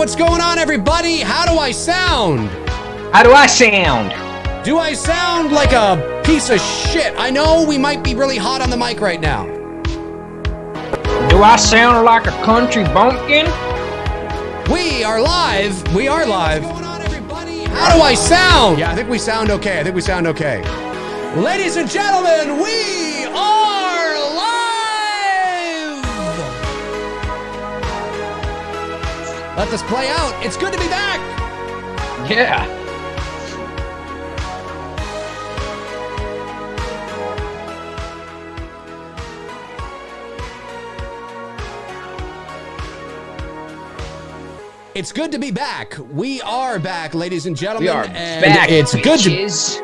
what's going on, everybody? How do I sound? How do I sound? Do I sound like a piece of shit? I know we might be really hot on the mic right now. Do I sound like a country bumpkin? We are live. We are live. What's going on, everybody? How do I sound? Yeah, I think we sound okay. Ladies and gentlemen, we are live! Let this play out. It's good to be back. Yeah. It's good to be back. We are back, ladies and gentlemen. We are and back. It's bitches.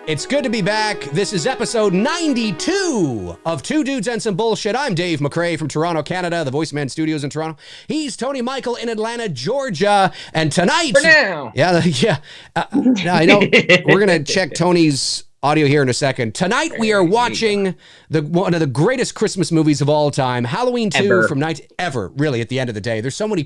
It's good to be back. This is episode 92 of Two Dudes and Some Bullshit. I'm Dave McRae from Toronto, Canada, the VoiceMann Studios in Toronto. He's Tony Michael in Atlanta, Georgia. And tonight... For now. I know. We're going to check Tony's audio here in a second. Tonight we are watching one of the greatest Christmas movies of all time, Halloween 2 ever, really, at the end of the day. There's so many...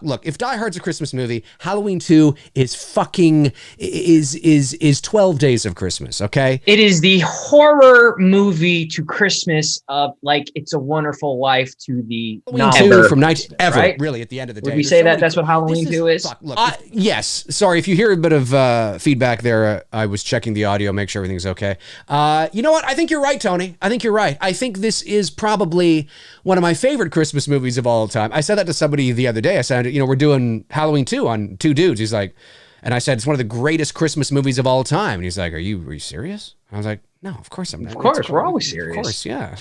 Look, if Die Hard's a Christmas movie, Halloween 2 is fucking... is 12 days of Christmas, okay? It is the horror movie to Christmas of, like, It's a Wonderful Life to the... Halloween 2 from ever, right? Really, at the end of the day. Would we say that that's what Halloween 2 is? Look, yes. Sorry, if you hear a bit of feedback there, I was checking the audio, make sure everything's okay. You know what? I think you're right, Tony. I think you're right. I think this is probably one of my favorite Christmas movies of all time. I said that to somebody the other day. I said, we're doing Halloween 2 on Two Dudes. He's like, and I said, it's one of the greatest Christmas movies of all time. And he's like, are you serious? I was like, no, of course I'm not. Of course, we're always serious. Of course, yeah.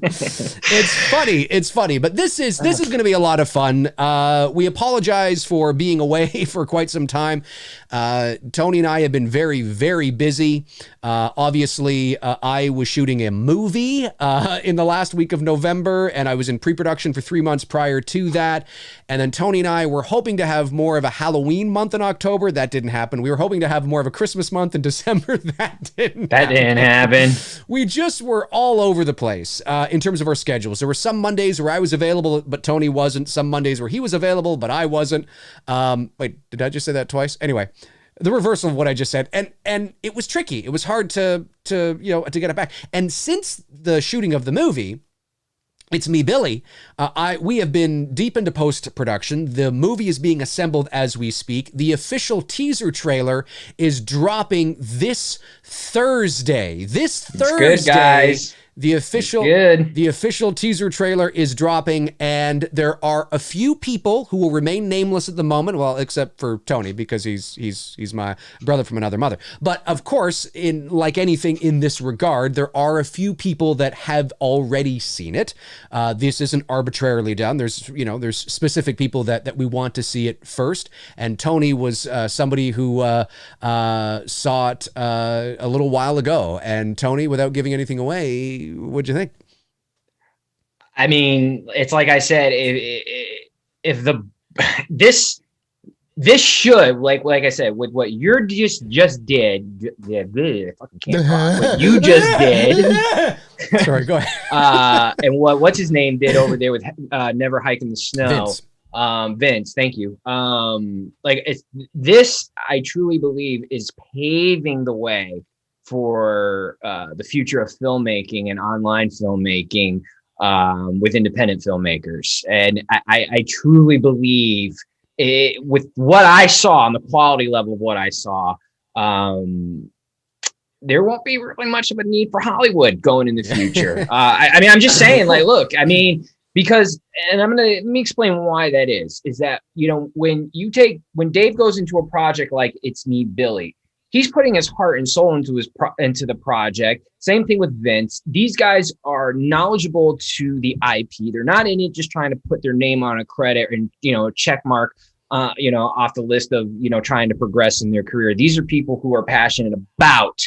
It's funny, but this is going to be a lot of fun. We apologize for being away for quite some time. Tony and I have been very, very busy. Obviously, I was shooting a movie in the last week of November, and I was in pre-production for 3 months prior to that. And then Tony and I were hoping to have more of a Halloween month in October. That didn't happen. We were hoping to have more of a Christmas month in December. That didn't happen. We just were all over the place in terms of our schedules. There were some Mondays where I was available, but Tony wasn't. Some Mondays where he was available, but I wasn't. Wait, did I just say that twice? Anyway, the reversal of what I just said. And it was tricky. It was hard to get it back. And since the shooting of the movie, it's me, Billy. We have been deep into post-production. The movie is being assembled as we speak. The official teaser trailer is dropping this Thursday. Good, guys. The official teaser trailer is dropping, and there are a few people who will remain nameless at the moment. Well, except for Tony, because he's my brother from another mother. But of course, in like anything in this regard, there are a few people that have already seen it. This isn't arbitrarily done. There's specific people that we want to see it first. And Tony was somebody who saw it a little while ago. And Tony, without giving anything away, what'd you think? I mean, it's like I said, this should, like I said, with what you just did, I fucking can't talk. What you just did. Sorry, go ahead. And what's his name did over there with Never Hike in the Snow. Vince, thank you. This, I truly believe, is paving the way for the future of filmmaking and online filmmaking with independent filmmakers. And I truly believe with what I saw, on the quality level of what I saw, there won't be really much of a need for Hollywood going in the future. I mean, I'm just saying, because, and let me explain why that is that, when Dave goes into a project like It's Me, Billy, he's putting his heart and soul into the project. Same thing with Vince. These guys are knowledgeable to the IP. They're not in it just trying to put their name on a credit and, a check mark, off the list of, trying to progress in their career. These are people who are passionate about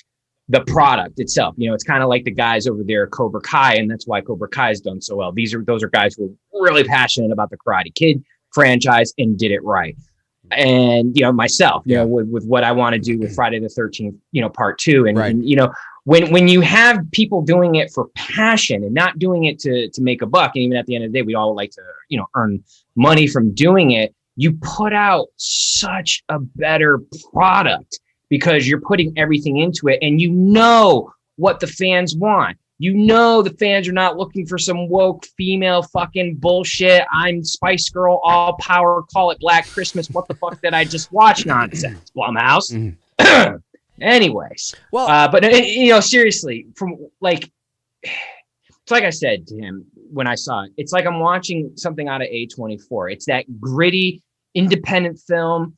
the product itself. It's kind of like the guys over there at Cobra Kai, and that's why Cobra Kai has done so well. Those are guys who are really passionate about the Karate Kid franchise and did it right. and myself, with what I want to do with Friday the 13th, part 2, and when you have people doing it for passion and not doing it to make a buck, and even at the end of the day, we all like to earn money from doing it. You put out such a better product because you're putting everything into it, and what the fans want. The fans are not looking for some woke female fucking bullshit. I'm Spice Girl, all power, call it Black Christmas. What the fuck did I just watch nonsense? Blumhouse. Mm-hmm. Anyways, well, but seriously, from it's like I said to him when I saw it, it's like I'm watching something out of A24. It's that gritty, independent film.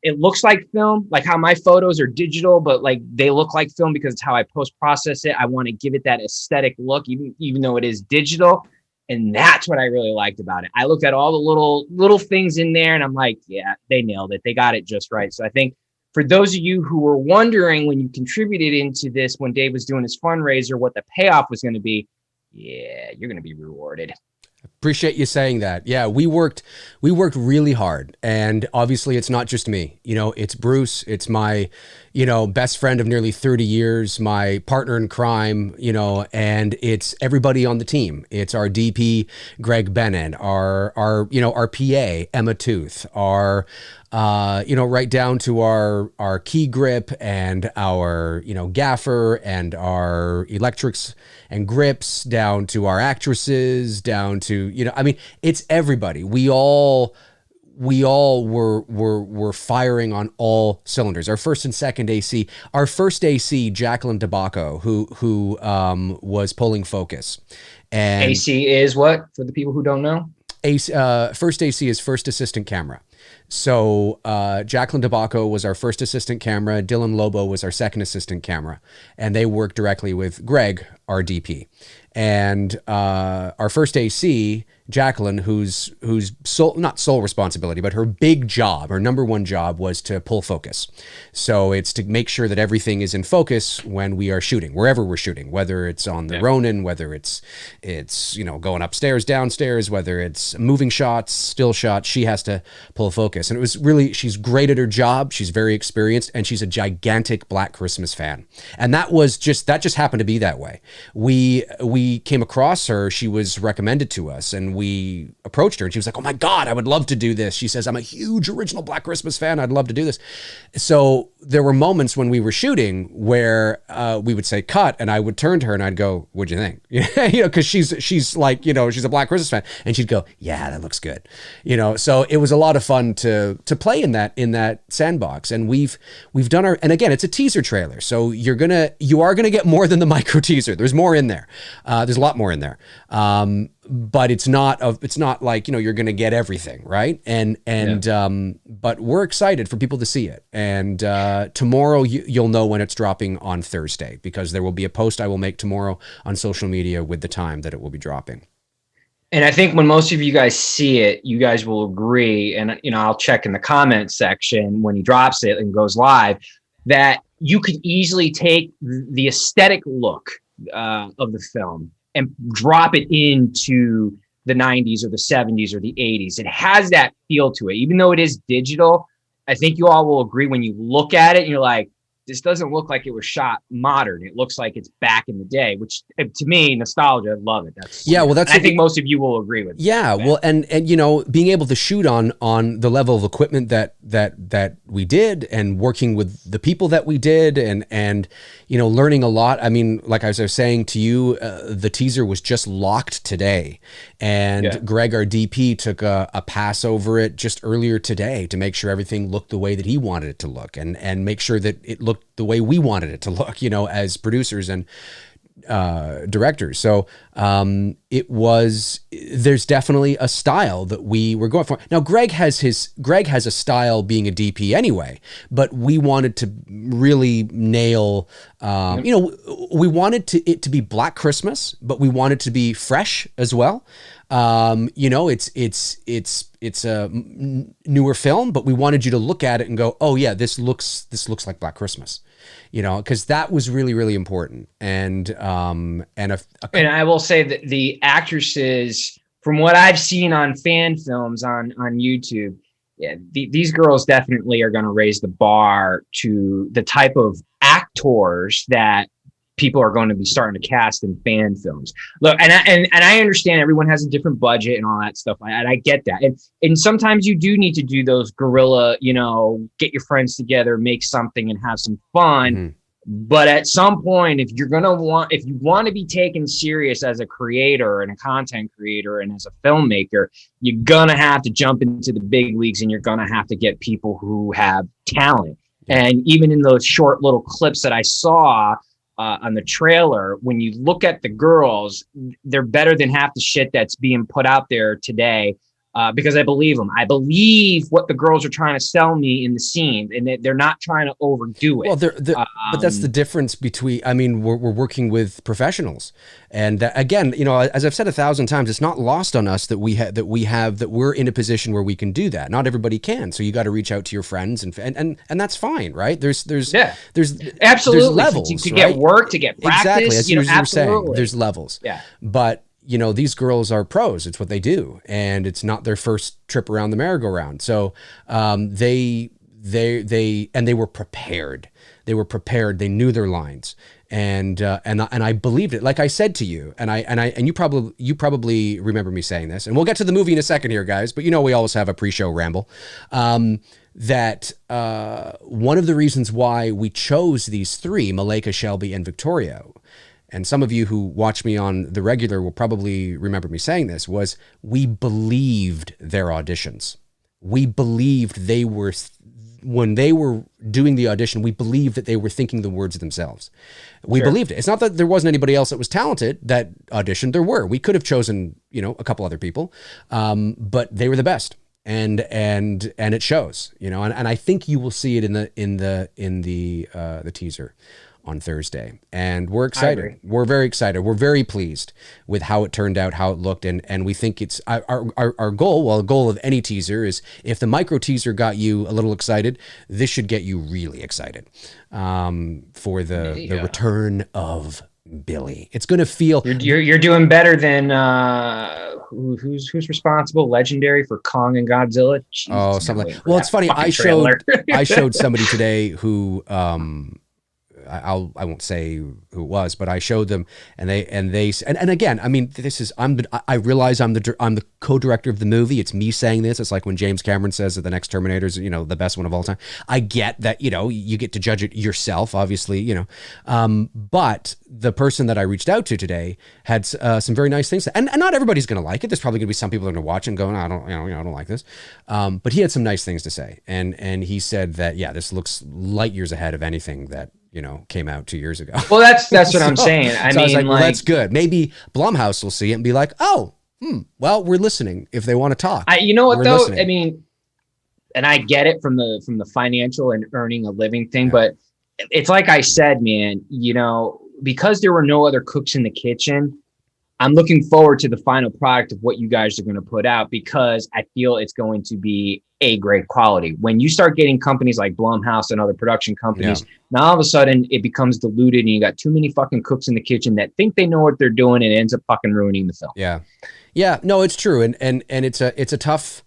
It looks like film, like how my photos are digital, but like they look like film because it's how I post-process it. I want to give it that aesthetic look, even though it is digital. And that's what I really liked about it. I looked at all the little things in there and I'm like, yeah, they nailed it. They got it just right. So I think for those of you who were wondering when you contributed into this, when Dave was doing his fundraiser, what the payoff was going to be, yeah, you're going to be rewarded. Appreciate you saying that. Yeah, we worked really hard, and obviously it's not just me. It's Bruce. It's my, best friend of nearly 30 years, my partner in crime. And it's everybody on the team. It's our DP, Greg Bennett, our PA, Emma Tooth, our right down to our key grip and our, gaffer and our electrics and grips, down to our actresses, down to, it's everybody. We all were firing on all cylinders. Our first and second AC, our first AC, Jacqueline DeBacco, who was pulling focus. And AC is what, for the people who don't know? First AC is first assistant camera. So Jacqueline DeBacco was our first assistant camera. Dylan Lobo was our second assistant camera. And they worked directly with Greg, our DP. And our first AC, Jacqueline, whose not sole responsibility, but her big job, her number one job was to pull focus. So it's to make sure that everything is in focus when we are shooting, wherever we're shooting, whether it's on the Ronin, whether it's going upstairs, downstairs, whether it's moving shots, still shots, she has to pull focus. And it was really, she's great at her job. She's very experienced, and she's a gigantic Black Christmas fan. And that just happened to be that way. We came across her. She was recommended to us, and we approached her, and she was like, "Oh my God, I would love to do this." She says, "I'm a huge original Black Christmas fan. I'd love to do this." So there were moments when we were shooting where we would say cut, and I would turn to her and I'd go, "What'd you think?" Because she's like, she's a Black Christmas fan, and she'd go, "Yeah, that looks good." So it was a lot of fun to play in that sandbox, and we've done our, and again, it's a teaser trailer, so you are gonna get more than the micro teaser. There's more in there. There's a lot more in there. But it's not like, you're going to get everything, right? But we're excited for people to see it. And tomorrow you'll know when it's dropping on Thursday, because there will be a post I will make tomorrow on social media with the time that it will be dropping. And I think when most of you guys see it, you guys will agree, and I'll check in the comment section when he drops it and goes live, that you could easily take the aesthetic look of the film and drop it into the 90s or the 70s or the 80s. It has that feel to it, even though it is digital. I think you all will agree when you look at it and you're like, this doesn't look like it was shot modern. It looks like it's back in the day, which to me, nostalgia, I love it. I think most of you will agree with that. Well, and being able to shoot on the level of equipment that we did, and working with the people that we did, and learning a lot. I mean, like I was saying to you, the teaser was just locked today, and Greg, our DP, took a pass over it just earlier today to make sure everything looked the way that he wanted it to look, and make sure that it looked the way we wanted it to look, as producers and directors. So there's definitely a style that we were going for. Now Greg has a style being a DP anyway, but we wanted to really nail, we wanted it to be Black Christmas, but we wanted to be fresh as well. It's a newer film, but we wanted you to look at it and go, "Oh yeah, this looks like Black Christmas," because that was really, really important. And I will say that the actresses, from what I've seen on fan films on YouTube, yeah, these girls definitely are going to raise the bar to the type of actors that people are going to be starting to cast in fan films. Look, and I understand everyone has a different budget and all that stuff. And I get that. And sometimes you do need to do those guerrilla, get your friends together, make something and have some fun. Mm-hmm. But at some point, if you want to be taken serious as a creator and a content creator and as a filmmaker, you're going to have to jump into the big leagues, and you're going to have to get people who have talent. And even in those short little clips that I saw on the trailer, when you look at the girls, they're better than half the shit that's being put out there today. Because I believe them. I believe what the girls are trying to sell me in the scene, and they're not trying to overdo it. Well, but that's the difference between. I mean, we're working with professionals, and again, as I've said 1,000 times, it's not lost on us that we're in a position where we can do that. Not everybody can, so you got to reach out to your friends, and that's fine, right? There's absolutely there's levels to get work, to get practice. Exactly, as you were saying, there's levels. Yeah, but. These girls are pros. It's what they do, and it's not their first trip around the merry-go-round. So they were prepared. They were prepared. They knew their lines, and I believed it. Like I said to you, and you probably remember me saying this. And we'll get to the movie in a second here, guys. But we always have a pre-show ramble. That one of the reasons why we chose these three, Malika, Shelby, and Victoria. And some of you who watch me on the regular will probably remember me saying this, was we believed their auditions. We believed when they were doing the audition, we believed that they were thinking the words themselves. We believed it. It's not that there wasn't anybody else that was talented that auditioned. There were. We could have chosen, a couple other people, but they were the best. And it shows, and I think you will see it in the teaser on Thursday, and we're excited. We're very excited. We're very pleased with how it turned out, how it looked, and we think it's our goal. Well, the goal of any teaser is if the micro teaser got you a little excited, this should get you really excited for the return of Billy. It's going to feel you're doing better than who's responsible, Legendary, for Kong and Godzilla. Jesus, something like. Well, it's funny. I showed somebody today who. I won't say who it was, but I showed them, and again, I mean, I realize I'm the co-director of the movie. It's me saying this. It's like when James Cameron says that the next Terminator is, the best one of all time. I get that, you get to judge it yourself, obviously, but the person that I reached out to today had some very nice things, and not everybody's going to like it. There's probably going to be some people that are going to watch and go, no, I don't like this. But he had some nice things to say, and he said that, this looks light years ahead of anything that came out 2 years ago. Well, that's what I'm saying. I was like, well, that's good. Maybe Blumhouse will see it and be like, oh, well, we're listening if they want to talk. You know what, though? Listening. I mean, and I get it from the financial and earning a living thing, but it's like I said, man, because there were no other cooks in the kitchen, I'm looking forward to the final product of what you guys are going to put out, because I feel it's going to be a great quality. When you start getting companies like Blumhouse and other production companies, now all of a sudden it becomes diluted, and you got too many fucking cooks in the kitchen that think they know what they're doing, and it ends up fucking ruining the film. Yeah. No, it's true. And it's a tough,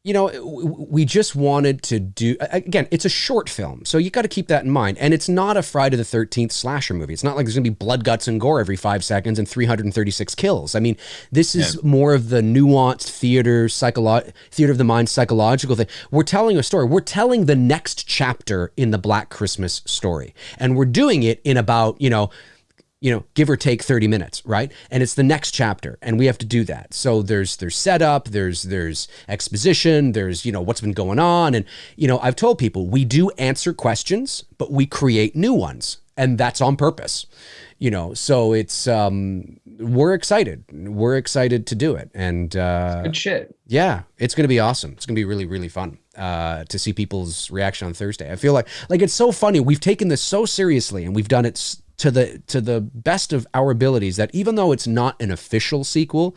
we just wanted to do, again, it's a short film, so you got to keep that in mind. And it's not a Friday the 13th slasher movie. It's not like there's going to be blood, guts, and gore every 5 seconds and 336 kills. I mean, this is more of the nuanced theater of the mind psychological thing. We're telling a story. We're telling the next chapter in the Black Christmas story. And we're doing it in about, give or take 30 minutes, right? And it's the next chapter, and we have to do that. So there's setup, there's exposition, there's, what's been going on. And, I've told people we do answer questions, but we create new ones, and that's on purpose, so it's, we're excited. We're excited to do it. And, good shit. Yeah, it's going to be awesome. It's going to be really, really fun, to see people's reaction on Thursday. I feel like it's so funny. We've taken this so seriously, and we've done it to the best of our abilities, that even though it's not an official sequel,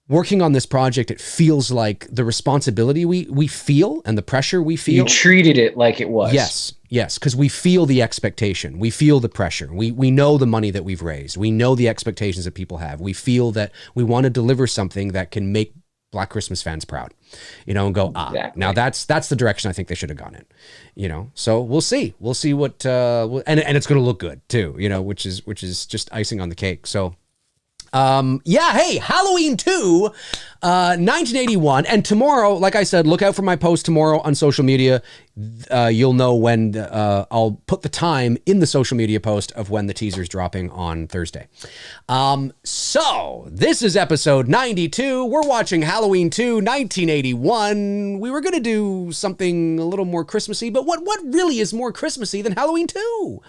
working on this project, it feels like the responsibility we feel and the pressure we feel. You treated it like it was. Yes, because we feel the expectation. We feel the pressure. We know the money that we've raised. We know the expectations that people have. We feel that we want to deliver something that can make Black Christmas fans proud, and go, Exactly. now that's the direction I think they should have gone in, so we'll see what, and it's going to look good too, which is just icing on the cake. So, hey, Halloween 2, 1981. And tomorrow, like I said, look out for my post tomorrow on social media. You'll know when I'll put the time in the social media post of when the teaser's dropping on Thursday. So this is episode 92. We're watching Halloween 2, 1981. We were going to do something a little more Christmassy, but what really is more Christmassy than Halloween 2?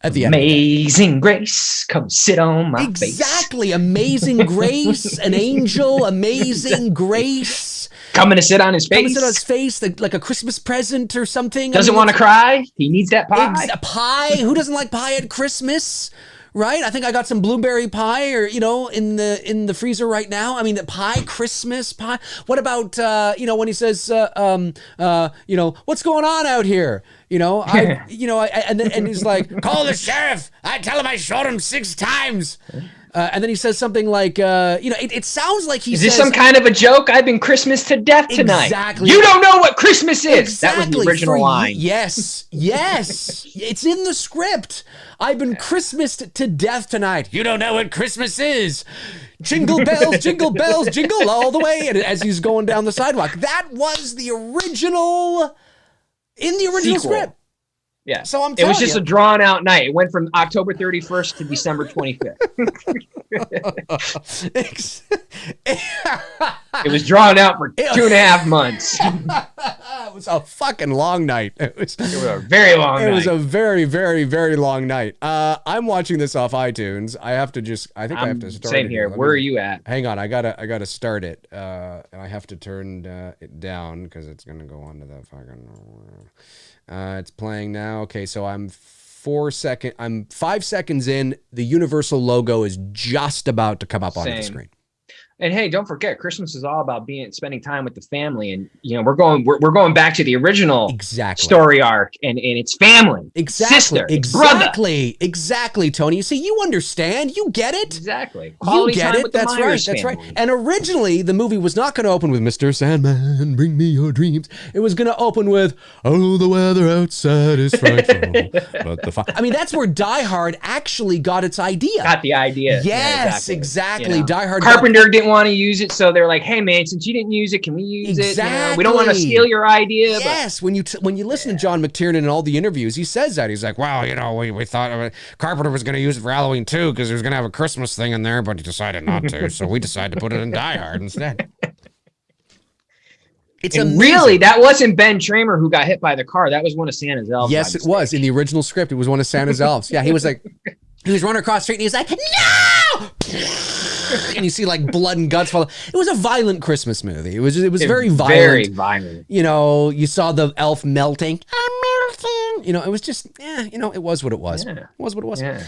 At the end. Amazing Grace, come sit on my face. Exactly. Amazing Grace, an angel, Amazing Grace. Coming to sit on his face. Coming to sit on his face, like a Christmas present or something. Doesn't want to cry. He needs that pie. Pie. Who doesn't like pie at Christmas? Right? I think I got some blueberry pie or, in the freezer right now. I mean, the pie, Christmas pie. What about, when he says, what's going on out here? And he's like, call the sheriff. I tell him I shot him 6 times. And then he says something like, it sounds like he says... Is this some kind of a joke? I've been Christmas to death tonight. Exactly. You don't know what Christmas is. Exactly. That was the original line. Yes. It's in the script. I've been Christmased to death tonight. You don't know what Christmas is. Jingle bells, jingle all the way. And as he's going down the sidewalk. That was the original... In the original script. Yeah. So I'm telling you. It was just a drawn out night. It went from October 31st to December 25th. It was drawn out for 2.5 months. It was a fucking long night. It was a very long night. It was a very, very, very long night. I'm watching this off iTunes. I have to I have to start it. Same here. Where are you at? Hang on. I gotta start it. And I have to turn it down because it's gonna go on to the fucking... it's playing now. Okay, so I'm 5 seconds in. The Universal logo is just about to come up onto the screen. And hey, don't forget, Christmas is all about spending time with the family, and we're going back to the original story arc, and it's family, sister, brother. Exactly, Tony. You see, you understand, you get it. Exactly, you get it. That's right. That's right. And originally, the movie was not going to open with "Mr. Sandman, bring me your dreams." It was going to open with "Oh, the weather outside is frightful." But I mean, that's where Die Hard actually got its idea. Got the idea. Yes, exactly. Die Hard. Carpenter didn't want to use it, so they're like, hey man, since you didn't use it, can we use it? We don't want to steal your idea. Yes, when you listen to John McTiernan in all the interviews, he says that. He's like, well, we thought Carpenter was going to use it for Halloween 2 because he was going to have a Christmas thing in there, but he decided not to, so we decided to put it in Die Hard instead. It's amazing. Really, that wasn't Ben Tramer who got hit by the car. That was one of Santa's elves. Yes, it was. In the original script, it was one of Santa's elves. Yeah, he was running across the street and he was like, no! And you see like blood and guts fall. It was a violent Christmas movie. It was very violent. Very violent. You saw the elf melting. I'm melting. It was just, it was what it was. Yeah. It was what it was. Yeah.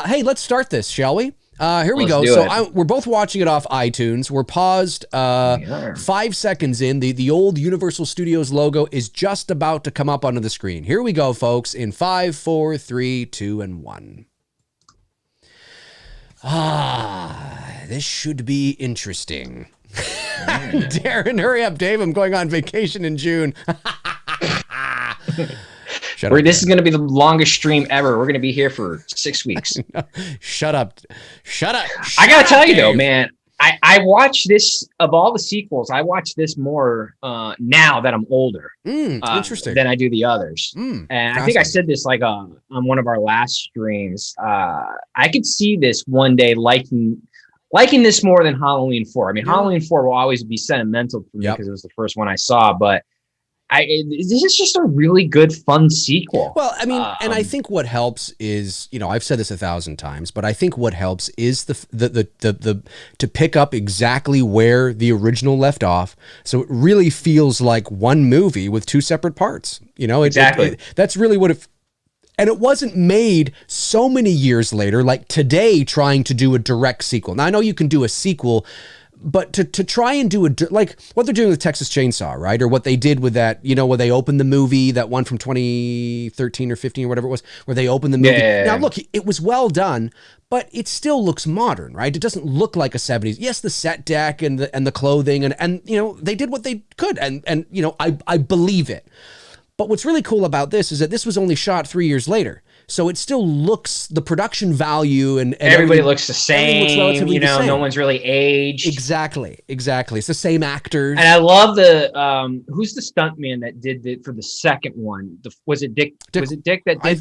Hey, let's start this, shall we? Here we go. We're both watching it off iTunes. We're paused 5 seconds in. The old Universal Studios logo is just about to come up onto the screen. Here we go, folks, in 5, 4, 3, 2, and 1. This should be interesting. Darren, hurry up, Dave. I'm going on vacation in June. This is going to be the longest stream ever. We're going to be here for 6 weeks. Shut up. I got to tell you, though, man, I watch this, of all the sequels, I watch this more now that I'm older. Interesting. Than I do the others. And I think I said this on one of our last streams. I could see this one day liking this more than Halloween 4. I mean, Halloween 4 will always be sentimental for me because it was the first one I saw, but this is just a really good, fun sequel. Well, I mean, and I think what helps is, I've said this 1,000 times, but I think what helps is the to pick up exactly where the original left off. So it really feels like one movie with 2 separate parts. Exactly. That's really what it. And it wasn't made so many years later, like today, trying to do a direct sequel. Now I know you can do a sequel, But to try and do like what they're doing with Texas Chainsaw, right? Or what they did with that, where they opened the movie, that one from 2013 or 15 or whatever it was, where they opened the movie. Yeah. Now, look, it was well done, but it still looks modern, right? It doesn't look like a 70s. Yes, the set deck and the clothing and they did what they could. And I believe it. But what's really cool about this is that this was only shot 3 years later. So it still looks, the production value and everybody looks the same, looks relatively the same. No one's really aged. Exactly. It's the same actors. And I love the, who's the stuntman that did it for the second one? Was it Dick? Was it Dick that did I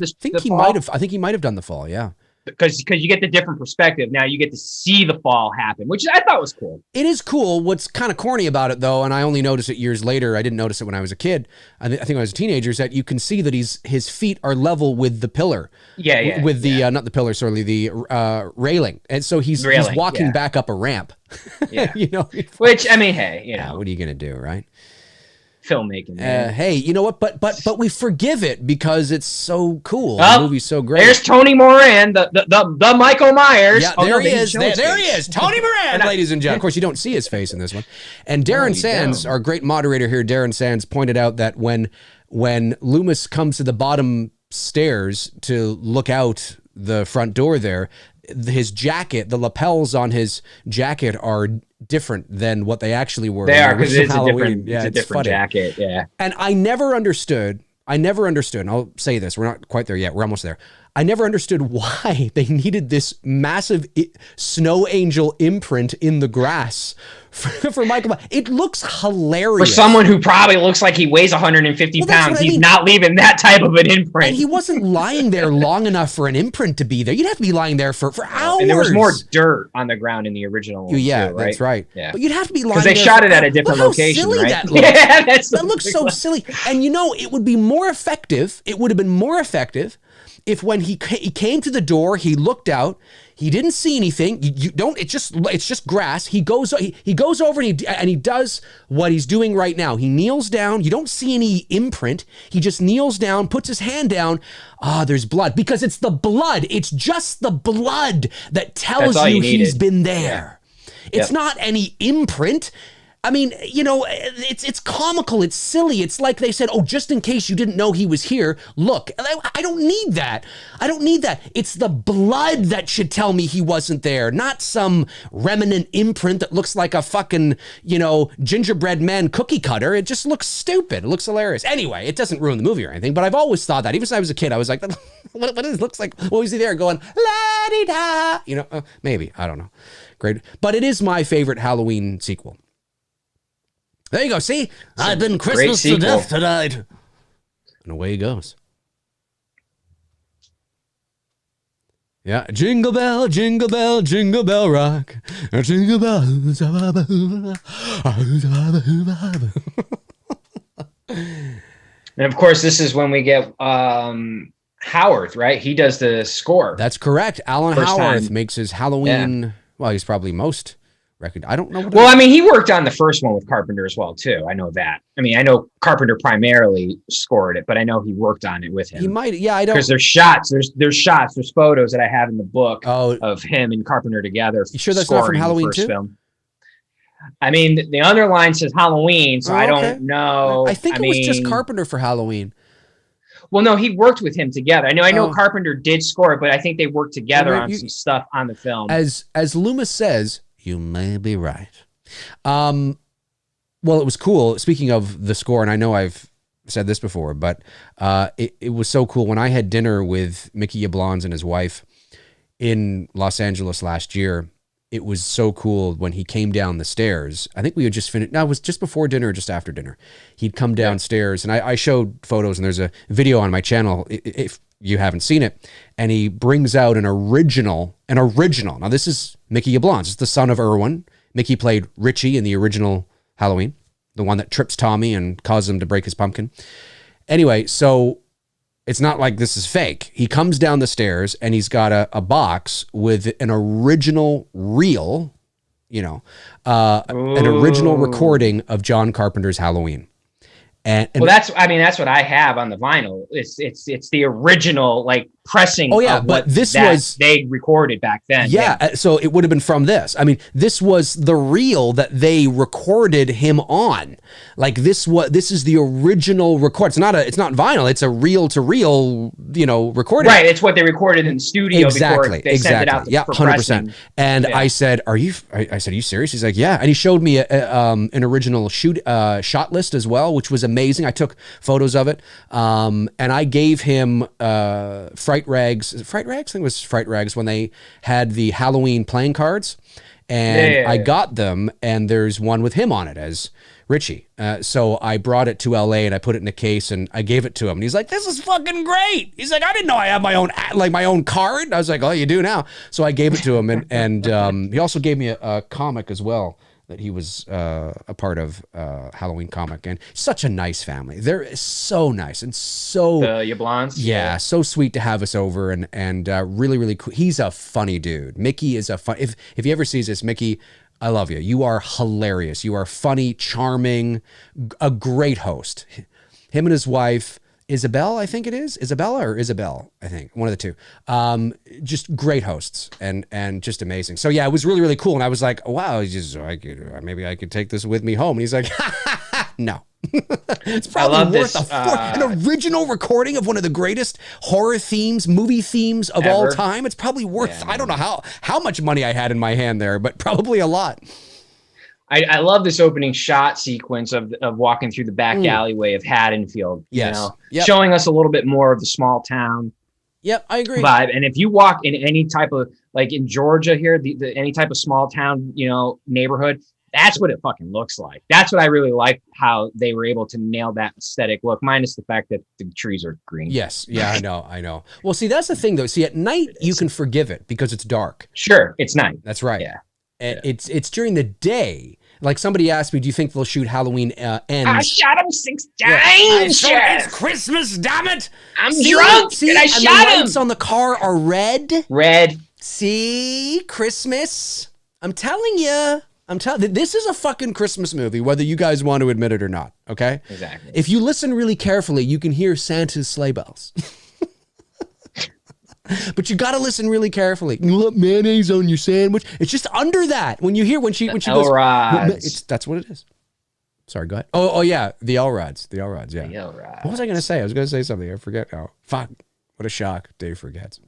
think he might have done the fall. Yeah. Because you get the different perspective. Now you get to see the fall happen, which I thought was cool. It is cool. What's kind of corny about it, though, and I only noticed it years later. I didn't notice it when I was a kid. I think when I was a teenager, is that you can see that his feet are level with the pillar. Yeah. With the not the pillar, sorry, the railing, and so he's walking back up a ramp. Yeah. Which I mean, hey, what are you gonna do, right? Filmmaking. Hey, you know what? But we forgive it because it's so cool. The movie's so great. There's Tony Moran, the Michael Myers. Yeah, there he is. There he is. Tony Moran, ladies and gentlemen. Of course, you don't see his face in this one. And Darren Sands, our great moderator here, Darren Sands, pointed out that when Loomis comes to the bottom stairs to look out the front door there, his jacket, the lapels on his jacket are different than what they actually were. They are, because it's a different jacket. Yeah. And I never understood, and I'll say this, we're not quite there yet, we're almost there. I never understood why they needed this massive snow angel imprint in the grass for Michael. It looks hilarious. For someone who probably looks like he weighs 150 pounds, he's not leaving that type of an imprint. And he wasn't lying there long enough for an imprint to be there. You'd have to be lying there for hours. And there was more dirt on the ground in the original one, yeah, too, right? That's right. Yeah. But you'd have to be lying there. Because they shot it at a different location, silly right? That looks. Yeah, that looks so silly. And it would be more effective. It would have been more effective if when he came to the door, he looked out, he didn't see anything. It's just grass. He goes over and he does what he's doing right now. He kneels down. You don't see any imprint. He just kneels down, puts his hand down. There's blood, because it's the blood. It's just the blood that tells you he's been there. Yeah. It's not any imprint. I mean, it's comical. It's silly. It's like they said, just in case you didn't know he was here, look. I don't need that. It's the blood that should tell me he wasn't there, not some remnant imprint that looks like a fucking, gingerbread man cookie cutter. It just looks stupid. It looks hilarious. Anyway, it doesn't ruin the movie or anything, but I've always thought that. Even since I was a kid, I was like, what does it look like? What was he there going, la-di-da? Maybe. I don't know. Great. But it is my favorite Halloween sequel. There you go. See, I've been Christmas to death tonight. And away he goes. Yeah. Jingle bell, jingle bell, jingle bell rock. Jingle bells. And of course, this is when we get Howarth, right? He does the score. That's correct. Alan Howarth makes his Halloween. Yeah. Well, he's probably most record. I don't know. He worked on the first one with Carpenter as well, too. I know that. I know Carpenter primarily scored it, but I know he worked on it with him. He might. Yeah, I don't. Because there's shots. There's photos that I have in the book of him and Carpenter together. You sure that's not from Halloween too? Film. The underline says Halloween, so I don't know. I think it was just Carpenter for Halloween. Well, no, he worked with him together. I know Carpenter did score it, but I think they worked together on some stuff on the film. As Loomis says, you may be right. Well, it was cool. Speaking of the score, and I know I've said this before, but it was so cool. When I had dinner with Mickey Yablans and his wife in Los Angeles last year, it was so cool when he came down the stairs. I think we had just finished. No, it was just before dinner or just after dinner. He'd come downstairs, and I showed photos, and there's a video on my channel if you haven't seen it. And he brings out an original. Now, this is Mickey Yablans. It's the son of Irwin. Mickey played Richie in the original Halloween, the one that trips Tommy and causes him to break his pumpkin. Anyway, so it's not like this is fake. He comes down the stairs and he's got a box with an original reel, an original recording of John Carpenter's Halloween. And that's what I have on the vinyl. It's the original, like pressing. Oh yeah, of but what this that was they recorded back then. Yeah, so it would have been from this. I mean, this was the reel that they recorded him on. Like this is the original record. It's not vinyl. It's a reel to reel, recording. Right. It's what they recorded in the studio before they sent it out. Yeah, 100%. And I said, "Are you serious?" He's like, "Yeah." And he showed me an original shot list as well, which was amazing. I took photos of it, and I gave him Fright Rags. Is it Fright Rags? I think it was Fright Rags when they had the Halloween playing cards, and I got them, and there's one with him on it as Richie. So I brought it to LA and I put it in a case and I gave it to him. And he's like, "This is fucking great." He's like, "I didn't know I had my own card." And I was like, "Oh, you do now." So I gave it to him, and he also gave me a comic as well that he was a part of, Halloween comic. And such a nice family. They're so nice and so the Yablans. Yeah, so sweet to have us over, and really, really cool. He's a funny dude. Mickey is a fun. If he ever sees this, Mickey, I love you. You are hilarious. You are funny, charming, a great host. Him and his wife, Isabel, I think it is. Isabella or Isabel, I think. One of the two. Just great hosts and just amazing. So yeah, it was really, really cool. And I was like, wow, maybe I could take this with me home. And he's like, no. It's probably worth an original recording of one of the greatest horror movie themes of all time. It's probably worth, I don't know how much money I had in my hand there, but probably a lot. I love this opening shot sequence of walking through the back alleyway of Haddonfield. Yes. Showing us a little bit more of the small town. Yep, I agree. Vibe. And if you walk in any type of, like in Georgia here, any type of small town, neighborhood, that's what it fucking looks like. That's what I really like, how they were able to nail that aesthetic look, minus the fact that the trees are green. Yes. Yeah, I know. Well, see, that's the thing though. See, at night you can forgive it because it's dark. Sure. It's night. That's right. Yeah. And it's during the day. Like somebody asked me, do you think they'll shoot Halloween Ends? I shot him 6 times. It's Christmas, damn it. I'm drunk. See, and I shot the lights on the car are red. Red. See, Christmas. I'm telling you. This is a fucking Christmas movie, whether you guys want to admit it or not. Okay. Exactly. If you listen really carefully, you can hear Santa's sleigh bells. But you got to listen really carefully. You want mayonnaise on your sandwich? It's just under that. When she goes, that's what it is. Sorry, go ahead. Oh yeah, the L-Rods. Yeah. The L-Rods. What was I going to say? I was going to say something. I forget now. Fuck. What a shock. Dave forgets.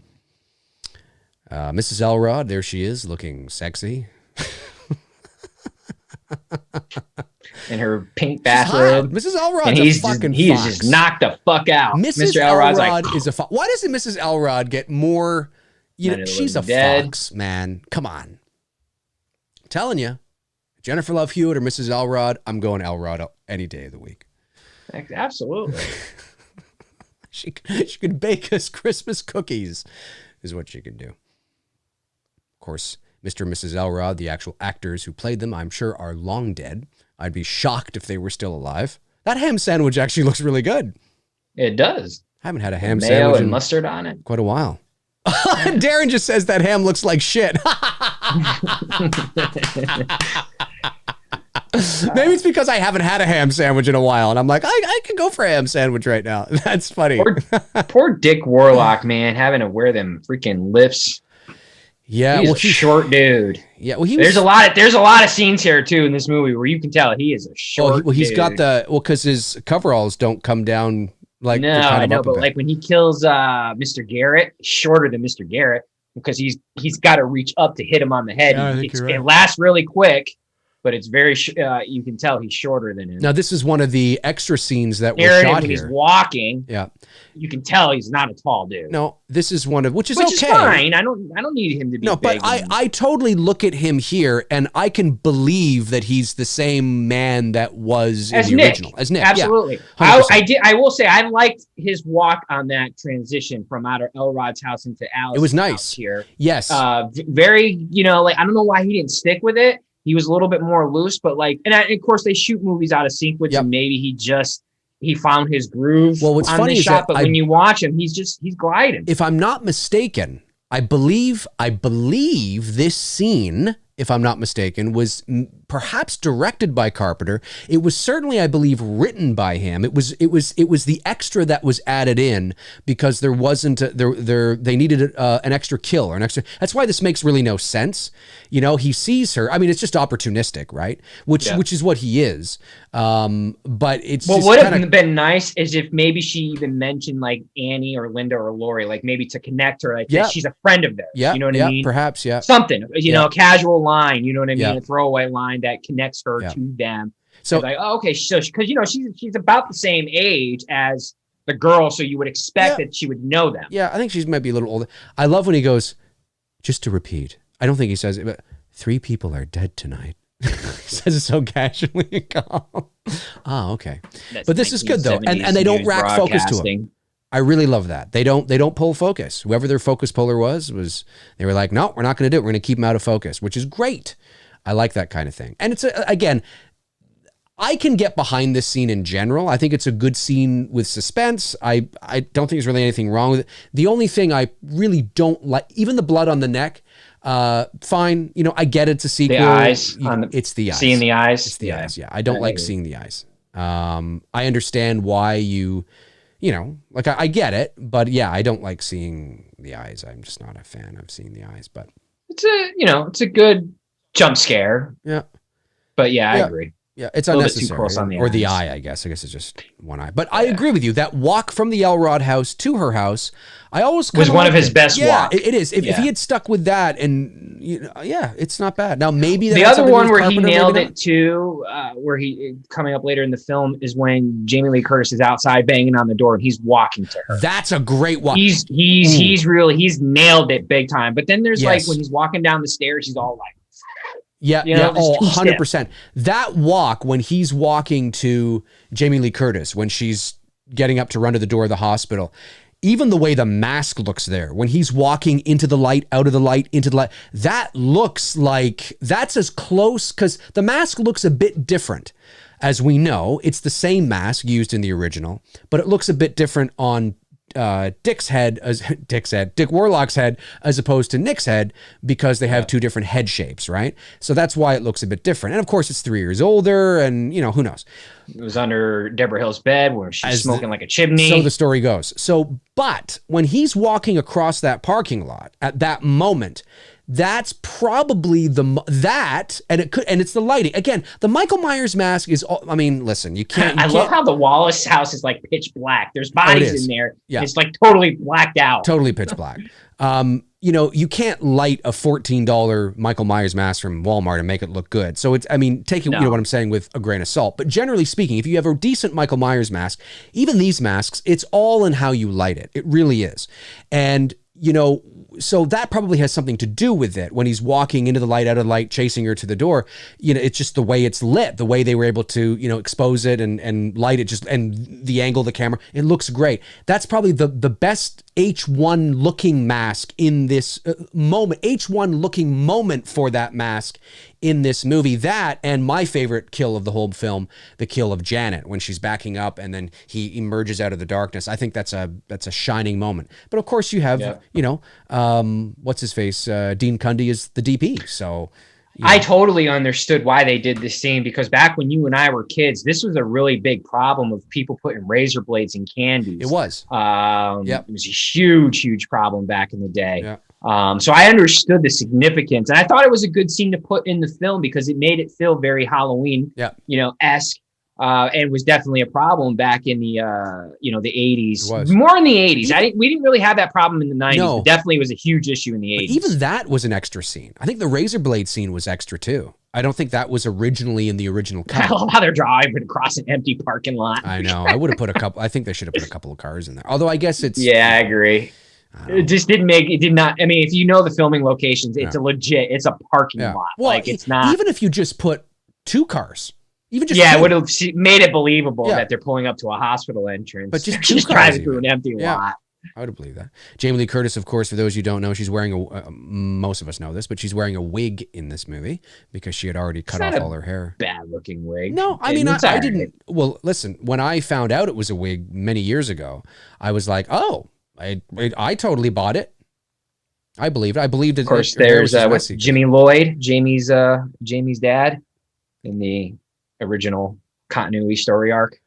Mrs. Elrod, there she is, looking sexy. In her pink bathrobe. Mrs. Elrod's a fucking He fox. is just knocked the fuck out. Mr. Elrod's Elrod is a fox. Why doesn't Mrs. Elrod get more? She's a fox, man. Come on. I'm telling you. Jennifer Love Hewitt or Mrs. Elrod, I'm going Elrod any day of the week. Absolutely. She could bake us Christmas cookies, is what she could do. Of course, Mr. and Mrs. Elrod, the actual actors who played them, I'm sure are long dead. I'd be shocked if they were still alive. That ham sandwich actually looks really good. It does. I haven't had a ham Mayo sandwich and mustard on it. Quite a while. Darren just says that ham looks like shit. Maybe it's because I haven't had a ham sandwich in a while, and I'm like, I could go for a ham sandwich right now. That's funny. Poor Dick Warlock, man, having to wear them freaking lifts. Yeah, he's a short dude. Yeah, well, there's a lot of scenes here too in this movie where you can tell he is a short. He's dude. got because his coveralls don't come down like. No, I know, but like when he kills Mr. Garrett, shorter than Mr. Garrett because he's got to reach up to hit him on the head. Yeah, it lasts really quick, but it's very. You can tell he's shorter than him. Now this is one of the extra scenes that were shot here. He's walking. Yeah. You can tell he's not a tall dude. No, this is one of which is fine. I don't need him to be. No, but I totally look at him here and I can believe that he's the same man that was in the original as Nick. Absolutely. Yeah, I will say I liked his walk on that transition from out of Elrod's house into Alice's It was nice house here. Yes. Very. I don't know why he didn't stick with it. He was a little bit more loose, but of course they shoot movies out of sync with him. Maybe he found his groove. Well, what's funny is shot, but when you watch him, he's gliding. If I'm not mistaken, I believe this scene, if I'm not mistaken, was perhaps directed by Carpenter. It was certainly, I believe, written by him. It was the extra that was added in because there wasn't they needed an extra kill or an extra. That's why this makes really no sense. You know, he sees her. I mean, it's just opportunistic, right? Which is what he is. But it's what just would have been nice is if maybe she even mentioned like Annie or Linda or Lori, like maybe to connect her, like she's a friend of theirs. Yeah, you know what I mean? Perhaps, something. You know, a casual line. You know what I mean? Yeah. A throwaway line that connects her to them. So it's like, oh, okay, so because you know she's about the same age as the girl, so you would expect that she would know them. Yeah, I think she might be a little older. I love when he goes, just to repeat. I don't think he says it, but 3 people are dead tonight. He says it so casually and calm. Oh, okay. But this is good though, and they don't rack focus to him. I really love that. They don't pull focus. Whoever their focus puller was they were like, no, we're not going to do it. We're going to keep him out of focus, which is great. I like that kind of thing. And it's again, I can get behind this scene in general. I think it's a good scene with suspense. I don't think there's really anything wrong with it. The only thing I really don't like, even the blood on the neck, fine. You know, I get it's a sequel. The eyes. It's the eyes. Seeing the eyes. It's the eyes, yeah. I don't like seeing the eyes. I understand why you know, like I get it, but yeah, I don't like seeing the eyes. I'm just not a fan of seeing the eyes, but it's a good jump scare. Yeah. But yeah, I agree. Yeah, it's a unnecessary. bit too close on the or eyes. the eye, I guess. I guess it's just one eye. But I agree with you. That walk from the Elrod house to her house, I always was one of his best walks. It is. If he had stuck with that, and it's not bad. Now maybe the other one where he nailed it too, where he coming up later in the film is when Jamie Lee Curtis is outside banging on the door and he's walking to her. That's a great walk. He's nailed it big time. But then there's like when he's walking down the stairs, he's all like. Yeah, 100%. That walk when he's walking to Jamie Lee Curtis, when she's getting up to run to the door of the hospital, even the way the mask looks there, when he's walking into the light, out of the light, into the light, that looks like that's as close, because the mask looks a bit different. As we know, it's the same mask used in the original, but it looks a bit different on Dick Warlock's head as opposed to Nick's head because they have 2 different head shapes, right? So that's why it looks a bit different. And of course it's 3 years older and who knows. It was under Deborah Hill's bed where she's smoking like a chimney. So the story goes. But when he's walking across that parking lot at that moment, that's probably and it's the lighting. Again, the Michael Myers mask is listen, you can't. I love how the Wallace house is like pitch black. There's bodies in there. Yeah. It's like totally blacked out. Totally pitch black. You can't light a $14 Michael Myers mask from Walmart and make it look good. So take it, what I'm saying with a grain of salt. But generally speaking, if you have a decent Michael Myers mask, even these masks, it's all in how you light it. It really is. And, so that probably has something to do with it. When he's walking into the light, out of the light, chasing her to the door, it's just the way it's lit, the way they were able to, expose it and light it, and the angle of the camera. It looks great. That's probably the best H1 looking mask in this moment, H1 looking moment for that mask in this movie. That and my favorite kill of the whole film, the kill of Janet when she's backing up and then he emerges out of the darkness. I think that's a shining moment. But of course you have, what's his face? Dean Cundy is the DP. So I totally understood why they did this scene, because back when you and I were kids, this was a really big problem of people putting razor blades in candies. It was. It was a huge, huge problem back in the day. Yeah. So I understood the significance, and I thought it was a good scene to put in the film because it made it feel very Halloween, esque. And was definitely a problem back in the the 80s. More in the 80s. We didn't really have that problem in the 90s. No. But definitely was a huge issue in the 80s. But even that was an extra scene. I think the razor blade scene was extra too. I don't think that was originally in the original cut. I love how they're driving across an empty parking lot. I know. I would have put a couple. I think they should have put a couple of cars in there. Although I guess it's. Yeah, I agree. It just didn't make it. Did not. I mean, if you know the filming locations, it's it's a parking lot. Well, it's not. Even if you just put 2 cars. It would have made it believable that they're pulling up to a hospital entrance, but just driving through an empty lot. I would believe that. Jamie Lee Curtis, of course, for those you don't know, she's wearing most of us know this, but she's wearing a wig in this movie because she had already cut off all her hair. Bad looking wig. No, I mean, I didn't. Well, listen, when I found out it was a wig many years ago, I was like, oh, I totally bought it. I believed it. I believed it. Of course, there's Jimmy Lloyd, Jamie's dad. in the original continuity story arc.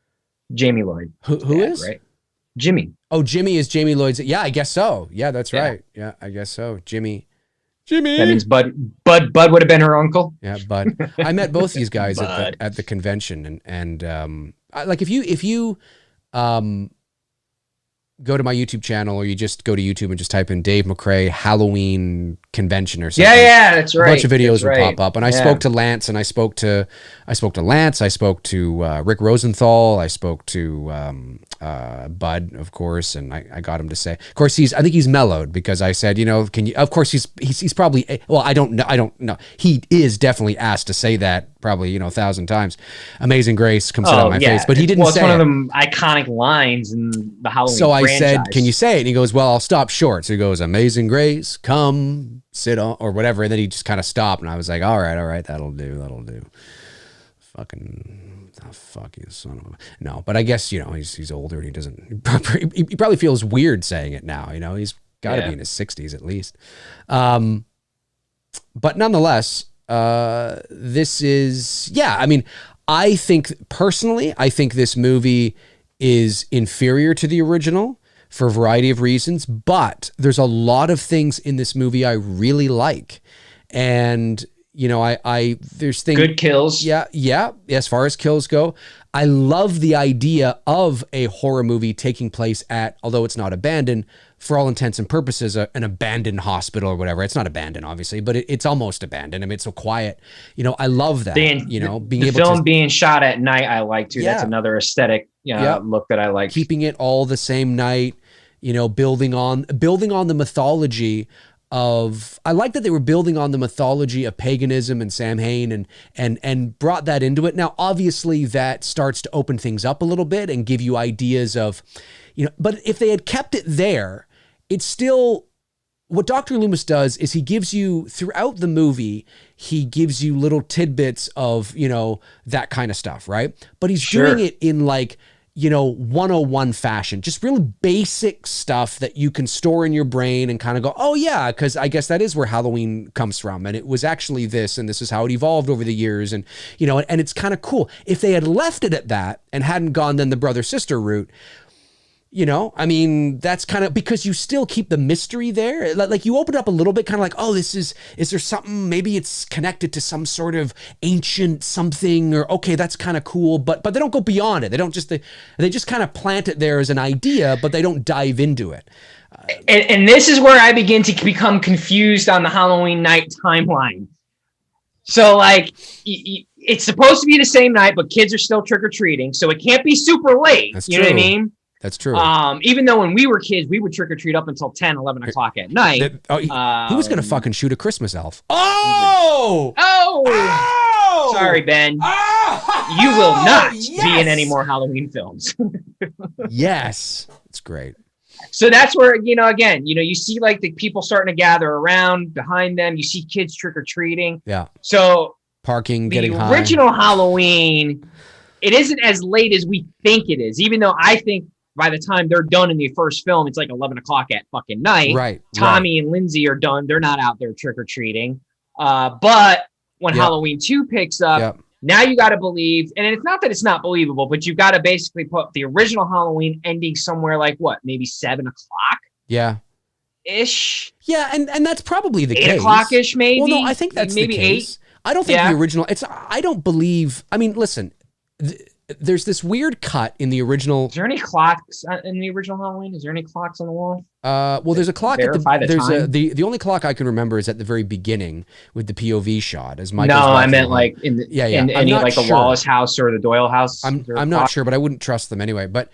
Jamie Lloyd. Who is? Right? Jimmy. Oh, Jimmy is Jamie Lloyd's. Yeah, I guess so. Yeah, that's right. Yeah, I guess so. Jimmy. That means Bud would have been her uncle. Yeah, Bud. I met both these guys at the convention, and like if you go to my YouTube channel, or you just go to YouTube and just type in Dave McRae Halloween convention or something. Yeah, that's right. A bunch of videos would pop up, and I spoke to Lance, and I spoke to Rick Rosenthal, I spoke to Bud, of course, and I got him to say, of course, I think he's mellowed, because I said, can you, of course he's probably, well, I don't know. He is definitely asked to say that probably, 1,000 times. Amazing Grace comes out of my face, but he didn't say it. It's one of them iconic lines in the Halloween So franchise. I said, can you say it? And he goes, well, I'll stop short. So he goes, Amazing Grace, come sit on, or whatever. And then he just kind of stopped, and I was like, all right, that'll do. Fucking, oh, fuck you, son of a... No, but I guess, he's older, and he doesn't, he probably feels weird saying it now, he's got to be in his 60s at least. But nonetheless, this is, I think this movie is inferior to the original for a variety of reasons, but there's a lot of things in this movie I really like. And, there's things. Good kills. Yeah. As far as kills go, I love the idea of a horror movie taking place at, although it's not abandoned, for all intents and purposes, an abandoned hospital or whatever. It's not abandoned, obviously, but it's almost abandoned. I mean, it's so quiet. I love that. Being able film being shot at night, I like too. Yeah. That's another aesthetic look that I like. Keeping it all the same night, building on the mythology of, I like that they were building on the mythology of paganism and Samhain and brought that into it. Now, obviously that starts to open things up a little bit and give you ideas of, but if they had kept it there, it's still, what Dr. Loomis does is he gives you, throughout the movie, he gives you little tidbits of, that kind of stuff, right? But he's doing it in 101 fashion, just really basic stuff that you can store in your brain and kind of go, oh yeah, because I guess that is where Halloween comes from, and it was actually this, and this is how it evolved over the years, and and it's kind of cool. If they had left it at that and hadn't gone then the brother-sister route, that's kind of, because you still keep the mystery there. Like you open up a little bit, kind of like, oh, is there something, maybe it's connected to some sort of ancient something, or okay, that's kind of cool, but they don't go beyond it. They don't just, they just kind of plant it there as an idea, but they don't dive into it. And this is where I begin to become confused on the Halloween night timeline. So it's supposed to be the same night, but kids are still trick-or-treating, so it can't be super late. That's you know what I mean? That's true. Even though when we were kids, we would trick or treat up until 10, 11 o'clock at night. He was going to fucking shoot a Christmas elf. Oh! Sorry, Ben. You will not be in any more Halloween films. Yes. It's great. So that's where, again, you see the people starting to gather around behind them. You see kids trick or treating. Yeah. So parking, getting high. The original Halloween, it isn't as late as we think it is, even though I think by the time they're done in the first film, it's 11 o'clock at fucking night. Right. Tommy and Lindsay are done. They're not out there trick-or-treating. But when Halloween 2 picks up, now you got to believe, and it's not that it's not believable, but you've got to basically put the original Halloween ending somewhere maybe 7 o'clock? Yeah. Ish. Yeah, and that's probably the case. 8 o'clock-ish, maybe? Well, no, I think that's maybe the case. 8. I don't think the original, I don't believe, listen, there's this weird cut in the original. Is there any clocks in the original Halloween? Is there any clocks on the wall? Well, there's a clock at the only clock I can remember is at the very beginning with the POV shot. As Michael's I meant in the in any the Wallace house or the Doyle house. I'm not sure, but I wouldn't trust them anyway. But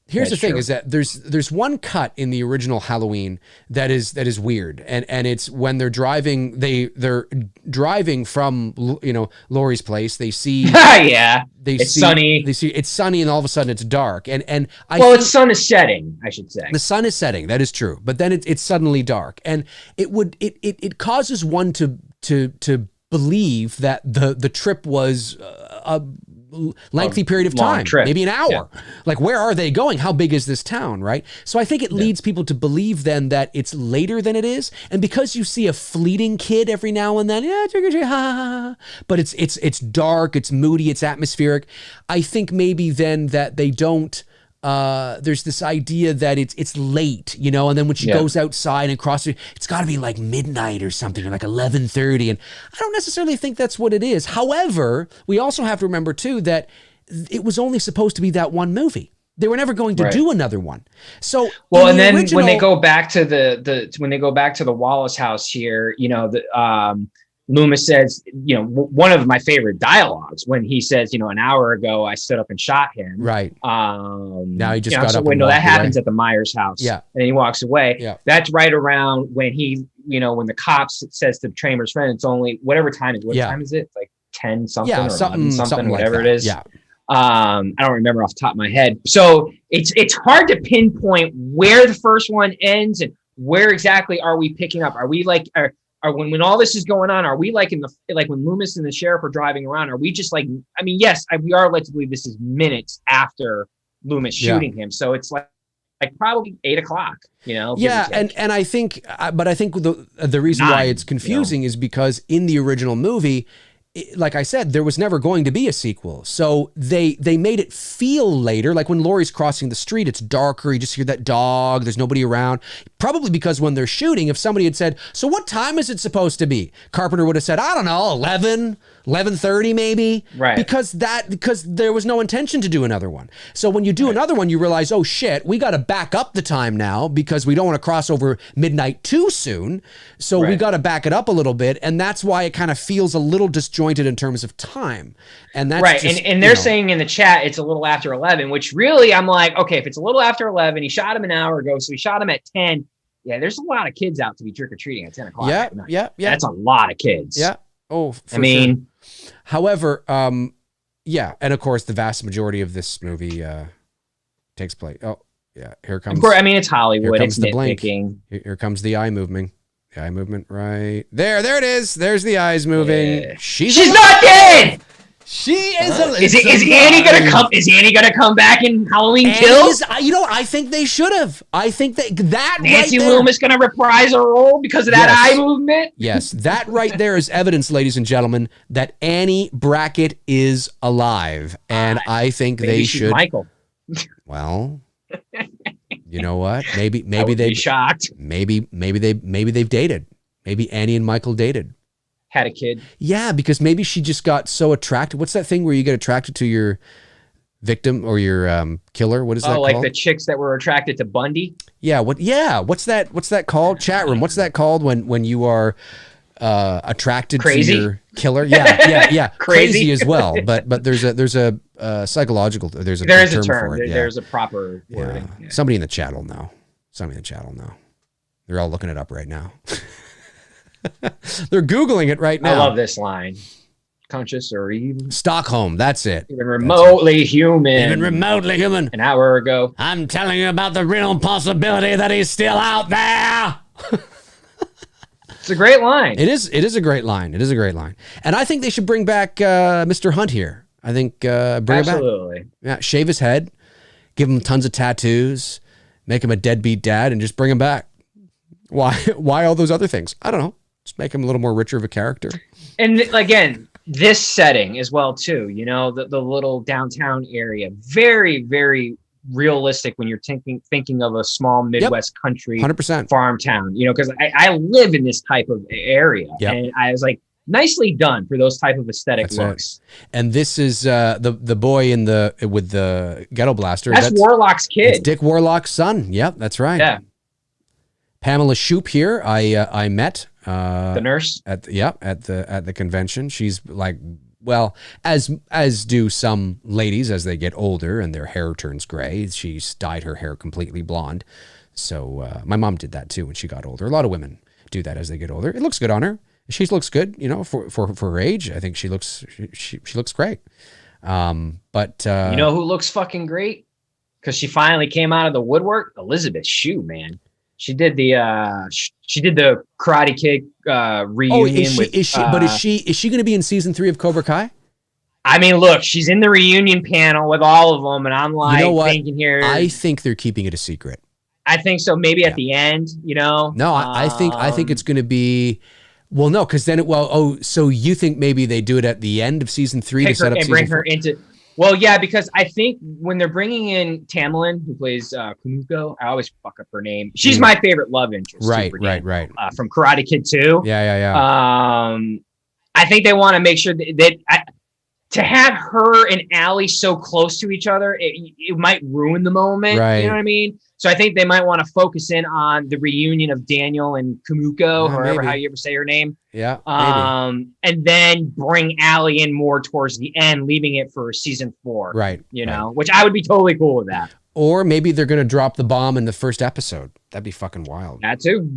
here's the thing: is that there's one cut in the original Halloween that is weird, and it's when they're driving. They're driving from Laurie's place. They see it's sunny. They see it's sunny, and all of a sudden it's dark. And its sun is setting. I should say the sun is setting. That is true, but then it's suddenly dark, and it causes one to believe that the trip was lengthy period of long time, trip. maybe an hour. Like, where are they going? How big is this town, right? So I think it leads people to believe then that it's later than it is. And because you see a fleeting kid every now and then, but it's dark, it's moody, it's atmospheric. I think maybe then that they don't, there's this idea that it's late, you know, and then when she goes outside and crosses, it's got to be like midnight or something, or like 11:30, and I don't necessarily think that's what it is. However, we also have to remember too that it was only supposed to be that one movie. They were never going to do another one. So and then when they go back to the Wallace house here, you know, Loomis says, you know, one of my favorite dialogues when he says, you know, an hour ago I stood up and shot him. Right. Now he just got up. No, that happens at the Myers house. Yeah. And then he walks away. Yeah. That's right around when he, you know, when the cops says to Tramer's friend, it's only whatever time it is. What time is it? It's like 10 something or something, whatever like it is. Yeah. I don't remember off the top of my head. So it's hard to pinpoint where the first one ends and where exactly are we picking up? Are we like, when all this is going on, are we like when Loomis and the sheriff are driving around, are we just like, I mean, yes, we are led to believe this is minutes after Loomis shooting him. So it's like probably 8 o'clock, you know? Yeah. And I think, but I think the reason why it's confusing is because in the original movie, like I said, there was never going to be a sequel. So they made it feel later, like when Laurie's crossing the street, it's darker, you just hear that dog, there's nobody around. Probably because when they're shooting, if somebody had said, so what time is it supposed to be? Carpenter would have said, I don't know, 11:30 maybe. Right. Because there was no intention to do another one. So when you do another one, you realize, oh shit, we got to back up the time now because we don't want to cross over midnight too soon. So we got to back it up a little bit. And that's why it kind of feels a little disjointed in terms of time. And that's right. Just, and they're saying in the chat, it's a little after 11, which really I'm like, okay, if it's a little after 11, he shot him an hour ago. So he shot him at 10. Yeah. There's a lot of kids out to be trick-or-treating at 10 o'clock. Yeah. That's a lot of kids. Yeah. Oh, I mean, sure. However, yeah, and of course, the vast majority of this movie takes place. Oh, yeah, here comes. Of course, I mean it's Hollywood. Here comes it's the blink. nitpicking. Here comes the eye moving. The eye movement, right there. There it is. There's the eyes moving. Yeah. She's not dead. She is. Is Annie gonna come? Is Annie gonna come back in Halloween Kills? You know, I think they should have. I think that Nancy right there, Loomis gonna reprise her role because of that eye movement. Yes, that right there is evidence, ladies and gentlemen, that Annie Brackett is alive, and I think Maybe they she's should. Michael. Well, you know what? Maybe they'd be shocked. Maybe they've dated. Maybe Annie and Michael dated. Had a kid. Yeah, because maybe she just got so attracted. What's that thing where you get attracted to your victim or your killer? What is that called? Like the chicks that were attracted to Bundy? Yeah. What's that called? Chat room. What's that called when you are attracted to your killer? Yeah. Crazy as well. But there's a psychological there's a term for it. Yeah. There's a proper wording. Yeah. Somebody in the chat will know. They're all looking it up right now. They're Googling it right now. I love this line. Conscious or even Stockholm, that's it. Even remotely human. An hour ago. I'm telling you about the real possibility that he's still out there. It's a great line. It is a great line. And I think they should bring back Mr. Hunt here. I think bring him back. Absolutely. Yeah, shave his head, give him tons of tattoos, make him a deadbeat dad, and just bring him back. Why all those other things? I don't know. Just make him a little more richer of a character. And again, this setting as well too, you know, the little downtown area, very, very realistic when you're thinking of a small Midwest country 100% farm town, you know, because I live in this type of area. And I was like, nicely done for those type of aesthetic looks. And this is the boy with the ghetto blaster. That's Warlock's kid. It's Dick Warlock's son. Yep, that's right. Yeah. Pamela Shoop here. I met the nurse at the convention. She's like, well, as do some ladies as they get older and their hair turns gray. She's dyed her hair completely blonde. So my mom did that too when she got older. A lot of women do that as they get older. It looks good on her. She looks good, you know, for her age. I think she looks great. But you know who looks fucking great? Because she finally came out of the woodwork. Elizabeth Shue, man. She did the Karate Kid reunion. Is she going to be in season 3 of Cobra Kai? I mean, look, she's in the reunion panel with all of them, and I'm like, you know what? thinking here. I think they're keeping it a secret. I think so. Maybe at the end, No, I think it's going to be. Well, no, because then so you think maybe they do it at the end of season 3 to set up and bring her into. Well, yeah, because I think when they're bringing in Tamlin, who plays Kumiko, I always fuck up her name. She's my favorite love interest. Right. From Karate Kid 2. Yeah. I think they want to make sure that to have her and Allie so close to each other, it might ruin the moment. Right. You know what I mean? So I think they might want to focus in on the reunion of Daniel and Kumiko, how you ever say her name. Yeah. And then bring Allie in more towards the end, leaving it for season 4. Right. Which I would be totally cool with that. Or maybe they're going to drop the bomb in the first episode. That'd be fucking wild. That too.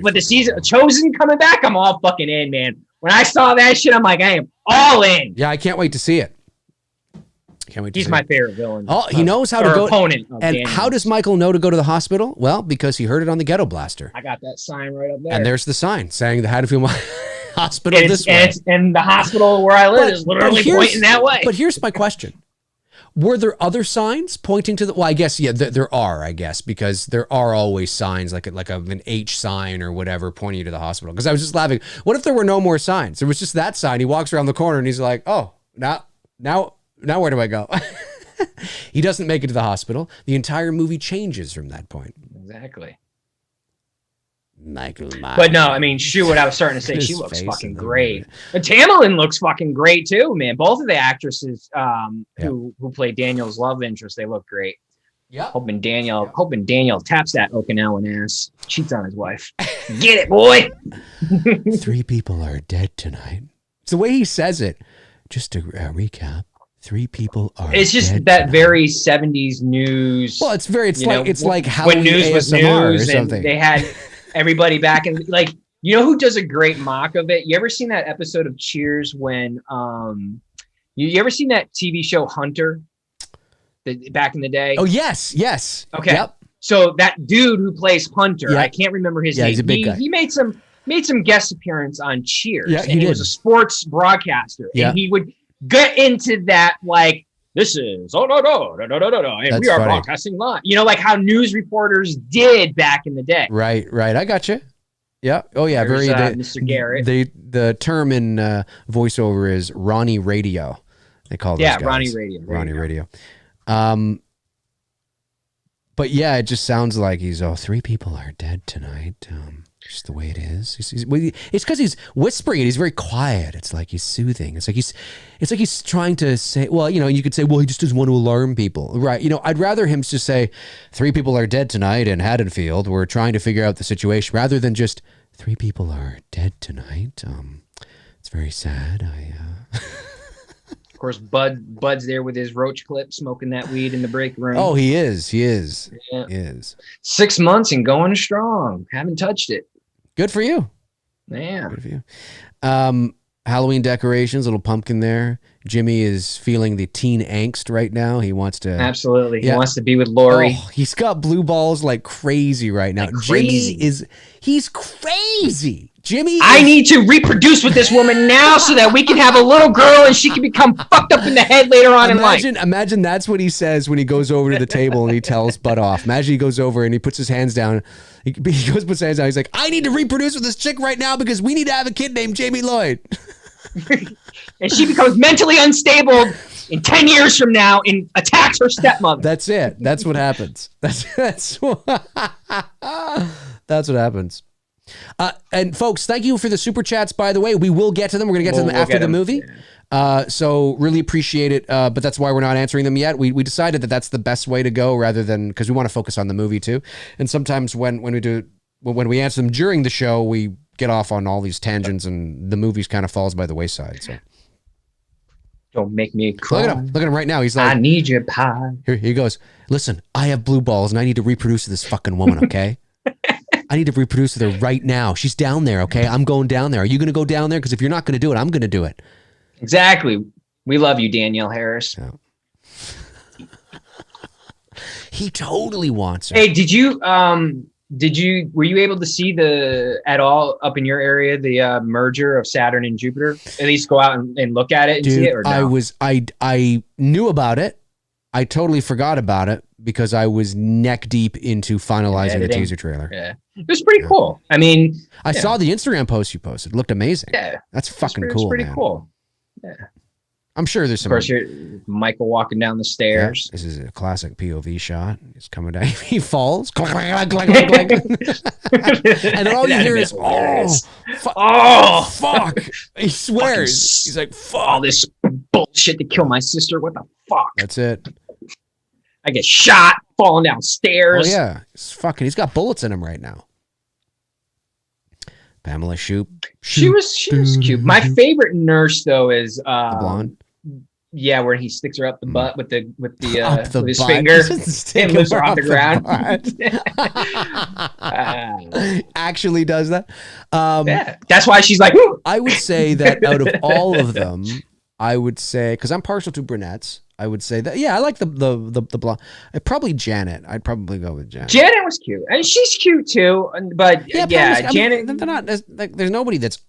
But the season Chosen coming back, I'm all fucking in, man. When I saw that shit, I'm like, I am all in. Yeah, I can't wait to see it. He's my favorite villain. Oh, he knows how to go. Opponent and Daniel. How does Michael know to go to the hospital? Well, because he heard it on the Ghetto Blaster. I got that sign right up there. And there's the sign saying the Haddonfield Hospital this way. And the hospital where I live is literally pointing that way. But here's my question. Were there other signs pointing to the... Well, I guess, yeah, there are, I guess, because there are always signs like an H sign or whatever pointing you to the hospital. Because I was just laughing. What if there were no more signs? There was just that sign. He walks around the corner and he's like, oh, now where do I go? He doesn't make it to the hospital. The entire movie changes from that point. Exactly. Michael Myers. But no, I mean, what I was starting to say, she looks fucking great. But Tamlin looks fucking great too, man. Both of the actresses who play Daniel's love interest, they look great. Yeah. Hoping Daniel taps that Okinawan ass, cheats on his wife. Get it, boy. 3 people are dead tonight. It's the way he says it. Just to recap. 3 people are. It's just dead that tonight. Very 70s news. Well, it's like how when news was news or something. And they had everybody back and like, you know who does a great mock of it? You ever seen that episode of Cheers when you ever seen that TV show Hunter back in the day? Oh yes. Okay. Yep. So that dude who plays Hunter, I can't remember his name. He's a big guy. He made some guest appearance on Cheers. Yeah, he was a sports broadcaster. Yeah. And he would get into that like, this is and That's we are funny. broadcasting live. Like how news reporters did back in the day. Right. I got you. Yeah. Oh yeah. There's, Mr. Garrett. The term in voiceover is Ronnie Radio. They call those guys. Ronnie Radio. Ronnie Radio. But yeah, it just sounds like he's 3 people are dead tonight. Just the way it is. It's because he's whispering and he's very quiet. It's like he's soothing. It's like he's trying to say. Well, you could say, well, he just doesn't want to alarm people, right? I'd rather him just say, 3 people are dead tonight in Haddonfield. We're trying to figure out the situation, rather than just 3 people are dead tonight. It's very sad. Of course, Bud's there with his roach clip, smoking that weed in the break room. Oh, he is. Yeah. He is. 6 months and going strong. Haven't touched it. Good for you. Yeah. Good for you. Halloween decorations, little pumpkin there. Jimmy is feeling the teen angst right now. He wants to... Absolutely. He wants to be with Lori. Oh, he's got blue balls like crazy right now. Like crazy. He's crazy. I need to reproduce with this woman now so that we can have a little girl and she can become fucked up in the head later on in life. Imagine that's what he says when he goes over to the table and he tells Bud off. Imagine he goes over and he puts his hands down. Puts his hands down. He's like, I need to reproduce with this chick right now because we need to have a kid named Jamie Lloyd. And she becomes mentally unstable in 10 years from now and attacks her stepmother. That's it. That's what happens. That's what happens. And folks, thank you for the super chats, by the way. We will get to them. We're going to get to them after the movie. So really appreciate it. But that's why we're not answering them yet. We decided that that's the best way to go, rather than, because we want to focus on the movie too. And sometimes when we answer them during the show, we get off on all these tangents and the movie kind of falls by the wayside. So don't make me cry. Look at him right now. He's like, I need your pie. Here he goes. Listen, I have blue balls and I need to reproduce with this fucking woman, okay? I need to reproduce with her right now. She's down there, okay? I'm going down there. Are you going to go down there? Because if you're not going to do it, I'm going to do it. Exactly. We love you, Danielle Harris. Yeah. He totally wants her. Hey, did you were you able to see at all up in your area, the merger of Saturn and Jupiter? At least go out and look at it and see it, or no? I knew about it. I totally forgot about it because I was neck deep into finalizing the teaser trailer. Yeah. It was pretty cool. I mean, I saw the Instagram post you posted. It looked amazing. Yeah. That's fucking cool. It's pretty cool. Yeah. I'm sure there's some. Of course, Michael walking down the stairs. Yeah, this is a classic POV shot. He's coming down. He falls. And then all you hear is, fuck. He swears. He's like, fuck. All this bullshit to kill my sister. What the fuck? That's it. I get shot, falling downstairs. Oh, yeah. He's got bullets in him right now. Pamela Shoop. She was cute. My favorite nurse, though, is... the blonde? Yeah, where he sticks her up the butt with his butt. finger and lifts her off the ground. Actually does that. Yeah, that's why she's like, woo! I would say that out of all of them, I would say, because I'm partial to brunettes, I would say that, yeah, I like the blonde. Probably Janet. I'd probably go with Janet. Janet was cute. And she's cute too, but yeah, Janet. They're not, there's nobody that's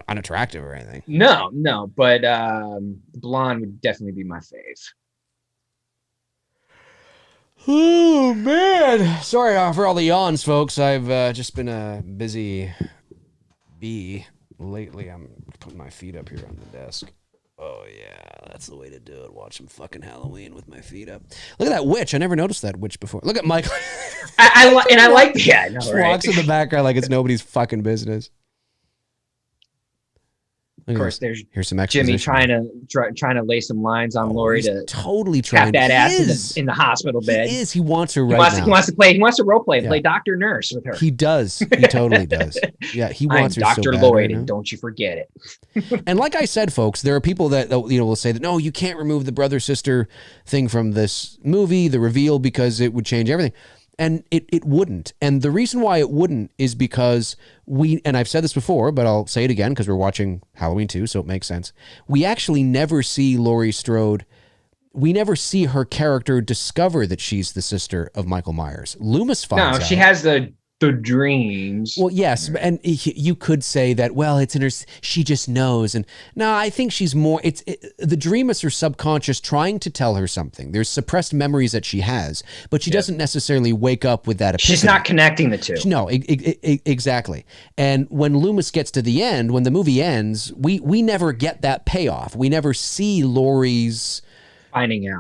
unattractive or anything. No, but blonde would definitely be my fave. Oh man, sorry for all the yawns, folks. I've just been a busy bee lately. I'm putting my feet up here on the desk. Oh yeah, that's the way to do it. Watch some fucking Halloween with my feet up. Look at that witch. I never noticed that witch before. Look at Michael. I like yeah, no, just right. walks in the background like it's nobody's fucking business. Of course, there's here's some exposition. Jimmy trying to lay some lines on Lori to totally trying that ass in the hospital bed. He is. He wants her now. He wants to role play, play doctor nurse with her. He does. He totally does. Yeah, he wants her. Dr. So bad Lloyd, right now. and don't you forget it. And like I said, folks, there are people that will say that no, you can't remove the brother sister thing from this movie, the reveal, because it would change everything. And it wouldn't. And the reason why it wouldn't is because and I've said this before, but I'll say it again because we're watching Halloween 2, so it makes sense. We actually never see Laurie Strode. We never see her character discover that she's the sister of Michael Myers. Loomis finds out. No, she has the dreams. Well, yes, and you could say that, well, it's in her, she just knows. And no, I think she's more, the dream is her subconscious trying to tell her something. There's suppressed memories that she has, but she doesn't necessarily wake up with that epiphany. She's not connecting the two. No, exactly. And when Loomis gets to the end, when the movie ends, we never get that payoff. We never see Laurie's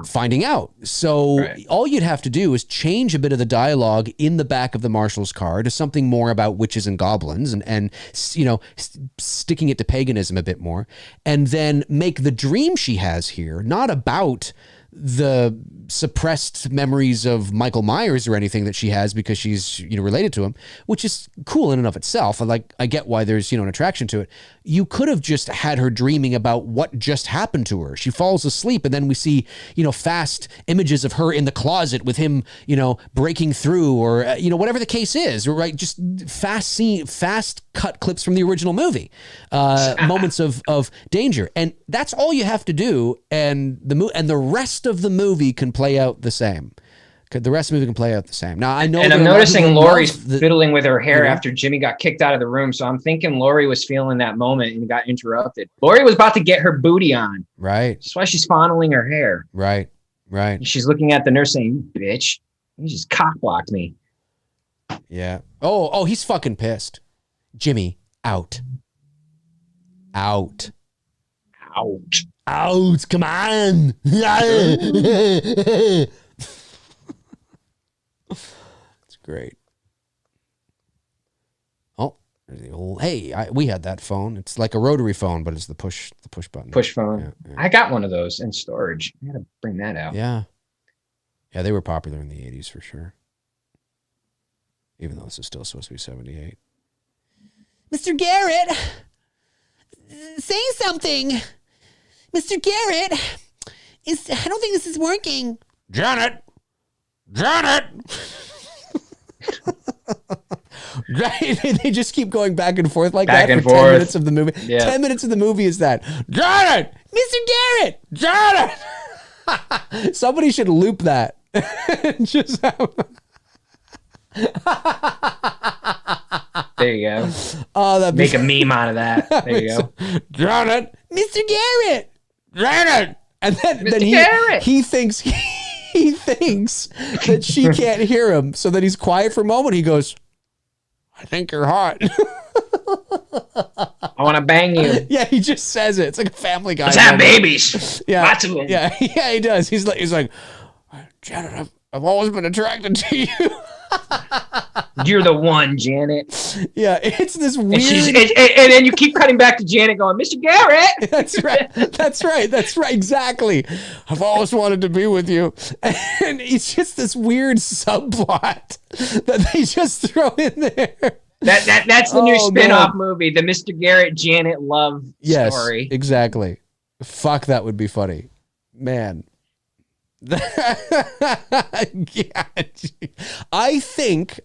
finding out. So all you'd have to do is change a bit of the dialogue in the back of the marshal's car to something more about witches and goblins and sticking it to paganism a bit more, and then make the dream she has here not about the suppressed memories of Michael Myers or anything that she has because she's related to him, which is cool in and of itself. I get why there's an attraction to it. You could have just had her dreaming about what just happened to her. She falls asleep and then we see fast images of her in the closet with him breaking through, or whatever the case is, right? Just fast cut clips from the original movie, moments of danger, and that's all you have to do, and the rest of the movie can play out the same. The rest of the movie can play out the same. Now I know, and I'm noticing Laurie's fiddling with her hair after Jimmy got kicked out of the room. So I'm thinking Laurie was feeling that moment and got interrupted. Laurie was about to get her booty on. Right. That's why she's fondling her hair. Right. And she's looking at the nurse saying, "You bitch, you just cock blocked me." Yeah. Oh, he's fucking pissed. Jimmy, out. Come on. It's great. Oh, there's the old, we had that phone. It's like a rotary phone, but it's the push button. Push phone. Yeah. I got one of those in storage. I gotta bring that out. Yeah, they were popular in the 80s for sure. Even though this is still supposed to be 78. Mr. Garrett, say something. Mr. Garrett, I don't think this is working. Janet. Right? They just keep going back and forth like that for 10 minutes of the movie. Yeah. 10 minutes of the movie is that. Janet! Mr. Garrett! Janet! Somebody should loop that. Just There you go. Oh, that make a meme out of that. There you go. Janet, Mr. Garrett, Janet, and then he thinks that she can't hear him, so that he's quiet for a moment. He goes, "I think you're hot." I want to bang you. Yeah, he just says it. It's like a Family Guy. Let's have babies. Yeah, lots of them. Yeah, he does. He's like, Janet, I've always been attracted to you. You're the one, Janet. Yeah, it's this weird. And then you keep cutting back to Janet going, Mr. Garrett. That's right. That's right. Exactly. I've always wanted to be with you. And it's just this weird subplot that they just throw in there. That's the new spin-off movie, the Mr. Garrett Janet love story. Yes, exactly. Fuck, that would be funny. Man. Yeah. I think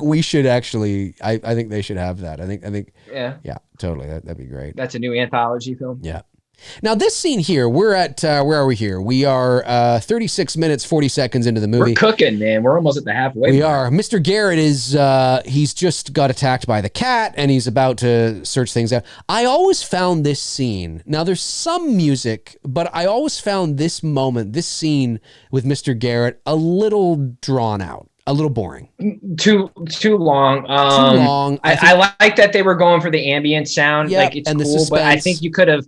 we should actually I think they should have that. I think yeah, totally. That'd be great. That's a new anthology film. Yeah. Now this scene here, we're at where are we here? We are 36 minutes 40 seconds into the movie. We're cooking, man. We're almost at the halfway. We are. Mr. Garrett is he's just got attacked by the cat and he's about to search things out. I always found this scene. Now there's some music, but I always found this scene with Mr. Garrett a little drawn out. A little boring. Too long. Too long. I like that they were going for the ambient sound. Yeah, like it's cool, but I think you could have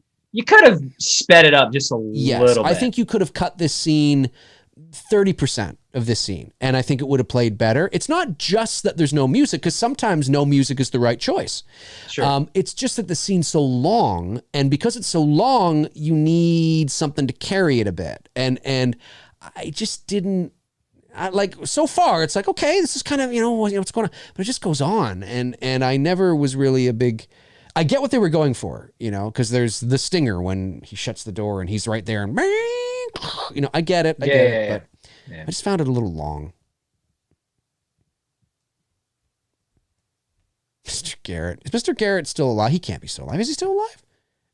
sped it up just a little bit. I think you could have cut this scene 30% of this scene, and I think it would have played better. It's not just that there's no music, because sometimes no music is the right choice. Sure. It's just that the scene's so long, and because it's so long, you need something to carry it a bit. And I just didn't. Like so far, it's like, okay, this is kind of, what's going on, but it just goes on, and I never was really a big. I get what they were going for, because there's the stinger when he shuts the door and he's right there, and I get it, but I just found it a little long. Mr. Garrett, is Mr. Garrett still alive? He can't be still alive. Is he still alive?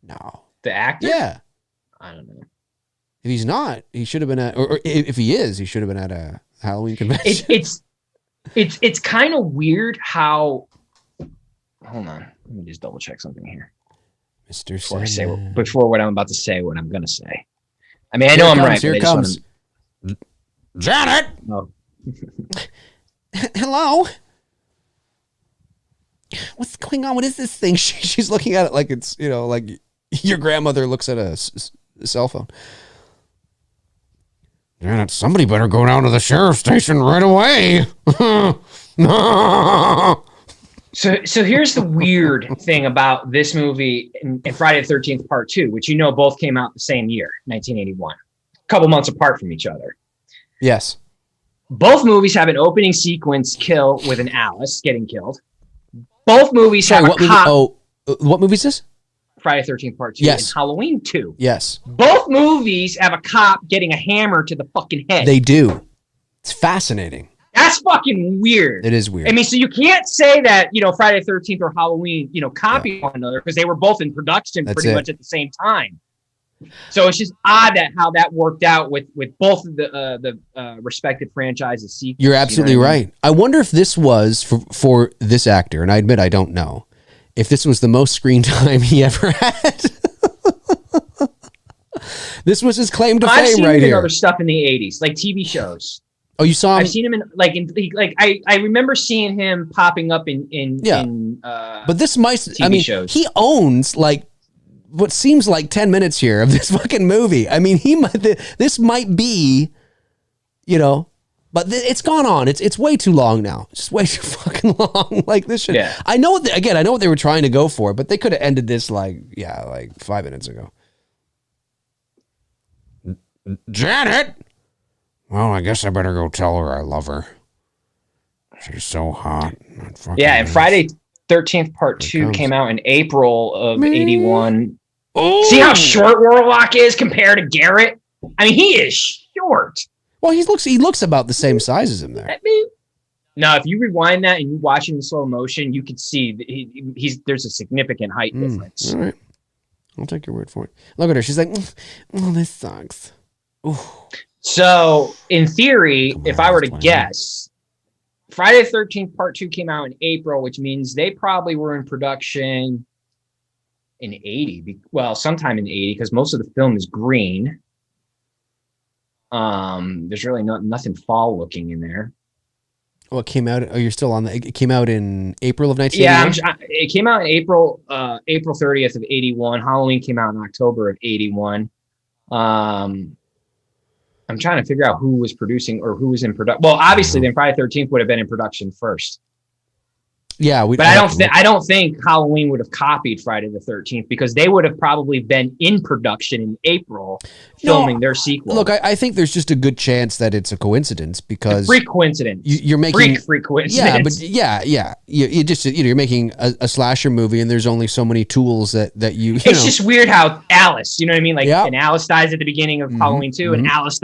No. The actor? Yeah. I don't know. If he's not, he should have been at, or if he is, he should have been at a Halloween convention. It's kind of weird how. Hold on, let me just double check something here. Mr. Before what I'm about to say, what I'm going to say. I mean, I know I'm right. Here comes Janet. Oh. Hello. What's going on? What is this thing? She's looking at it like it's, like your grandmother looks at a cell phone. Janet, somebody better go down to the sheriff's station right away. So here's the weird thing about this movie and Friday the 13th Part 2, which both came out the same year, 1981, a couple months apart from each other. Yes. Both movies have an opening sequence kill with an Alice getting killed. Both movies have a cop. What movie is this? Friday the 13th Part 2 yes. and Halloween 2. Yes. Both movies have a cop getting a hammer to the fucking head. They do. It's fascinating. That's fucking weird. It is weird. I mean, so you can't say that, Friday the 13th or Halloween, copy one another because they were both in production pretty much at the same time. So it's just odd how that worked out with both of the respective franchises. Sequels, You're absolutely right. I wonder if this was for this actor, and I admit I don't know, if this was the most screen time he ever had. This was his claim to fame right here. I've seen other stuff in the 80s, like TV shows. Oh, you saw him? I've seen him I remember seeing him popping up in but this might TV shows. He owns like what seems like 10 minutes here of this fucking movie. I mean, this might be, but it's gone on. It's way too long now. It's just way too fucking long. Like this should. Yeah. I know what they were trying to go for, but they could have ended this like 5 minutes ago. Janet. Well, I guess I better go tell her I love her. She's so hot. Yeah, and Friday 13th Part 2 came out in April of 81. Ooh. See how short Warlock is compared to Garrett? I mean, he is short. Well, he looks about the same size as him there. I mean, no, if you rewind that and you watch it in slow motion, you could see that there's a significant height difference. All right. I'll take your word for it. Look at her. She's like, oh, this sucks. Ooh. So, in theory, if I were to guess, Friday the 13th Part 2 came out in April, which means they probably were in production in 80. Well, sometime in 80, because most of the film is green. There's really nothing fall looking in there. Well, it came out. Oh, you're still on it came out in April of 1981? Yeah, it came out in April 30th of 81. Halloween came out in October of 81. I'm trying to figure out who was producing or who was in production. Well, obviously, then Friday the 13th would have been in production first. Yeah, but I don't think Halloween would have copied Friday the 13th, because they would have probably been in production in April filming their sequel. Look, I think there's just a good chance that it's a coincidence, because freak coincidence. You're making freak coincidence. Yeah, but you just you're making a slasher movie, and there's only so many tools that you. It's just weird how Alice, you know what I mean? Like, and Alice dies at the beginning of Halloween 2, and Alice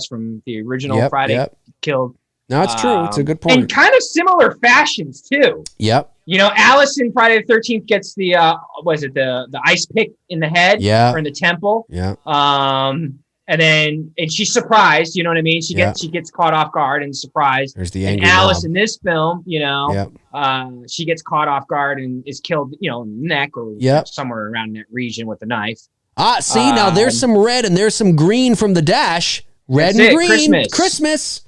from the original Friday killed. No, it's true. It's a good point. And kind of similar fashions too. Yep. You know, Alice in Friday the 13th gets the the ice pick in the head or in the temple. Yeah. And she's surprised, you know what I mean? She gets caught off guard and surprised. There's the angry Alice mom. in this film, you know, she gets caught off guard and is killed, you know, neck or somewhere around that region with a knife. See, now there's some red and there's some green from the dash. Red and green. Christmas.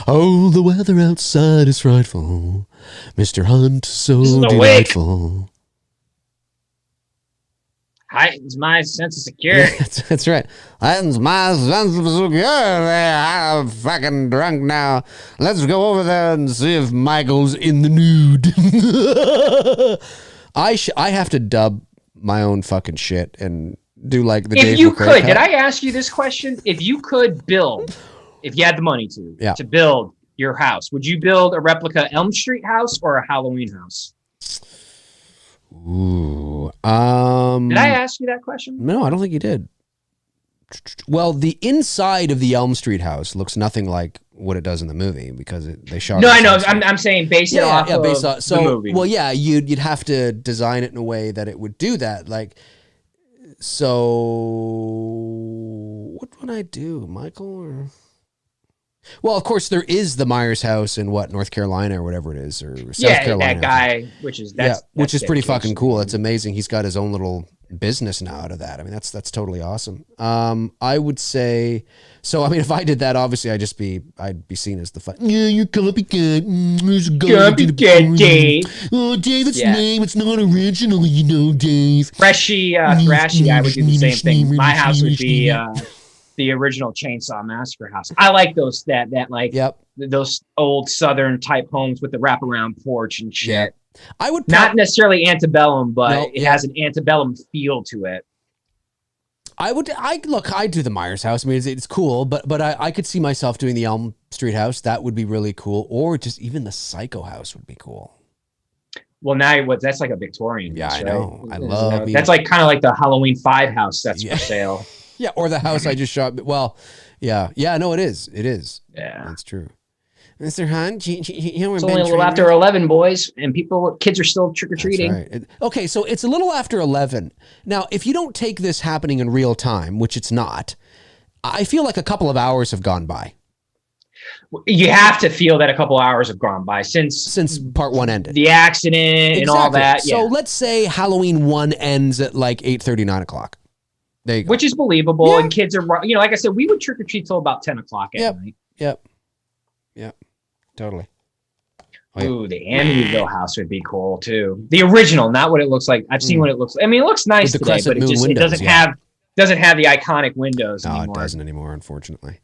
Oh, the weather outside is frightful. Mr. Hunt, so delightful. Heightens my sense of security. That's right. Heightens my sense of security. I'm fucking drunk now. Let's go over there and see if Michael's in the nude. I have to dub my own fucking shit and do like the Dave McRae cut. Did I ask you this question? If you could build, if you had the money to build your house, would you build a replica Elm Street house or a Halloween house? Ooh. Did I ask you that question? No, I don't think you did. Well, the inside of the Elm Street house looks nothing like what it does in the movie, because they shot. No, I know. I'm saying based off of the movie. Well, yeah, you'd have to design it in a way that it would do that. Like, so what would I do, Michael? Or... Well, of course, there is the Myers house in North Carolina or whatever it is, or South Carolina. That guy, which is pretty fucking cool. It's amazing. He's got his own little business now out of that. I mean, that's totally awesome. I would say so. I mean, if I did that, obviously, I'd be seen as the fun. Yeah, you're copycat. Copycat, Dave. Oh, Dave, that's lame. It's not original, you know, Dave. Thrashy. I would do the same thing. My house would be the original Chainsaw Massacre house. I like those those old Southern type homes with the wraparound porch and shit. Yeah. I would not necessarily antebellum, but it has an antebellum feel to it. I'd do the Myers house. I mean, it's cool, but I could see myself doing the Elm Street house. That would be really cool. Or just even the Psycho house would be cool. Well, now that's like a Victorian. Yeah, house, I know. Right? I love that's like kind of like the Halloween 5 house that's for sale. Yeah, or the house I just shot. Well, yeah, no, it is. It is. Yeah, that's true. Mr. Hunt, it's only a little after 11, boys, and kids are still trick or treating. Right. Okay, so it's a little after 11. Now, if you don't take this happening in real time, which it's not, I feel like a couple of hours have gone by. You have to feel that a couple of hours have gone by since part 1 ended. The accident and all that. So let's say Halloween 1 ends at like 8:30, 9 o'clock. There you go. Which is believable, and kids are, like I said, we would trick or treat till about 10 o'clock at night. Yep. Totally. Ooh, the Amityville house would be cool too. The original, not what it looks like. I've seen what it looks like. I mean, it looks nice today, but it doesn't have the iconic windows anymore. No, it doesn't anymore, unfortunately.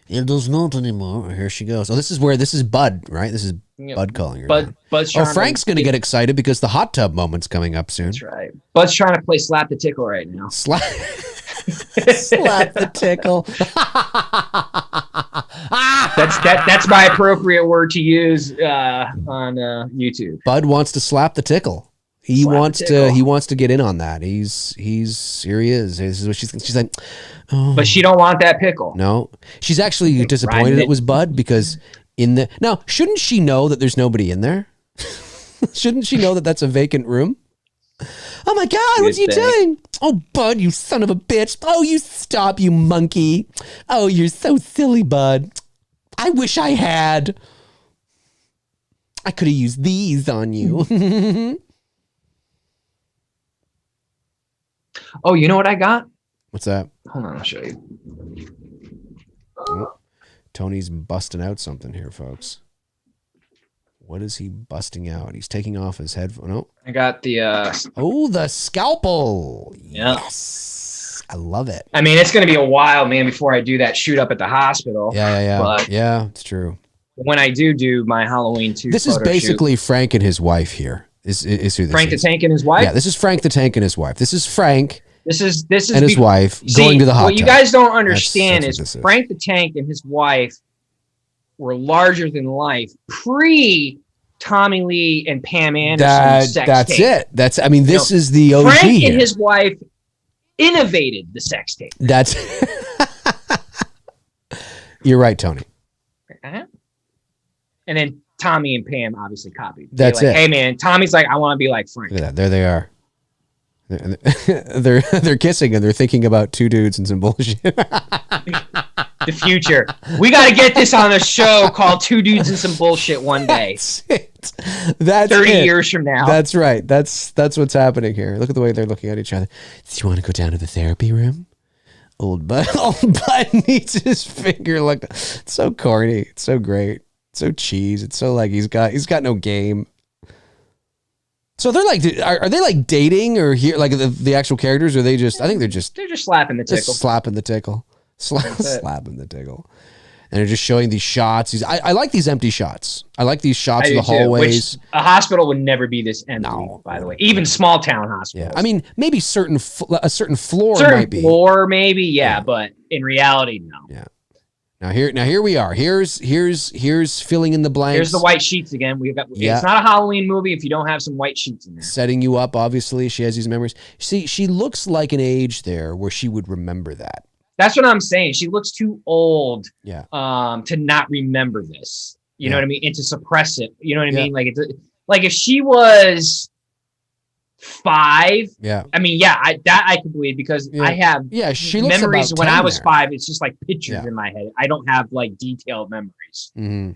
It does not anymore. Here she goes. Oh, this is Bud, right? This is Bud calling her. Bud's Frank's going to get excited because the hot tub moment's coming up soon. That's right. Bud's trying to play Slap the Tickle right now. Slap the Tickle. That's my appropriate word to use on YouTube. Bud wants to slap the tickle. He wants to get in on that. Here he is. This is what she's like. Oh. But she don't want that pickle. No, she's actually disappointed it was Bud, because now shouldn't she know that there's nobody in there? Shouldn't she know that that's a vacant room? Oh my God, what are you doing? Oh, Bud, you son of a bitch. Oh, you stop, you monkey. Oh, you're so silly, Bud. I wish I had. I could have used these on you. Oh, you know what I got? What's that? Hold on, I'll show you. Oh, Tony's busting out something here, folks. What is he busting out? He's taking off his headphone. Oh, I got the the scalpel. Yeah. Yes. I love it. I mean, it's going to be a while, man, before I do that shoot up at the hospital. Yeah. But yeah, it's true. when I do my Halloween 2 This is basically Frank and his wife here. Is who this Frank is. the Tank and his wife? Yeah, this is Frank the Tank and his wife. This is Frank This is and his wife going to the hot What you tub. guys don't understand That's is Frank the Tank and his wife were larger than life Tommy Lee and Pam Anderson sex That's tape. it. This is the OG Frank here. and his wife innovated the sex tape. That's You're right, Tony. Uh-huh. And then Tommy and Pam obviously copied. That's like, it. Hey man, Tommy's like, I want to be like Frank. Look at that. There they are. They're kissing and they're thinking about two dudes and some bullshit. The future. We got to get this on a show called Two Dudes and Some Bullshit one day. That's it. That's 30 it. years from now. That's right. That's what's happening here. Look at the way they're looking at each other. Do you want to go down to the therapy room? Old Bud needs his finger. Like, it's so corny. It's so great. It's so cheese. It's so like he's got no game. So they're like, are they like dating or here like the actual characters? Or are they just? I think they're just slapping the tickle. Just slapping the tickle. Slapping the tickle. And they're just showing these shots. I like these empty shots. I like these shots of the hallways. Which a hospital would never be this empty, by the way. Even small town hospitals. Yeah, I mean, maybe a certain floor might be. Maybe, yeah, but in reality, no. Yeah. Now here we are. Here's filling in the blanks. Here's the white sheets again. It's not a Halloween movie if you don't have some white sheets in there. Setting you up, obviously. She has these memories. See, she looks like an age there where she would remember that. That's what I'm saying. She looks too old to not remember this. You know what I mean? And to suppress it. You know what I mean? Like like if she was 5. Yeah. I mean, I can believe because I have she looks memories about when 10 I was there. 5. It's just like pictures in my head. I don't have like detailed memories. Mm-hmm.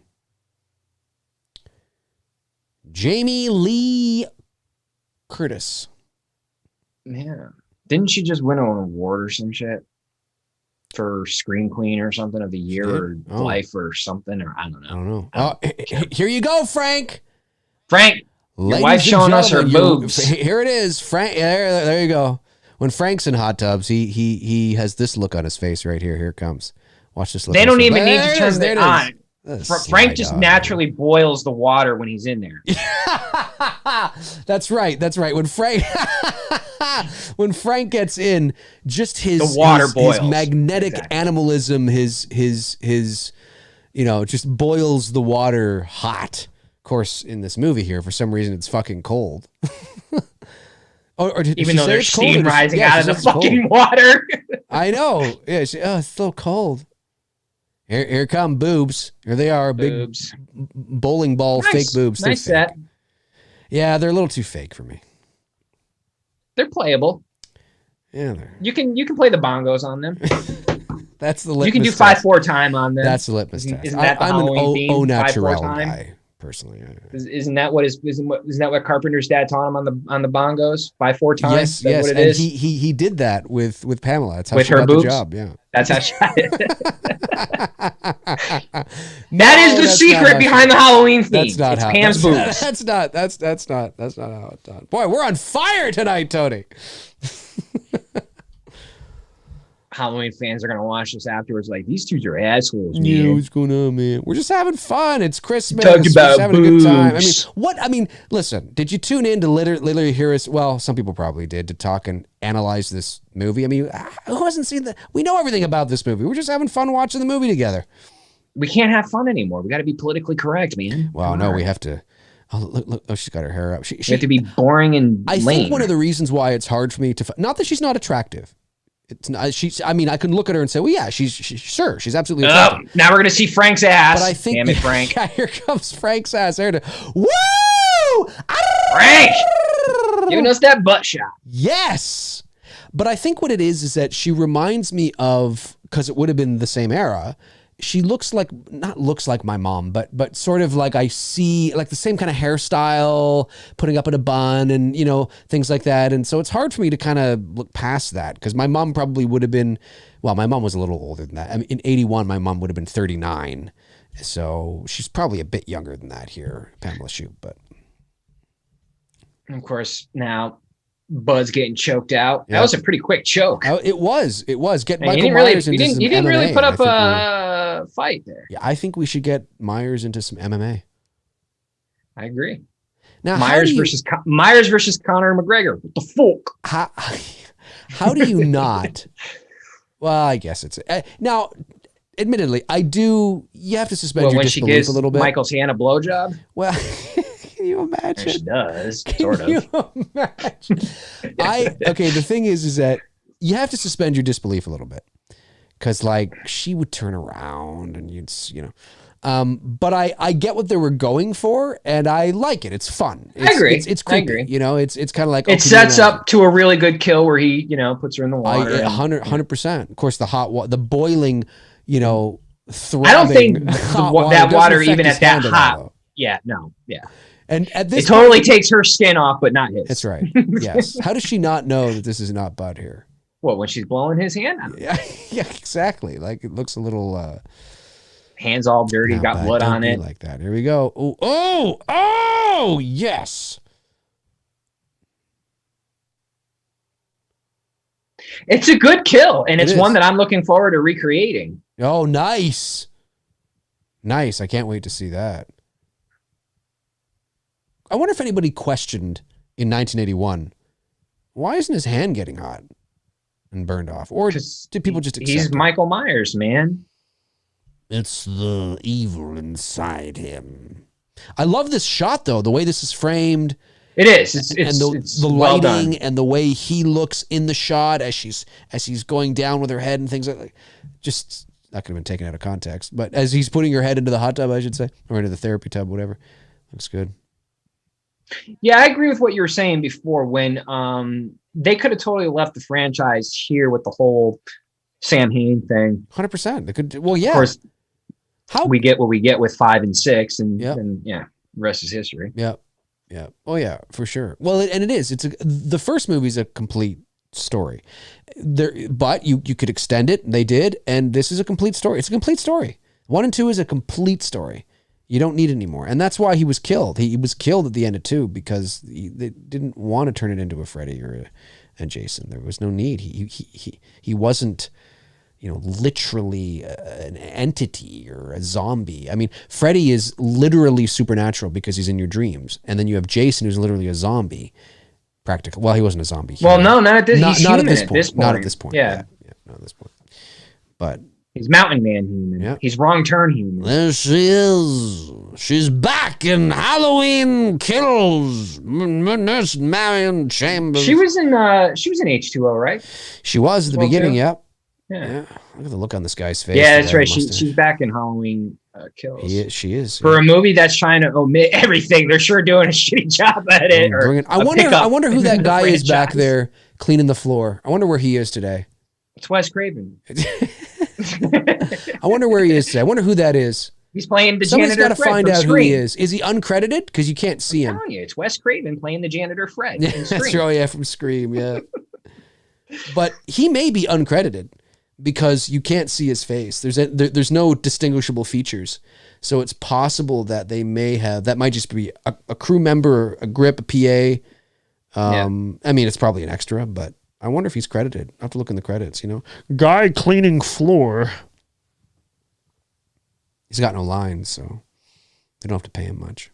Jamie Lee Curtis. Yeah. Didn't she just win an award or some shit for Screen Queen or something of the year or life or something? Or I don't know. Here you go, Frank. Frank. Your wife's showing us her boobs. Here it is, Frank. There you go. When Frank's in hot tubs, he has this look on his face right here. Here it comes. Watch this look. They don't even need to turn it on. Frank just on. naturally boils the water when he's in there. That's right. When Frank gets in, just the water boils. His magnetic animalism, his just boils the water hot. Of course, in this movie here, for some reason, it's fucking cold. Even though there's steam rising out of the fucking water. I know. Yeah. It's so cold. Here come boobs. Here they are. Boobs. Big bowling ball fake boobs. Nice set. Yeah, they're a little too fake for me. They're playable. Yeah. You can play the bongos on them. That's the litmus. You can do 5/4 time on them. That's the litmus test. Isn't that the I'm Halloween theme? an au naturel 5/4 time? guy, personally. Isn't that what Carpenter's dad taught him on the bongos? 5/4 time. Yes. What it and is? he did that with Pamela. That's how with she her got boobs? the job. Yeah. That's how she. That is the secret behind the Halloween theme. That's not it's how Pam's boobs. That's not how it's done. Boy, we're on fire tonight, Tony. Halloween fans are gonna watch this afterwards. Like these two are assholes. Yeah, Man. what's going on, man? We're just having fun. It's Christmas. Talking We're about just having a good time. boobs. I mean, listen. Did you tune in to literally hear us? Well, some people probably did to talk and analyze this movie. I mean, who hasn't seen that? We know everything about this movie. We're just having fun watching the movie together. We can't have fun anymore. We got to be politically correct, man. Well, no, we have to. Oh, look! Oh, she's got her hair up. She have to be boring and I lame. think one of the reasons why it's hard for me to not that she's not attractive. It's not. I mean, I can look at her and say, "Well, yeah, she's absolutely attractive." Now we're gonna see Frank's ass. But I think, damn it, Frank! Yeah, here comes Frank's ass. There to woo! Frank, giving us that butt shot. Yes, but I think what it is that she reminds me of, because it would have been the same era, she looks like, not looks like my mom, but sort of like I see like the same kind of hairstyle, putting up in a bun and, you know, things like that. And so it's hard for me to kind of look past that because my mom probably would have been, well, my mom was a little older than that. I mean, in 81, my mom would have been 39. So she's probably a bit younger than that here, Pamela Shoup, but. Of course, now Bud's getting choked out. That was a pretty quick choke. It was. Get Michael Myers Myers into some He didn't really MMA. put up a fight there. Yeah, I think we should get Myers into some MMA. I agree. Now, Myers versus Conor McGregor. What the fuck? How do you not? Well, I guess it's now. Admittedly, you have to suspend your disbelief a little bit. Michael's hand a blowjob. Well, can you imagine? She does, sort of. Can you imagine? The thing is that you have to suspend your disbelief a little bit because, like, she would turn around and but I get what they were going for and I like it. It's fun. I agree. It's creepy. I agree. You know, it's kind of like it sets up to a really good kill where he, puts her in the water. 100%. Of course, the boiling. Throbbing, I don't think that water even at that hot. Yeah, no, yeah. And at this, it totally takes her skin off, but not his. That's right. Yes. How does she not know that this is not Bud here? Well, when she's blowing his hand out. Yeah, exactly. Like it looks a little. Hands all dirty, got blood on it. Like that. Here we go. Oh, yes. It's a good kill, and it's one that I'm looking forward to recreating. Oh, nice. Nice. I can't wait to see that. I wonder if anybody questioned in 1981, why isn't his hand getting hot and burned off? Or did people just accept He's Michael Myers, man. It's the evil inside him. I love this shot, though, the way this is framed. It is. It's the lighting and the way he looks in the shot as he's going down with her head and things like that. Just that could have been taken out of context, but as he's putting her head into the hot tub, I should say, or into the therapy tub, whatever. Looks good. Yeah, I agree with what you were saying before when they could have totally left the franchise here with the whole Sam Hain thing. 100%. They could. Well, yeah. Of course, we get what we get with 5 and 6, and the rest is history. Yeah. Yeah. Oh yeah, for sure. Well, and it is. The first movie is a complete story. But you could extend it. They did, and this is a complete story. It's a complete story. 1 and 2 is a complete story. You don't need it anymore, and that's why he was killed. He was killed at the end of 2 because they didn't want to turn it into a Freddy or a Jason. There was no need. He wasn't. Literally an entity or a zombie. I mean, Freddy is literally supernatural because he's in your dreams. And then you have Jason, who's literally a zombie. Practical. Well, he wasn't a zombie. Well, no, not at this point. Not at this point. Not at this point. Yeah. Not at this point. But he's Mountain Man human. Yeah. He's Wrong Turn human. There she is. She's back in Halloween Kills. Nurse Marion Chambers. She was in H2O, right? She was at the beginning. Yep. Yeah. Look at the look on this guy's face. Yeah, that's right. She's back in Halloween Kills. She is. For a movie that's trying to omit everything, they're sure doing a shitty job at it. I wonder who that guy is back there cleaning the floor. I wonder where he is today. It's Wes Craven. I wonder where he is today. I wonder who that is. He's playing the Somebody's janitor. Somebody's got to find out who he is. Is he uncredited? Because you can't see him. I'm telling you, it's Wes Craven playing the janitor Fred. That's right. Yeah, from Scream. Yeah. But he may be uncredited. Because you can't see his face. There's no distinguishable features. So it's possible that they may have, that might just be a crew member, a grip, a PA. I mean, it's probably an extra, but I wonder if he's credited. I have to look in the credits, Guy cleaning floor. He's got no lines, so they don't have to pay him much.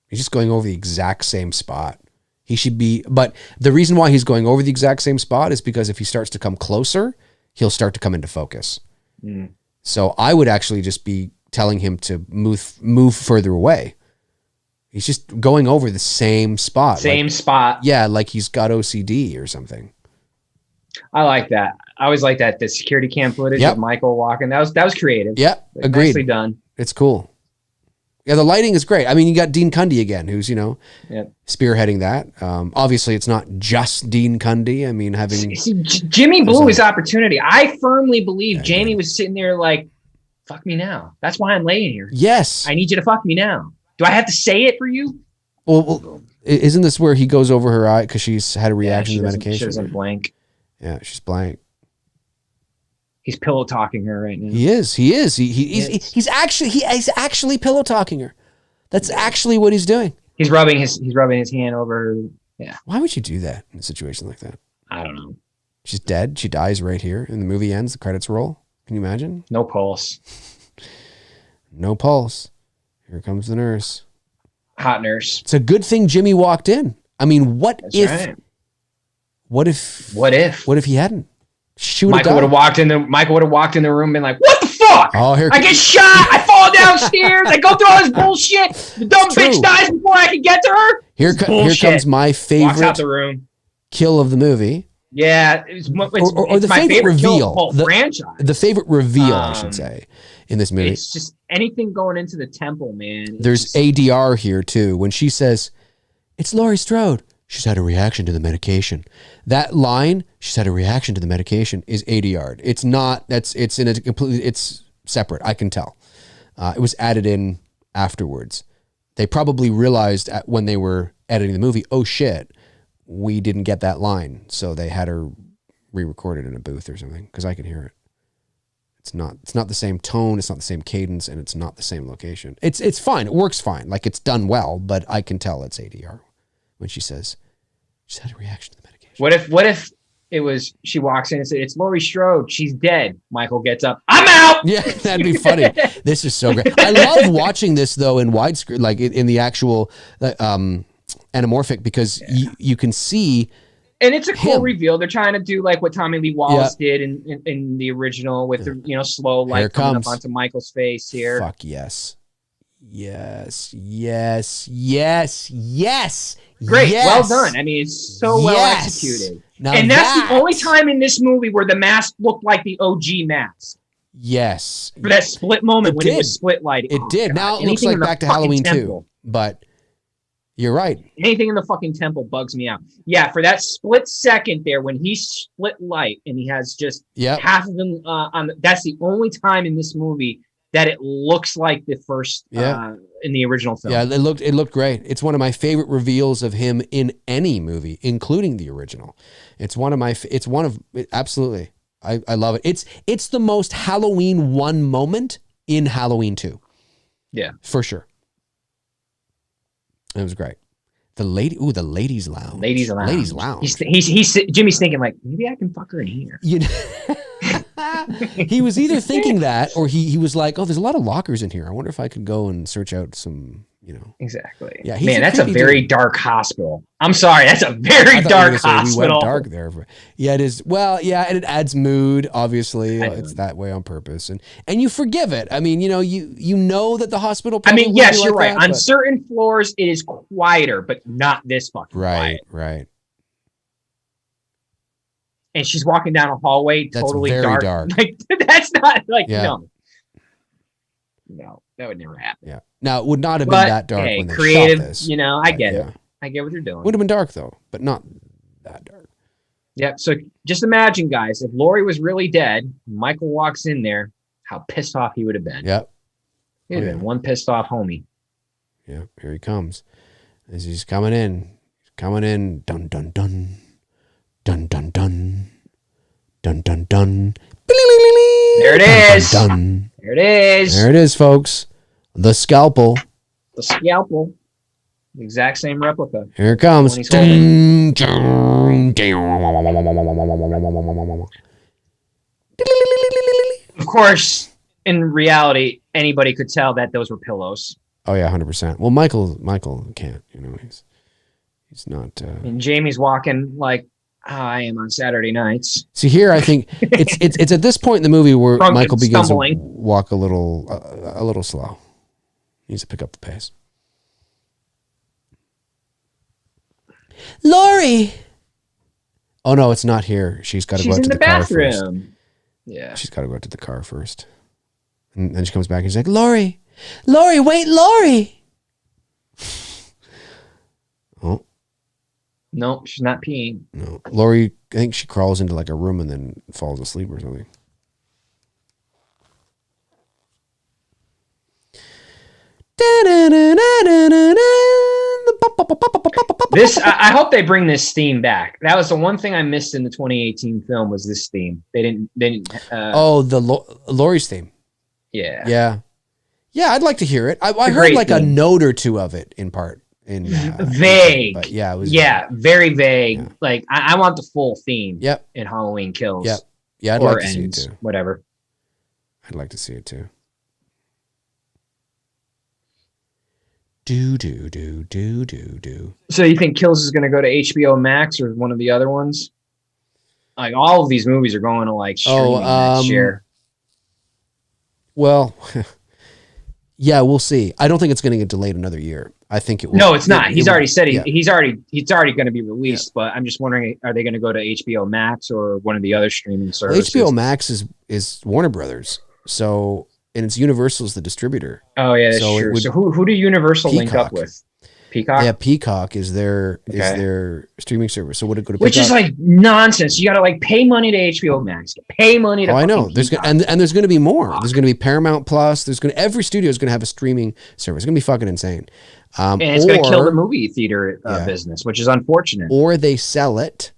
He's just going over the exact same spot. He should be, but the reason why he's going over the exact same spot is because if he starts to come closer, he'll start to come into focus. Mm. So I would actually just be telling him to move further away. He's just going over the same spot. Same spot. Yeah, like he's got OCD or something. I like that. I always like that. The security cam footage of Michael walking. That was creative. Yeah, agreed. Nicely done. It's cool. Yeah, the lighting is great. I mean, you got Dean Cundy again, who's, Yep. spearheading that. Obviously, it's not just Dean Cundy. I mean, having... See, Jimmy blew his opportunity. I firmly believe Jamie was sitting there like, fuck me now. That's why I'm laying here. Yes. I need you to fuck me now. Do I have to say it for you? Well, isn't this where he goes over her eye because she's had a reaction to the medication? She doesn't blank. Yeah, she's blank. He's pillow talking her right now. He is. He's actually pillow talking her. That's actually what he's doing. He's rubbing his hand over her. Yeah. Why would you do that in a situation like that? I don't know. She's dead. She dies right here, and the movie ends. The credits roll. Can you imagine? No pulse. No pulse. Here comes the nurse. Hot nurse. It's a good thing Jimmy walked in. I mean, what if he hadn't? Michael would have walked in the room and been like, "What the fuck? Oh, I get shot. I fall downstairs. I go through all this bullshit. The dumb bitch dies before I can get to her." Here comes my favorite Walks out the room. Kill of the movie. Yeah, it's the my favorite reveal. Kill of the whole franchise. The favorite reveal, I should say, in this movie. It's just anything going into the temple, man. There's ADR here too. When she says, "It's Laurie Strode," she's had a reaction to the medication. That line, she's had a reaction to the medication, is ADR'd. It's not. It's separate. I can tell. It was added in afterwards. They probably realized when they were editing the movie, oh shit, we didn't get that line, so they had her re-recorded in a booth or something because I can hear it. It's not the same tone, it's not the same cadence, and it's not the same location. It's fine. It works fine. Like, it's done well, but I can tell it's ADR when she says she's had a reaction to the medication. What if it was she walks in and said, "It's Laurie Strode. She's dead." Michael gets up. "I'm out." Yeah, that'd be funny. This is so great. I love watching this though in widescreen, like in the actual anamorphic, because you can see. And it's a cool reveal. They're trying to do like what Tommy Lee Wallace did in the original with the slow light coming up onto Michael's face here. Fuck yes. Yes. Yes. Yes. Yes. Great. Yes. Well done. I mean, it's so well executed. Now and that's the only time in this movie where the mask looked like the OG mask. Yes. For that split moment when it was split light. It did. Now it looks like Back to Halloween 2. But you're right. Anything in the fucking temple bugs me out. Yeah, for that split second there when he split light and he has just half of them on. That's the only time in this movie that it looks like the first in the original film. Yeah, it looked great. It's one of my favorite reveals of him in any movie, including the original. Absolutely. I love it. It's the most Halloween 1 moment in Halloween 2. Yeah, for sure. It was great. The ladies' lounge. Ladies' lounge. He's Jimmy's thinking like, maybe I can fuck her in here. He was either thinking that, or he was like, oh, there's a lot of lockers in here. I wonder if I could go and search out some, Exactly. Yeah, man, that's a very dark hospital. I'm sorry, that's a very dark hospital. We went dark there. Yeah, it is. Well, yeah, and it adds mood. Obviously, it's that way on purpose, and you forgive it. I mean, you know that the hospital. I mean, yes, you're right. On certain floors, it is quieter, but not this fucking quiet. Right. And she's walking down a hallway, totally dark. Like, that's not like no, that would never happen. Yeah. Now, it would not have been that dark when they creative, shot this. I get it. I get what they're doing. Would have been dark though, but not that dark. Yeah. So just imagine, guys, if Laurie was really dead, Michael walks in there, how pissed off he would have been. Yep. He'd have been one pissed off homie. Yeah. Here he comes. As he's coming in. Dun dun dun. Dun dun dun. Dun dun dun. There it is. Dun, dun. There it is. There it is, folks. The scalpel. The scalpel. The exact same replica. Here it comes. Dun, dun, dun. Of course, in reality, anybody could tell that those were pillows. Oh yeah, 100%. Well, Michael can't. He's not. And Jamie's walking like I am on Saturday nights. See here, I think it's at this point in the movie where Michael begins to walk a little slow. He needs to pick up the pace. Laurie. Oh no, it's not here. She's got to go out to the car first. Yeah, she's got to go out to the car first, and then she comes back and she's like, Laurie, Lori, wait, Lori. Oh. No, she's not peeing. No. Lori, I think she crawls into like a room and then falls asleep or something. This, I hope they bring this theme back. That was the one thing I missed in the 2018 film was this theme. They didn't. Lori's theme. Yeah. Yeah, I'd like to hear it. I heard like a note or two of it in part. Vague. But yeah, it was very vague. Yeah. Like I want the full theme. Yep. In Halloween Kills. Yep. Yeah, I'd like to see it too. Whatever. I'd like to see it too. Do. So you think Kills is going to go to HBO Max or one of the other ones? Like all of these movies are going to like streaming next year. Well, yeah, we'll see. I don't think it's going to get delayed another year. I think it will. No, it's not. He's already said he's already going to be released. Yeah. But I'm just wondering, are they going to go to HBO Max or one of the other streaming services? HBO Max is Warner Brothers, so and it's Universal's the distributor. Oh yeah, that's true. So who do Universal link up with? Peacock. Yeah, Peacock is their streaming service. So would it go to Peacock? Which is like nonsense. You got to like pay money to HBO Max, pay money to. Oh, I know. There's and there's going to be more. There's going to be Paramount Plus. Every studio is going to have a streaming service. It's going to be fucking insane. And it's going to kill the movie theater business, which is unfortunate. Or they sell it.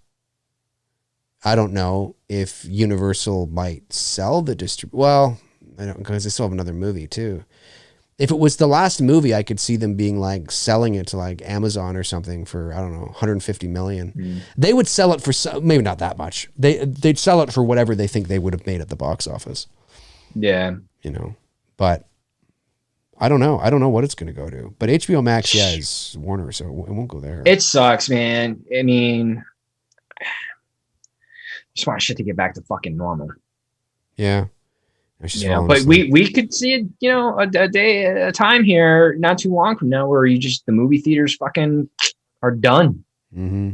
I don't know if Universal might sell the Well, I don't, because they still have another movie too. If it was the last movie, I could see them being like selling it to like Amazon or something for, I don't know, 150 million. They would sell it for maybe not that much. They'd sell it for whatever they think they would have made at the box office. Yeah. But I don't know. I don't know what it's going to go to. But HBO Max, is Warner, so it won't go there. It sucks, man. I mean, I just want shit to get back to fucking normal. Yeah. But we could see it, a time here, not too long from now, where the movie theaters fucking are done. Mm-hmm.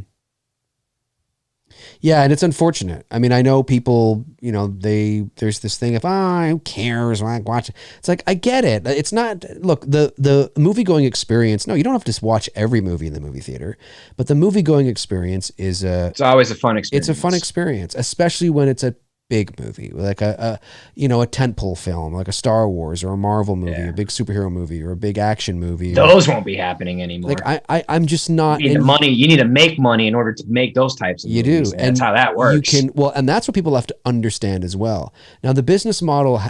Yeah, and it's unfortunate. I mean, I know people, there's this thing of, who cares? Like, watch it. It's like, I get it. It's not, look, the movie-going experience, no, you don't have to watch every movie in the movie theater, but the movie-going experience it's always a fun experience. It's a fun experience, especially when it's a big movie, like a tentpole film, like a Star Wars or a Marvel movie, a big superhero movie or a big action movie. Those won't be happening anymore. Like I'm just not. You need to make money in order to make those types of movies. You do, and that's how that works. And that's what people have to understand as well. Now the business model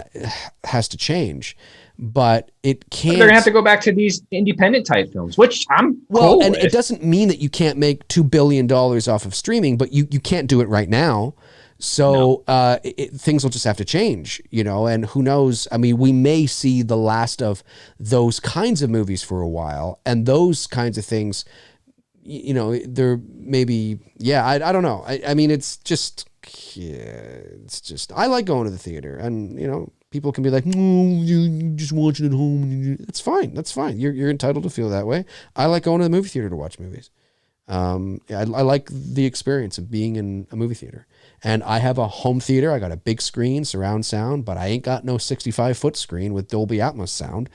has to change, but it can't. They're gonna have to go back to these independent type films, which I'm cool and with. It doesn't mean that you can't make $2 billion off of streaming, but you can't do it right now. So things will just have to change, and who knows? I mean, we may see the last of those kinds of movies for a while, and those kinds of things, there maybe, I don't know. I mean, it's just, I like going to the theater, and, people can be like, no, you just watch it at home. It's fine. That's fine. You're entitled to feel that way. I like going to the movie theater to watch movies. I like the experience of being in a movie theater. And I have a home theater. I got a big screen, surround sound, but I ain't got no 65-foot screen with Dolby Atmos sound.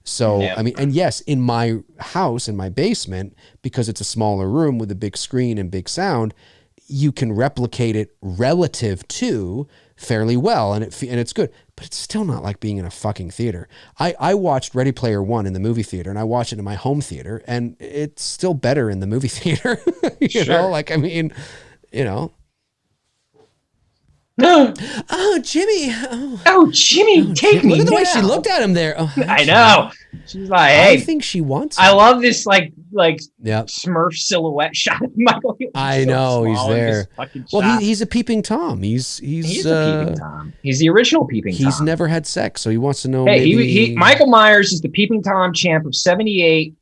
So, I mean, and yes, in my house, in my basement, because it's a smaller room with a big screen and big sound, you can replicate it relative to fairly well, and it's good. But it's still not like being in a fucking theater. I watched Ready Player One in the movie theater, and I watched it in my home theater, and it's still better in the movie theater. Oh, Jimmy. Jimmy, take me. Look at the now. way she looked at him there. Oh, I know. She's like, hey. I think she wants him. I love this Smurf silhouette shot of Michael. I know, he's there. Well, he's a peeping Tom. He's a peeping Tom. He's the original peeping Tom. He's never had sex, so he wants to know. Hey, Michael Myers is the peeping Tom champ of 78,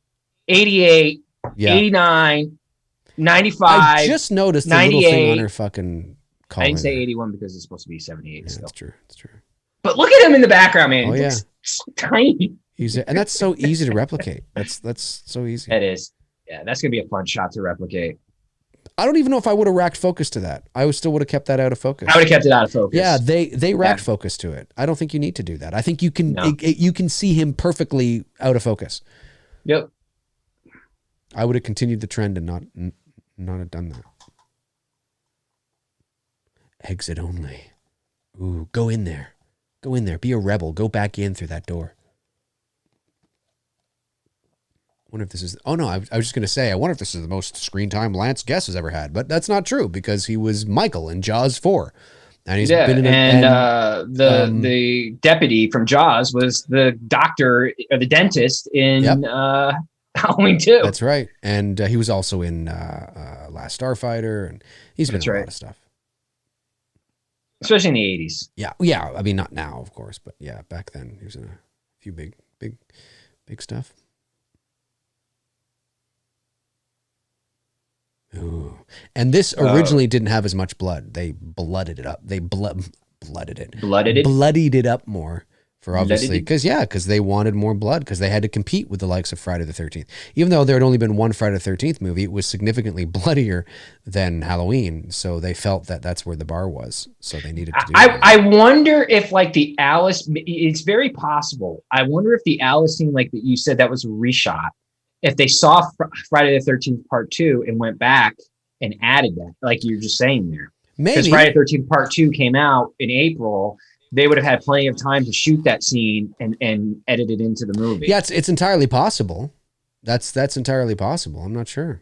88, 89, 95. I just noticed the little thing on her fucking. I didn't say 81 because it's supposed to be 78. Yeah, that's true. That's true. But look at him in the background, man. Oh, He's so tiny. And that's so easy to replicate. That's so easy. It is. Yeah, that's gonna be a fun shot to replicate. I don't even know if I would have racked focus to that. I still would have kept that out of focus. I would have kept it out of focus. Yeah, they racked focus to it. I don't think you need to do that. I think you can you can see him perfectly out of focus. Yep. I would have continued the trend and not have done that. Exit only. Ooh, go in there. Go in there. Be a rebel. Go back in through that door. Wonder if this is... Oh, no, I was just going to say, I wonder if this is the most screen time Lance Guest has ever had. But that's not true, because he was Michael in Jaws 4. And he's been in the deputy from Jaws was the doctor, or the dentist in Halloween 2. That's right. And he was also in Last Starfighter. And he's been in a lot of stuff. Especially in the 80s. Yeah. Yeah. I mean, not now, of course. But yeah, back then, he was in a few big stuff. Ooh. And this originally didn't have as much blood. They blooded it up. They bloodied it up more for obviously because they wanted more blood because they had to compete with the likes of Friday the 13th. Even though there had only been one Friday the 13th movie, it was significantly bloodier than Halloween. So they felt that that's where the bar was. So they needed to do that. I wonder if like the Alice, it's very possible. I wonder if the Alice scene, like that you said, that was a reshot. If they saw Friday the 13th Part 2 and went back and added that, like you're just saying there. Maybe. Because Friday the 13th Part 2 came out in April, they would have had plenty of time to shoot that scene and edit it into the movie. Yeah, it's entirely possible. That's entirely possible. I'm not sure.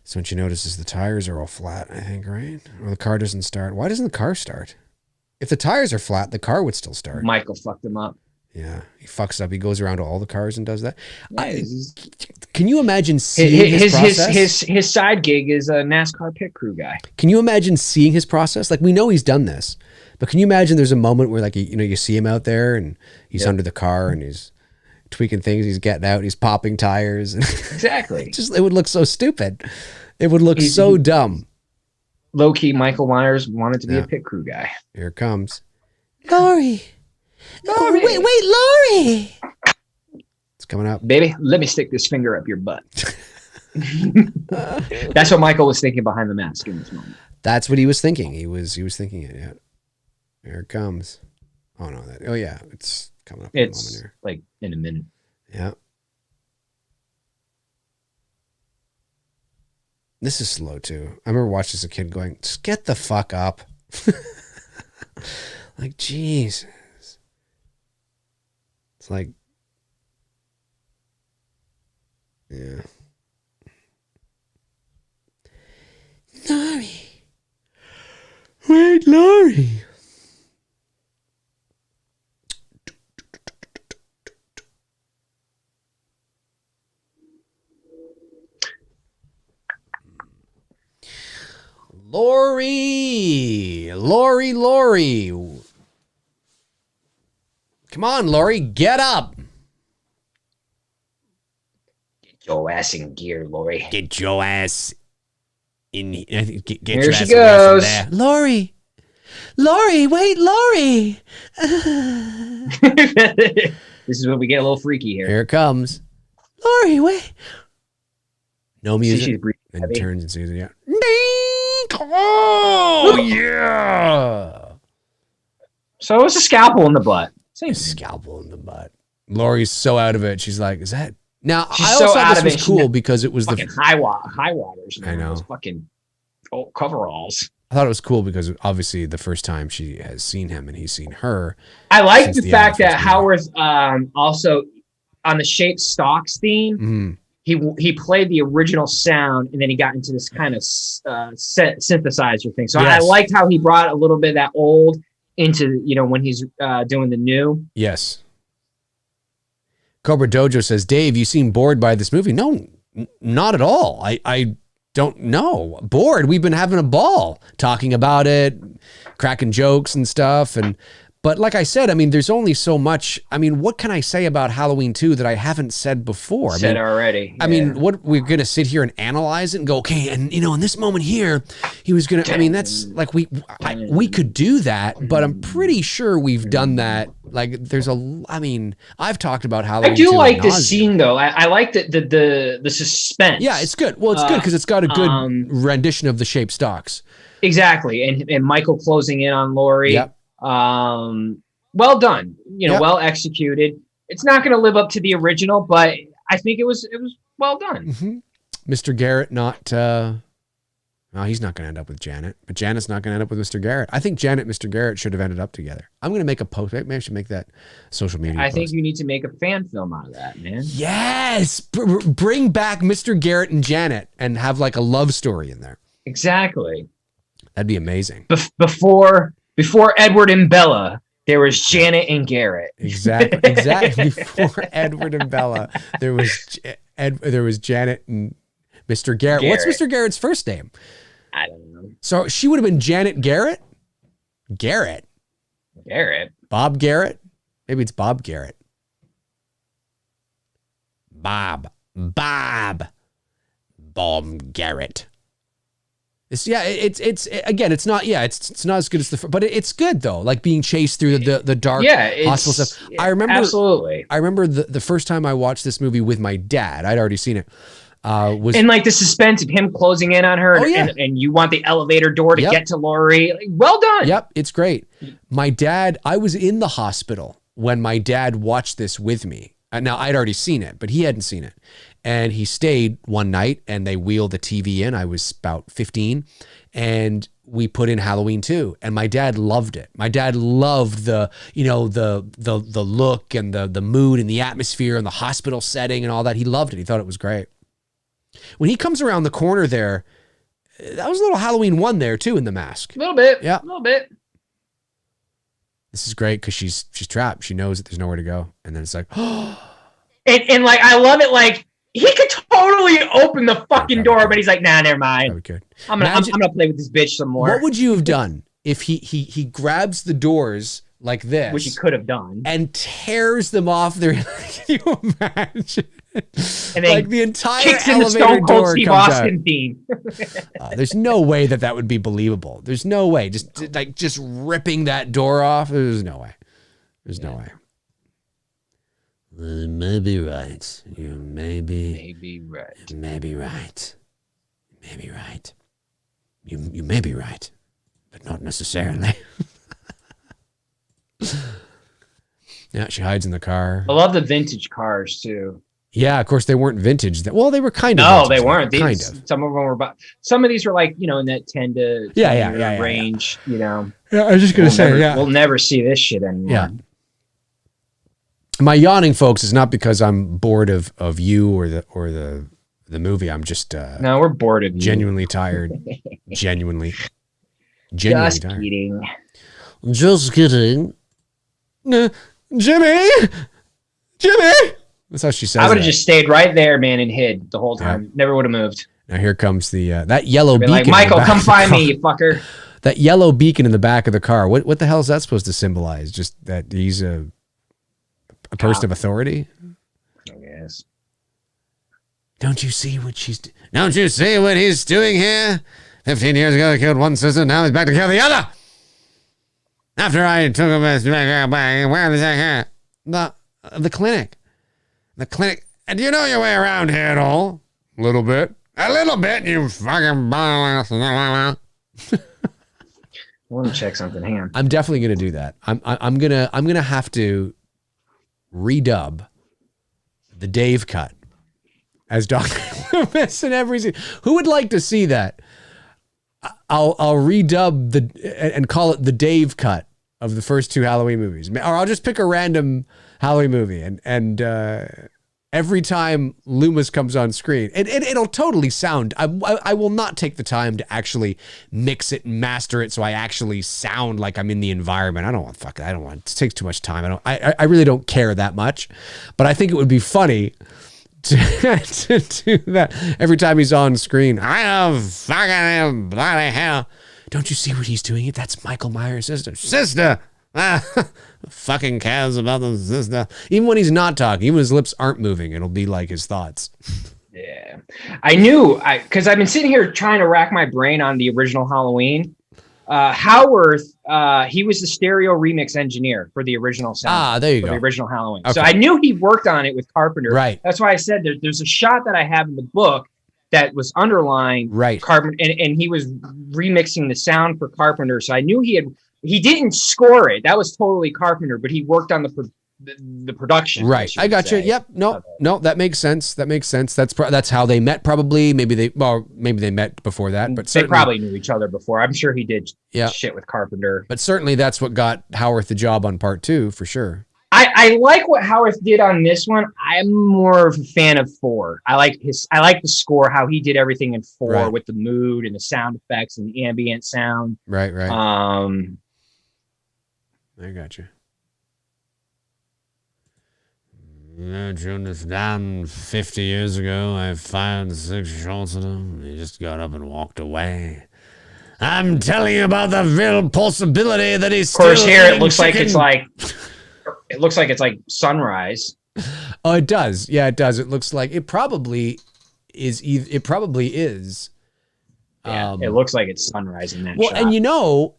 So what you notice is the tires are all flat, I think, right? Or the car doesn't start. Why doesn't the car start? If the tires are flat, the car would still start. Michael fucked them up. Yeah, he fucks up. He goes around to all the cars and does that. Can you imagine seeing his process? His side gig is a NASCAR pit crew guy. Can you imagine seeing his process? Like, we know he's done this, but can you imagine there's a moment where, like, you see him out there and he's under the car and he's tweaking things, he's getting out, he's popping tires. Exactly. It would look so stupid. It would look so dumb. Low key, Michael Myers wanted to be a pit crew guy. Here it comes. Laurie. Laurie. Wait, Laurie. It's coming up. Baby, let me stick this finger up your butt. That's what Michael was thinking behind the mask in this moment. That's what he was thinking. He was thinking it, yeah. Here it comes. Oh, no. Yeah. It's coming up in a moment here. Like in a minute. Yeah. This is slow, too. I remember watching as a kid going, just get the fuck up. Like, jeez. It's like, yeah. Laurie. Wait, Laurie. Laurie. Come on, Laurie, get up. Get your ass in gear, Laurie. Get your ass in. Get Here your she ass goes. There. Laurie, wait, Laurie. This is when we get a little freaky here. Here it comes. Laurie, wait. No music. She's breathing and heavy. turns and sees it. Yeah. Oh, yeah. So it's a scalpel in the butt. Same scalpel in the butt. Laurie's so out of it. She's like, is that... Now, She's I also so thought out this of was it. cool because it was fucking high waters. I know. Those fucking coveralls. I thought it was cool because obviously the first time she has seen him and he's seen her. I like the fact that Howard also on the Shape Stocks theme, he played the original sound and then he got into this kind of synthesizer thing. So I liked how he brought a little bit of that old into, when he's doing the new. Yes. Cobra Dojo says, Dave, you seem bored by this movie. No, not at all. I don't know. Bored. We've been having a ball talking about it, cracking jokes and stuff. But like I said, I mean, there's only so much. I mean, what can I say about Halloween 2 that I haven't said before? Said already. I mean, what we're going to sit here and analyze it and go, okay, and you know, in this moment here, he was going to, I mean, that's like, we could do that, but I'm pretty sure we've done that. Like I mean, I've talked about Halloween. I do like this scene though. I like the suspense. Yeah, it's good. Well, it's good because it's got a good rendition of the shape stocks. Exactly. And Michael closing in on Laurie. Yep. Well done, well executed. It's not going to live up to the original, but I think it was well done. Mm-hmm. Mr. Garrett he's not going to end up with Janet, but Janet's not going to end up with Mr. Garrett. I think Janet and Mr. Garrett should have ended up together. I'm going to make a post. Maybe I should make that social media post. Think you need to make a fan film out of that, man. Yes. Bring back Mr. Garrett and Janet and have like a love story in there. Exactly. That'd be amazing. Before Edward and Bella, there was Janet and Garrett. Exactly. Before Edward and Bella, there was Janet and Mr. Garrett. What's Mr. Garrett's first name? I don't know. So she would have been Janet Garrett? Garrett. Bob Garrett? Maybe it's Bob Garrett. Bob Garrett. It's not as good as but it's good though. Like being chased through the dark hospital stuff. I remember the first time I watched this movie with my dad. I'd already seen it. And like the suspense of him closing in on her, and you want the elevator door to get to Laurie. Like, well done. Yep, it's great. My dad, I was in the hospital when my dad watched this with me. Now I'd already seen it, but he hadn't seen it. And he stayed one night and they wheeled the TV in. I was about 15 and we put in Halloween 2 and my dad loved it. My dad loved the look and the mood and the atmosphere and the hospital setting and all that. He loved it. He thought it was great. When he comes around the corner there, that was a little Halloween 1 there too in the mask. A little bit. Yeah. A little bit. This is great because she's trapped. She knows that there's nowhere to go. And then it's like, and like, I love it. Like, he could totally open the fucking door, but he's like, nah, never mind. Okay. I'm gonna play with this bitch some more. What would you have done if he grabs the doors like this, which he could have done, and tears them off their? Can you imagine? And then like the entire kicks in elevator the Stone Cold door Steve comes Austin out. theme. There's no way that would be believable. There's no way. Just ripping that door off. There's no way. There's no way. You may be right. You may be right. You may be right. You may be right. You may be right, but not necessarily. Yeah, she hides in the car. I love the vintage cars too. Yeah, of course they weren't vintage. Well, they were kind of. No, vintage, they weren't. Kind of. Some of them were. Some of these were like in that 10 to 20 range. Yeah, I was just gonna say. We'll never see this shit anymore. Yeah. My yawning, folks, is not because I'm bored of you or the movie. I'm just no, we're bored of you. Genuinely tired. genuinely just tired. Kidding. Just kidding. Jimmy. That's how she says. I would have just stayed right there, man, and hid the whole time. Yeah. Never would have moved. Now here comes the that yellow beacon. Like, Michael, come find me, you fucker. That yellow beacon in the back of the car. What the hell is that supposed to symbolize? Just that he's a person of authority? I guess. Don't you see what he's doing here? 15 years ago, he killed one sister. Now he's back to kill the other. After I took him the clinic. The clinic. And do you know your way around here at all? A little bit, you fucking. I want to check something. Hang on. I'm definitely gonna do that. I'm gonna have to redub the Dave cut as Dr. Loomis in every scene. Who would like to see that? I'll redub and call it the Dave cut of the first 2 Halloween movies, or I'll just pick a random Halloween movie and every time Loomis comes on screen, it'll totally sound. I will not take the time to actually mix it and master it so I actually sound like I'm in the environment. I don't want it takes too much time. I really don't care that much, but I think it would be funny to do that every time he's on screen. I have fucking bloody hell. Don't you see what he's doing? That's Michael Myers' sister. Fucking cares about this. Even when he's not talking, even when his lips aren't moving, it'll be like his thoughts. Yeah. I knew, because I've been sitting here trying to rack my brain on the original Halloween. Howarth, he was the stereo remix engineer for the original sound. There you go. The original Halloween. Okay. So I knew he worked on it with Carpenter. Right. That's why I said there's a shot that I have in the book that was underlined Carpenter, and he was remixing the sound for Carpenter. So I knew he didn't score it. That was totally Carpenter, but he worked on the production. Right. I got you. Yep. No, that makes sense. That's how they met. Probably. Maybe they met before that, but they probably knew each other before. I'm sure he did shit with Carpenter. But certainly that's what got Howarth the job on part 2 for sure. I like what Howarth did on this one. I'm more of a fan of 4. I like the score, how he did everything in 4 with the mood and the sound effects and the ambient sound. Right. I got you. I turned this down 50 years ago. I fired 6 shots at him. He just got up and walked away. I'm telling you about the real possibility that he's still. Of course, here it looks like it's like sunrise. Oh, it does. Yeah, it does. It looks like it probably is. It probably is. Yeah, it looks like it's sunrise in that shot. And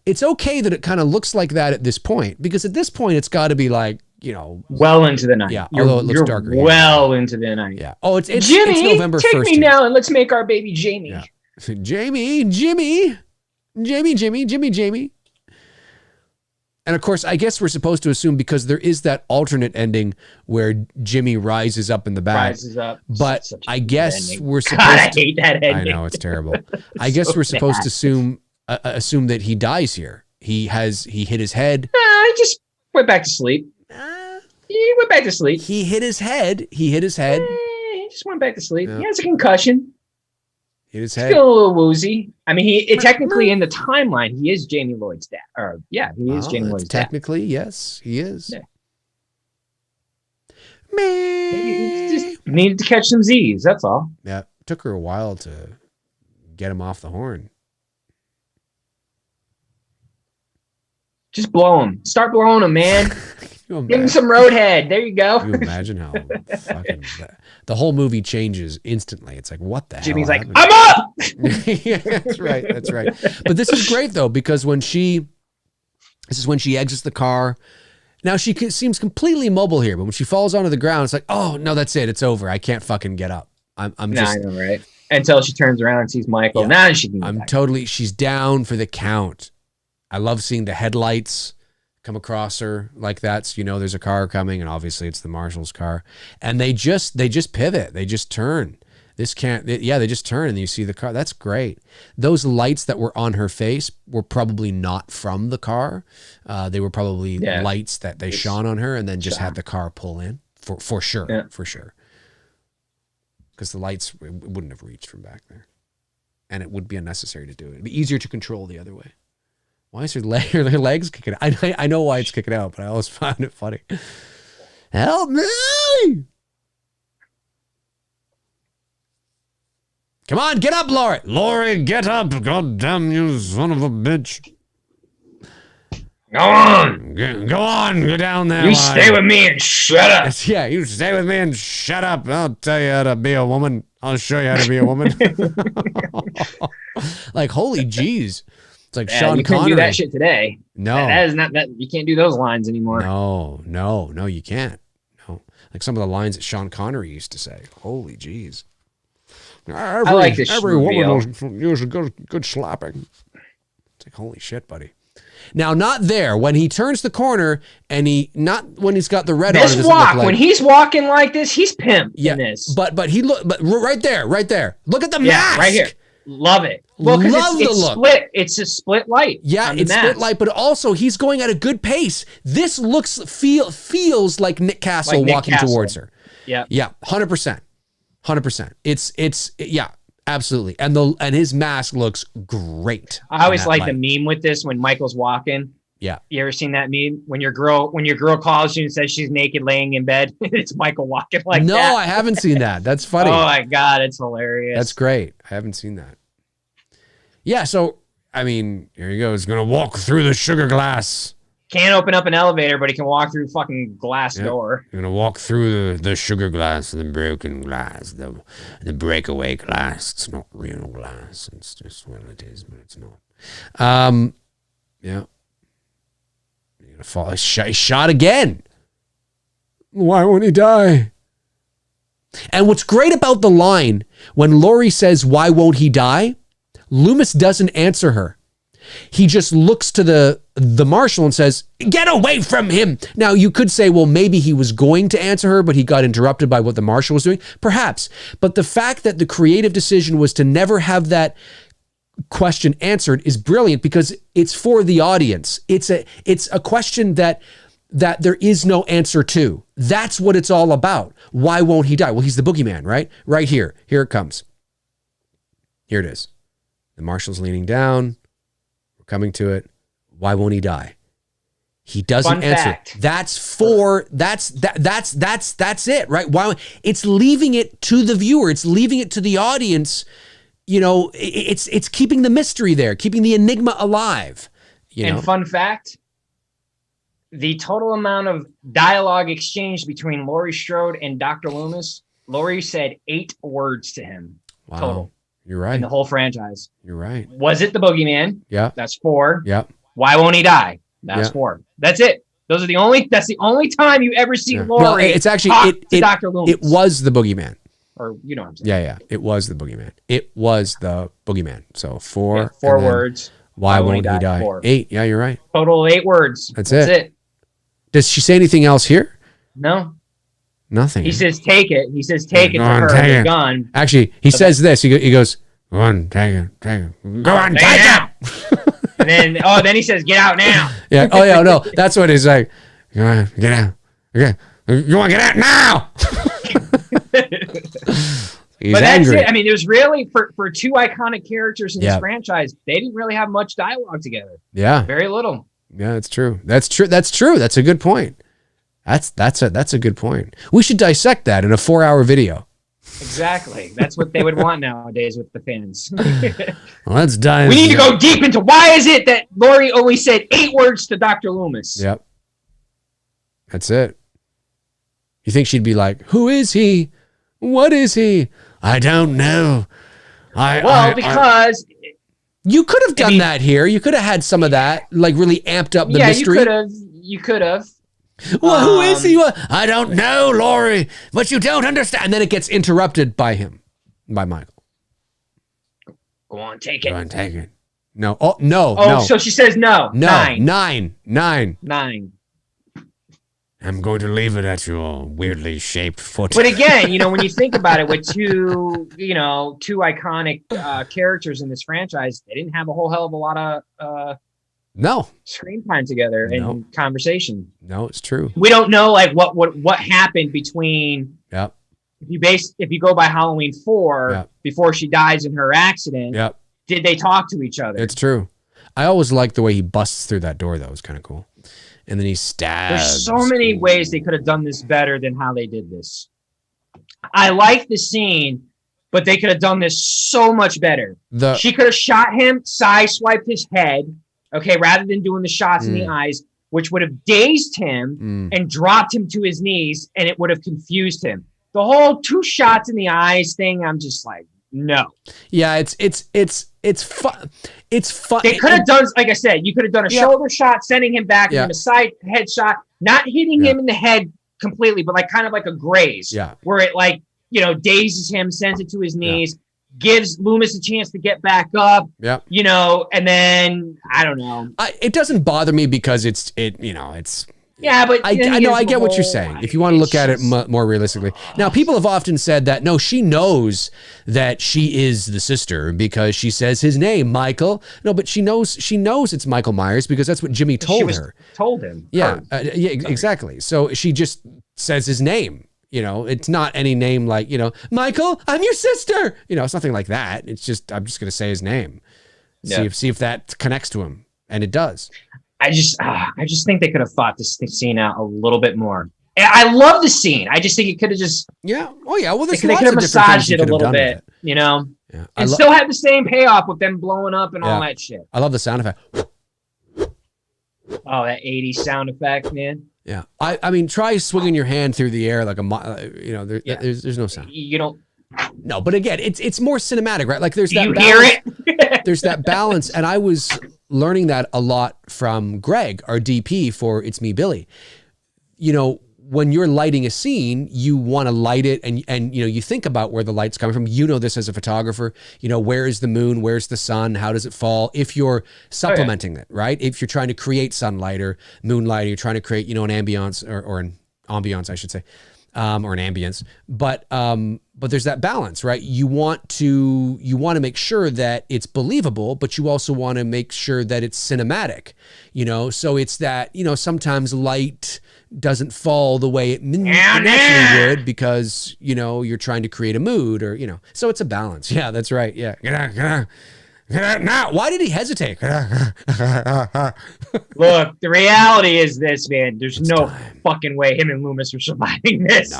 it's okay that it kind of looks like that at this point, because at this point it's got to be like, well into the night. Yeah, although it looks darker. Well into the night. Yeah. Oh, it's Jimmy, it's November 1st. Take me now and let's make our baby Jamie. Yeah. Jamie. And of course, I guess we're supposed to assume, because there is that alternate ending where Jimmy rises up in the back. But I guess we're supposed I hate that ending. I know, it's terrible. I guess we're supposed to assume that he dies here. He hit his head. He just went back to sleep. He went back to sleep. He hit his head. He just went back to sleep. Yeah. He has a concussion. Hit his head. He's feeling a little woozy. I mean, technically in the timeline, he is Jamie Lloyd's dad. He is Jamie Lloyd's dad. Technically, yes, he is. Yeah. He just needed to catch some Z's. That's all. Yeah, took her a while to get him off the horn. Just blow him. Start blowing him, man. Give him some roadhead. There you go. Can you imagine how fucking the whole movie changes instantly. It's like, what the hell? Jimmy's like, I'm up. Yeah, that's right. But this is great though, because this is when she exits the car. Now she seems completely mobile here, but when she falls onto the ground, it's like, oh no, that's it. It's over. I can't fucking get up. I know, right? Until she turns around and sees Michael. Yeah. Now she can. She's down for the count. I love seeing the headlights come across her like that. So, there's a car coming, and obviously it's the marshal's car, and they just pivot. They just turn. They just turn and you see the car. That's great. Those lights that were on her face were probably not from the car. They were probably lights that they shone on her and then just had the car pull in for sure. Yeah. For sure. Because the lights wouldn't have reached from back there, and it would be unnecessary to do it. It'd be easier to control the other way. Why is her legs kicking out? I know why it's kicking out, but I always find it funny. Help me! Come on, get up, Lori. Lori, get up. God damn you, son of a bitch. Go on. Go on. Go down there. You stay with me and shut up. Yeah, you stay with me and shut up. I'll tell you how to be a woman. I'll show you how to be a woman. Like, holy jeez. It's like Sean Connery. You couldn't do that shit today. No. That is not that. You can't do those lines anymore. No, you can't. No. Like some of the lines that Sean Connery used to say. Holy jeez. I like this. Every woman will use a good slapping. It's like, holy shit, buddy. Now, not there. When he turns the corner and when he's got the red on. This walk, when he's walking like this, he's pimp in this. But right there. Look at the mask. Right here. Love it. Well, because it's split. It's a split light. Yeah, it's split light, but also he's going at a good pace. This feels like Nick Castle walking towards her. Yeah. Yeah, 100%. 100%. It's absolutely. And his mask looks great. I always like the meme with this when Michael's walking. Yeah. You ever seen that meme? When your girl calls you and says she's naked laying in bed, it's Michael walking like that. No, I haven't seen that. That's funny. Oh my God, it's hilarious. That's great. I haven't seen that. Yeah, so I mean, here he goes. Gonna walk through the sugar glass. Can't open up an elevator, but he can walk through fucking glass door. You're gonna walk through the sugar glass, the broken glass, the breakaway glass. It's not real glass. It's just what it is, but it's not. Yeah. You're gonna fall. He's shot again. Why won't he die? And what's great about the line when Laurie says, "Why won't he die?" Loomis doesn't answer her. He just looks to the marshal and says, "Get away from him." Now, you could say, well, maybe he was going to answer her, but he got interrupted by what the marshal was doing. Perhaps. But the fact that the creative decision was to never have that question answered is brilliant because it's for the audience. It's a question that there is no answer to. That's what it's all about. Why won't he die? Well, he's the boogeyman, right? Right here. Here it comes. Here it is. The marshal's leaning down. Coming to it. Why won't he die? He doesn't answer. Fact. That's it, right? Why? It's leaving it to the viewer. It's leaving it to the audience. You know, it's keeping the mystery there, keeping the enigma alive. And fun fact, the total amount of dialogue exchanged between Laurie Strode and Dr. Loomis, Laurie said 8 words to him. Wow. Total. You're right. In the whole franchise. You're right. Was it the boogeyman? Yeah. That's 4. Yeah. Why won't he die? That's 4. That's it. That's the only time you ever see Laurie. Well, it's actually Dr. Loomis. It was the boogeyman. Or you know what I'm saying. Yeah. It was the boogeyman. It was the boogeyman. So 4. Yeah, 4 words. Why won't he die? 4. 8. Yeah, you're right. Total 8 words. That's it. Does she say anything else here? No. Nothing. He says take it. He says take it to her, the gun. Actually, he says this. He goes, "Go on, take it. Go on, take it." And then he says, "Get out now." Yeah. Oh yeah. No, that's what he's like. Go on, get out. Okay. You want to get out now? He's but angry. that's it. I mean, there's really for 2 iconic characters in this franchise, they didn't really have much dialogue together. Yeah. Very little. Yeah, that's true. That's true. That's a good point. That's a good point. We should dissect that in a 4-hour video. Exactly. That's what they would want nowadays with the fans. Well, let's dive. We need to go deep into why is it that Laurie only said 8 words to Dr. Loomis. Yep. That's it. You think she'd be like, "Who is he? What is he? I don't know." Because you could have done that here. You could have had some of that, like really amped up the mystery. You could have. Well, who is he? I don't know, Laurie, but you don't understand. And then it gets interrupted by Michael. Go on, take it. Go on, take it. No. Oh, no. Oh, no. so she says no. No. 9. 9. I'm going to leave it at your weirdly shaped foot. But again, when you think about it, with 2 iconic characters in this franchise, they didn't have a whole hell of a lot of screen time together and conversation. No, it's true. We don't know like what happened between. Yep. If you go by Halloween 4, before she dies in her accident. Yep. Did they talk to each other? It's true. I always like the way he busts through that door, though. It's kind of cool. And then he stabs. There's so many ways they could have done this better than how they did this. I like the scene, but they could have done this so much better. She could have shot him, side-swiped his head, okay, rather than doing the shots in the eyes, which would have dazed him and dropped him to his knees, and it would have confused him. The whole 2 shots in the eyes thing, I'm just like, no. Yeah, it's fun. It's fun. They could have done, like I said, you could have done a shoulder shot, sending him back, and a side head shot, not hitting him in the head completely, but like kind of like a graze, where it like dazes him, sends it to his knees, gives Loomis a chance to get back up. And then I don't know. It doesn't bother me because it's. Yeah, but I know I get what you're saying. If you want to look at it more realistically. Now, people have often said that, no, she knows that she is the sister because she says his name, Michael. No, but she knows it's Michael Myers because that's what Jimmy told her. Told him. Yeah, exactly. So she just says his name. It's not any name like, Michael, I'm your sister. It's nothing like that. It's just, I'm just going to say his name. See if that connects to him. And it does. I just think they could have thought this scene out a little bit more. I love the scene. I just think it could have just Well, they could have massaged it a little bit, and still had the same payoff with them blowing up and all that shit. I love the sound effect. Oh, that 80s sound effect, man. Yeah. I mean, try swinging your hand through the air like there's no sound. You don't. No, but again, it's more cinematic, right? Like there's Do that you balance. hear it? There's that balance, and I was learning that a lot from Greg, our DP for It's Me, Billy. You know, when you're lighting a scene, you want to light it, and you know, you think about where the light's coming from. You know this as a photographer. You know, where is the moon? Where's the sun? How does it fall? If you're supplementing it, right? If you're trying to create sunlight or moonlight, or you're trying to create, you know, an ambiance or an ambiance, I should say, or an ambience. But there's that balance, right? You want to make sure that it's believable, but you also want to make sure that it's cinematic, you know? So it's that, you know, sometimes light doesn't fall the way it naturally would because, you know, you're trying to create a mood or, you know, so it's a balance. Yeah, that's right. Yeah. Now, why did he hesitate? Look, the reality is this, man. There's no fucking way him and Loomis are surviving this.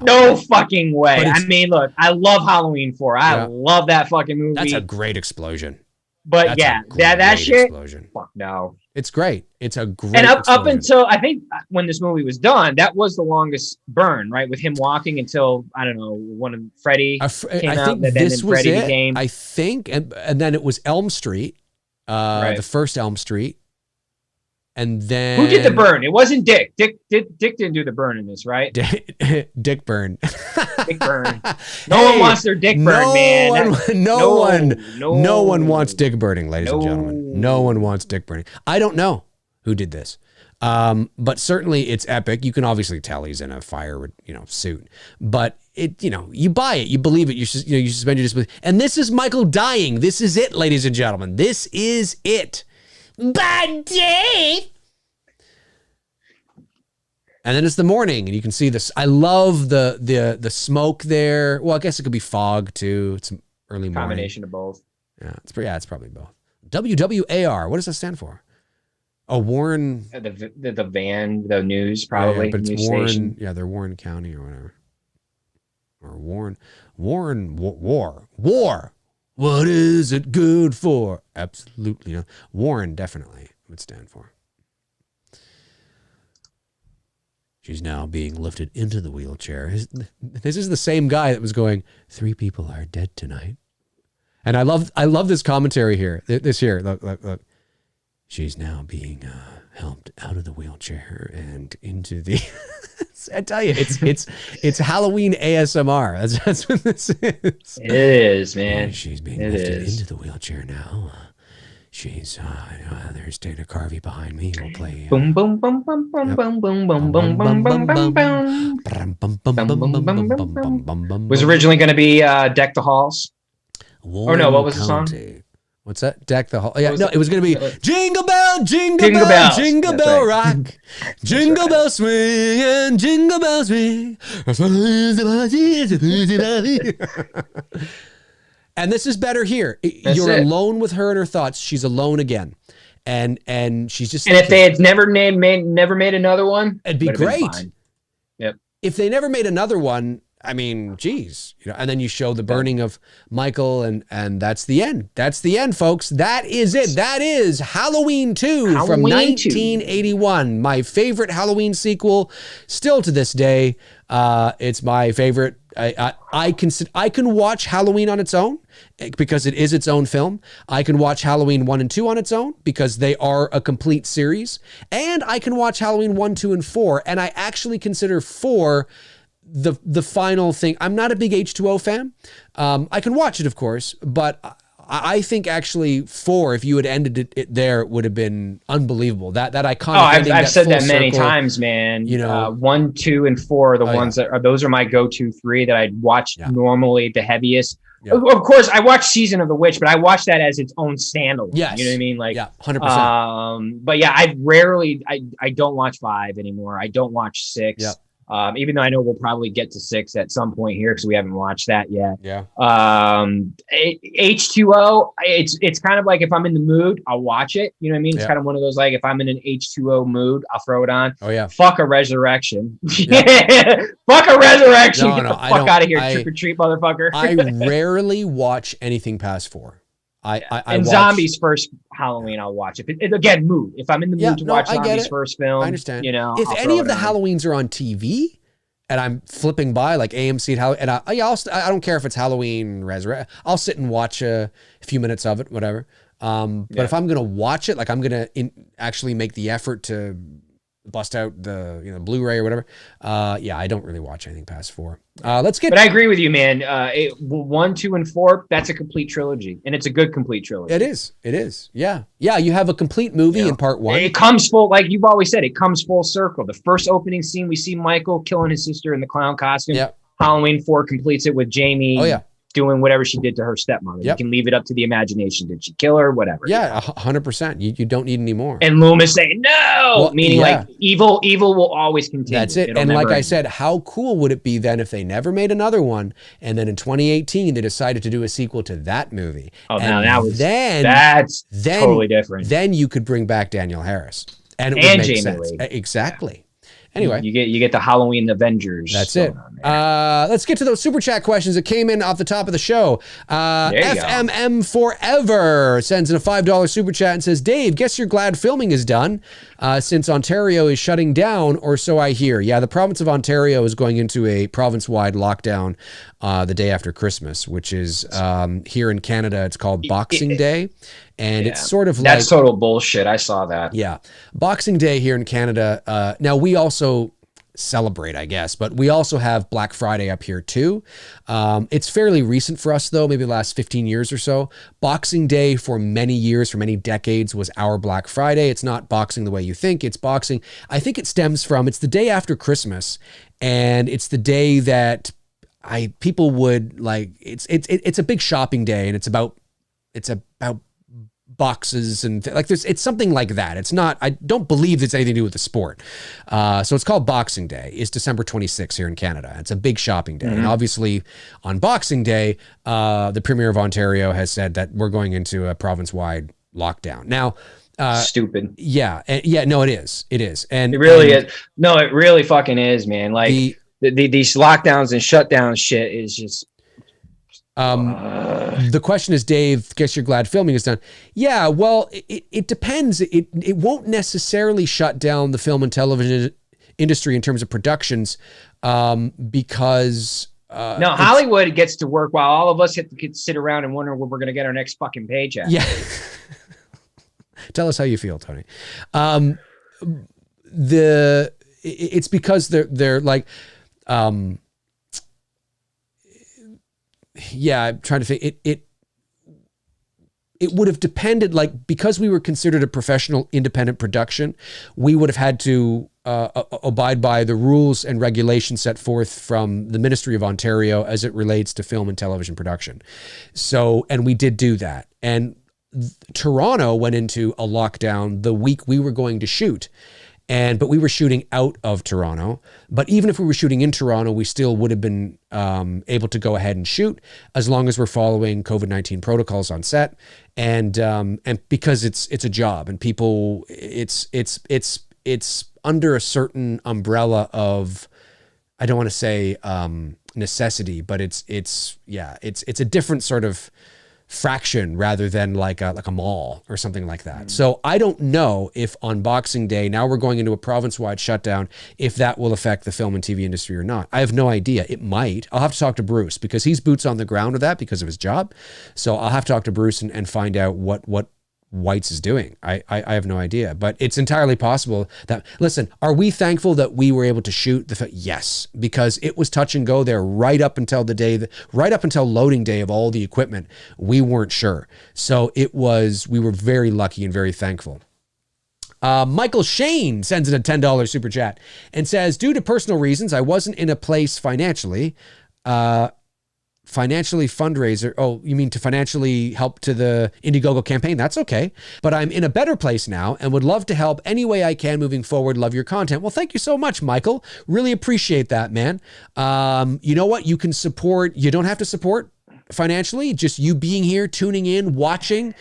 No fucking way. I mean, look, I love Halloween 4. I love that fucking movie. That's a great explosion. But that shit, explosion. Fuck no. It's great. It's a great And up until, I think, when this movie was done, that was the longest burn, right? With him walking until, I don't know, one of Freddy came out. I think this was Freddy it. I think, and then it was Elm Street, the first Elm Street. And then who did the burn? It wasn't Dick. Dick didn't do the burn in this, right? Dick burn. Dick burn. No one wants their dick burn, man. No one wants dick burning, ladies and gentlemen. No one wants dick burning. I don't know who did this, but certainly it's epic. You can obviously tell he's in a fire, suit. But it, you buy it, you believe it. You suspend your disbelief. And this is Michael dying. This is it, ladies and gentlemen. This is it. Bad day. And then it's the morning, and you can see this. I love the smoke there. Well, I guess it could be fog too. It's early morning. Combination of both. Yeah, it's probably both. WWAR. What does that stand for? Oh, Warren. The van, the news, probably. Yeah, but it's news Warren. Station. Yeah, they're Warren County or whatever. Or War. What is it good for? Absolutely not. Warren definitely would stand for. She's now being lifted into the wheelchair. This is the same guy that was going, 3 people are dead tonight. And I love this commentary here. This here, look. She's now being helped out of the wheelchair and into the... I tell you, it's Halloween ASMR. That's what this is. It is, man. She's being lifted into the wheelchair now. She's there's Dana Carvey behind me. He'll play. Boom boom boom boom boom boom boom boom boom boom boom boom. Was originally going to be Deck the Halls. Or no, what was the song? What's that? Deck the Hall. Yeah, no, it was going to be Jingle Bell, Jingle Bell, Jingle Bell Rock, Jingle Bell Swing, and Jingle Bell Swing. And this is better here. You're alone with her and her thoughts. She's alone again, and she's just. And if they had never made another one, it'd be great. Yep. If they never made another one. I mean, geez, and then you show the burning of Michael, and that's the end. That's the end, folks. That is it. That is Halloween 2 from 1981. My favorite Halloween sequel, still to this day. It's my favorite. I can watch Halloween on its own because it is its own film. I can watch Halloween 1 and 2 on its own because they are a complete series, and I can watch Halloween 1, 2, and 4. And I actually consider 4. The final thing. I'm not a big H2O fan. I can watch it, of course, but I think actually 4, if you had ended it there, it would have been unbelievable. That iconic. I've said that many times, man. 1, 2, and 4 are the ones that are. Those are my go-to 3 that I'd watch normally the heaviest. Yeah. Of course, I watched Season of the Witch, but I watched that as its own standalone. Yes. You know what I mean? Like, 100%. But yeah, I don't watch 5 anymore. I don't watch 6. Yeah. Even though I know we'll probably get to 6 at some point here because we haven't watched that yet. Yeah. H2O, it's kind of like if I'm in the mood, I'll watch it. You know what I mean? It's kind of one of those, like, if I'm in an H2O mood, I'll throw it on. Oh yeah. Fuck a Resurrection. Yeah. Fuck a Resurrection. Get the fuck out of here, trick or treat, motherfucker. I rarely watch anything past 4. And watch Zombies first Halloween, I'll watch. Again, mood. If I'm in the mood to watch Zombies first film, I understand. You know, if any of the Halloweens are on TV and I'm flipping by like AMC and I don't care if it's Halloween Resurrect. I'll sit and watch a few minutes of it, whatever. But if I'm gonna watch it, like I'm gonna actually make the effort to bust out the Blu-ray or whatever. I don't really watch anything past 4. But I agree with you, man. 1, 2, and 4, that's a complete trilogy, and it's a good complete trilogy. It is. Yeah. You have a complete movie in part 1. It comes full, like you've always said, it comes full circle. The first opening scene, we see Michael killing his sister in the clown costume. Yeah. Halloween 4 completes it with Jamie. Oh yeah. Doing whatever she did to her stepmother. You can leave it up to the imagination. Did she kill her? Whatever. Yeah, 100%. You don't need any more. And Loomis saying no, meaning like evil will always continue. That's it. And like I said, how cool would it be then if they never made another one, and then in 2018 they decided to do a sequel to that movie? Oh, and now that's totally different. Then you could bring back Daniel Harris, and it would make sense. Exactly. Anyway, you get the Halloween Avengers. That's it. Let's get to those super chat questions that came in off the top of the show. FMM Forever sends in a $5 super chat and says, Dave, guess you're glad filming is done since Ontario is shutting down, or so I hear. Yeah, the province of Ontario is going into a province-wide lockdown the day after Christmas, which is here in Canada, it's called Boxing Day. And it's sort of like... That's total bullshit. I saw that. Yeah. Boxing Day here in Canada. Now, we also celebrate, I guess, but we also have Black Friday up here too. It's fairly recent for us, though, maybe the last 15 years or so. Boxing Day for many years, for many decades, was our Black Friday. It's not boxing the way you think. It's boxing. I think it stems from, it's the day after Christmas, and it's the day that people would like, it's a big shopping day, and it's about boxes and it's something like that. It's not, I don't believe it's anything to do with the sport. So it's called Boxing Day. It's December 26th here in Canada. It's a big shopping day. And obviously on Boxing Day, the Premier of Ontario has said that we're going into a province-wide lockdown. Now, stupid. Yeah. No, it is. It is. And it really is. No, it really fucking is, man. Like these lockdowns and shutdowns shit is just, the question is, Dave, guess you're glad filming is done. Yeah, well, it depends. It won't necessarily shut down the film and television industry in terms of productions, because Hollywood gets to work while all of us have to sit around and wonder where we're going to get our next fucking paycheck. Yeah. Tell us how you feel, Tony. It's because they're like, yeah, I'm trying to think. It would have depended, like, because we were considered a professional independent production, we would have had to abide by the rules and regulations set forth from the Ministry of Ontario as it relates to film and television production. So, and we did do that. And Toronto went into a lockdown the week we were going to shoot. But we were shooting out of Toronto. But even if we were shooting in Toronto, we still would have been able to go ahead and shoot as long as we're following COVID-19 protocols on set. And because it's a job, and people, it's under a certain umbrella of, I don't want to say necessity, but it's a different sort of fraction rather than like a mall or something like that. So I don't know if on Boxing Day, now we're going into a province-wide shutdown, if that will affect the film and TV industry or not. I have no idea. It might. I'll have to talk to Bruce because he's boots on the ground with that because of his job. So I'll have to talk to Bruce and find out what White's is doing. I have no idea, but it's entirely possible that, listen, are we thankful that we were able to shoot yes, because it was touch and go there right up until loading day of all the equipment. We weren't sure. So we were very lucky and very thankful. Michael Shane sends in a $10 super chat and says, due to personal reasons, I wasn't in a place financially fundraiser. Oh, you mean to financially help to the Indiegogo campaign? That's okay. But I'm in a better place now and would love to help any way I can moving forward. Love your content. Well, thank you so much, Michael. Really appreciate that, man. You know what? You can support, you don't have to support financially, just you being here, tuning in, watching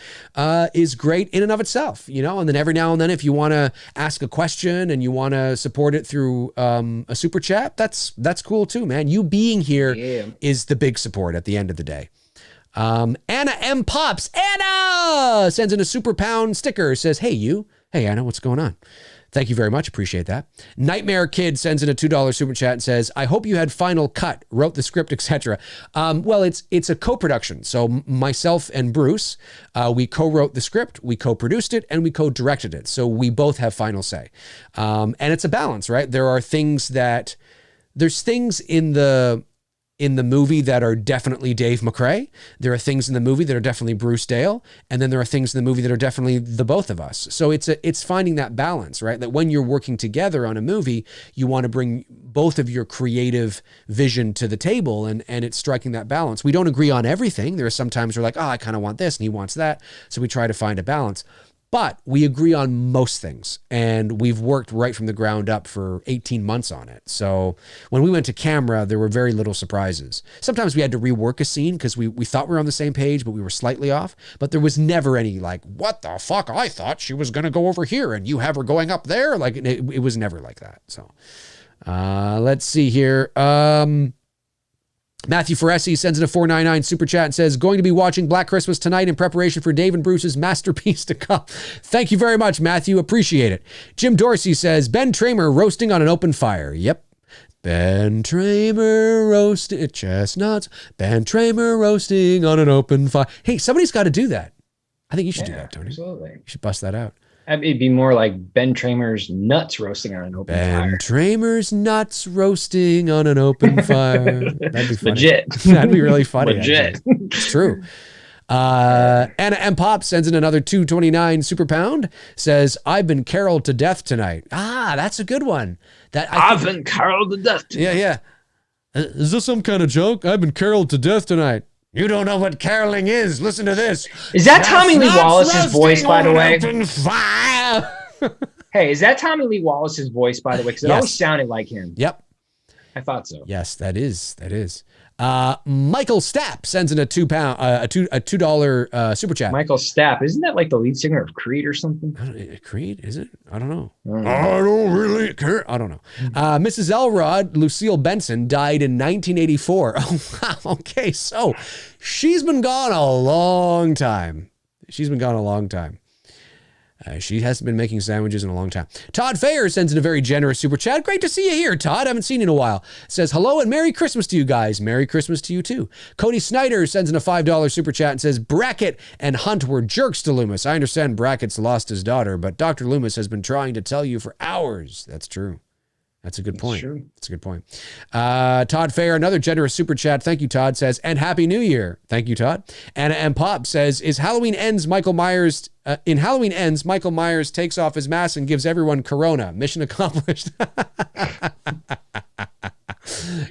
is great in and of itself, and then every now and then if you want to ask a question and you want to support it through a super chat, that's cool too, man. You being here is the big support at the end of the day. Anna M. Pops. Anna sends in a super pound sticker. Says, hey, Anna, what's going on? Thank you very much. Appreciate that. Nightmare Kid sends in a $2 super chat and says, I hope you had final cut, wrote the script, etc. Well, it's a co-production. So myself and Bruce, we co-wrote the script, we co-produced it, and we co-directed it. So we both have final say. And it's a balance, right? There's things in the movie that are definitely Dave McRae. There are things in the movie that are definitely Bruce Dale. And then there are things in the movie that are definitely the both of us. So it's finding that balance, right? That when you're working together on a movie, you want to bring both of your creative vision to the table, and it's striking that balance. We don't agree on everything. There are some times we're like, I kind of want this and he wants that. So we try to find a balance. But we agree on most things, and we've worked right from the ground up for 18 months on it. So when we went to camera, there were very little surprises. Sometimes we had to rework a scene because we thought we were on the same page, but we were slightly off. But there was never any like, what the fuck? I thought she was going to go over here and you have her going up there. Like it was never like that. So let's see here. Matthew Foresi sends in a $4.99 super chat and says, going to be watching Black Christmas tonight in preparation for Dave and Bruce's masterpiece to come. Thank you very much, Matthew. Appreciate it. Jim Dorsey says, Ben Tramer roasting on an open fire. Yep. Ben Tramer roasting chestnuts. Ben Tramer roasting on an open fire. Hey, somebody's got to do that. I think you should do that, Tony. Absolutely. You should bust that out. It'd be more like Ben Tramer's nuts roasting on an open fire. Ben Tramer's nuts roasting on an open fire. That'd be funny. Legit. That'd be really funny. Legit. It's true. Anna M. Pop sends in another $2.29 super pound. Says, I've been caroled to death tonight. That's a good one. I've been caroled to death tonight. Yeah. Is this some kind of joke? I've been caroled to death tonight. You don't know what caroling is. Listen to this. Is that Tommy Lee Wallace's voice, by the way? Fire. Hey, is that Tommy Lee Wallace's voice, by the way? Because it always sounded like him. Yep. I thought so. Yes, that is. Michael Stapp sends in a $2 super chat. Michael Stapp, isn't that like the lead singer of Creed or something? Creed, is it? I don't know. I don't really care. I don't know. Mrs. Elrod, Lucille Benson, died in 1984. Oh, wow. Okay, so she's been gone a long time. She hasn't been making sandwiches in a long time. Todd Fayer sends in a very generous super chat. Great to see you here, Todd. I haven't seen you in a while. Says, hello and Merry Christmas to you guys. Merry Christmas to you too. Cody Snyder sends in a $5 super chat and says, Brackett and Hunt were jerks to Loomis. I understand Brackett's lost his daughter, but Dr. Loomis has been trying to tell you for hours. That's true. That's a good point. That's a good point. Todd Fair, another generous super chat. Thank you, Todd. Says, and Happy New Year. Thank you, Todd. Anna M. Pop says, in Halloween Ends, Michael Myers takes off his mask and gives everyone Corona. Mission accomplished.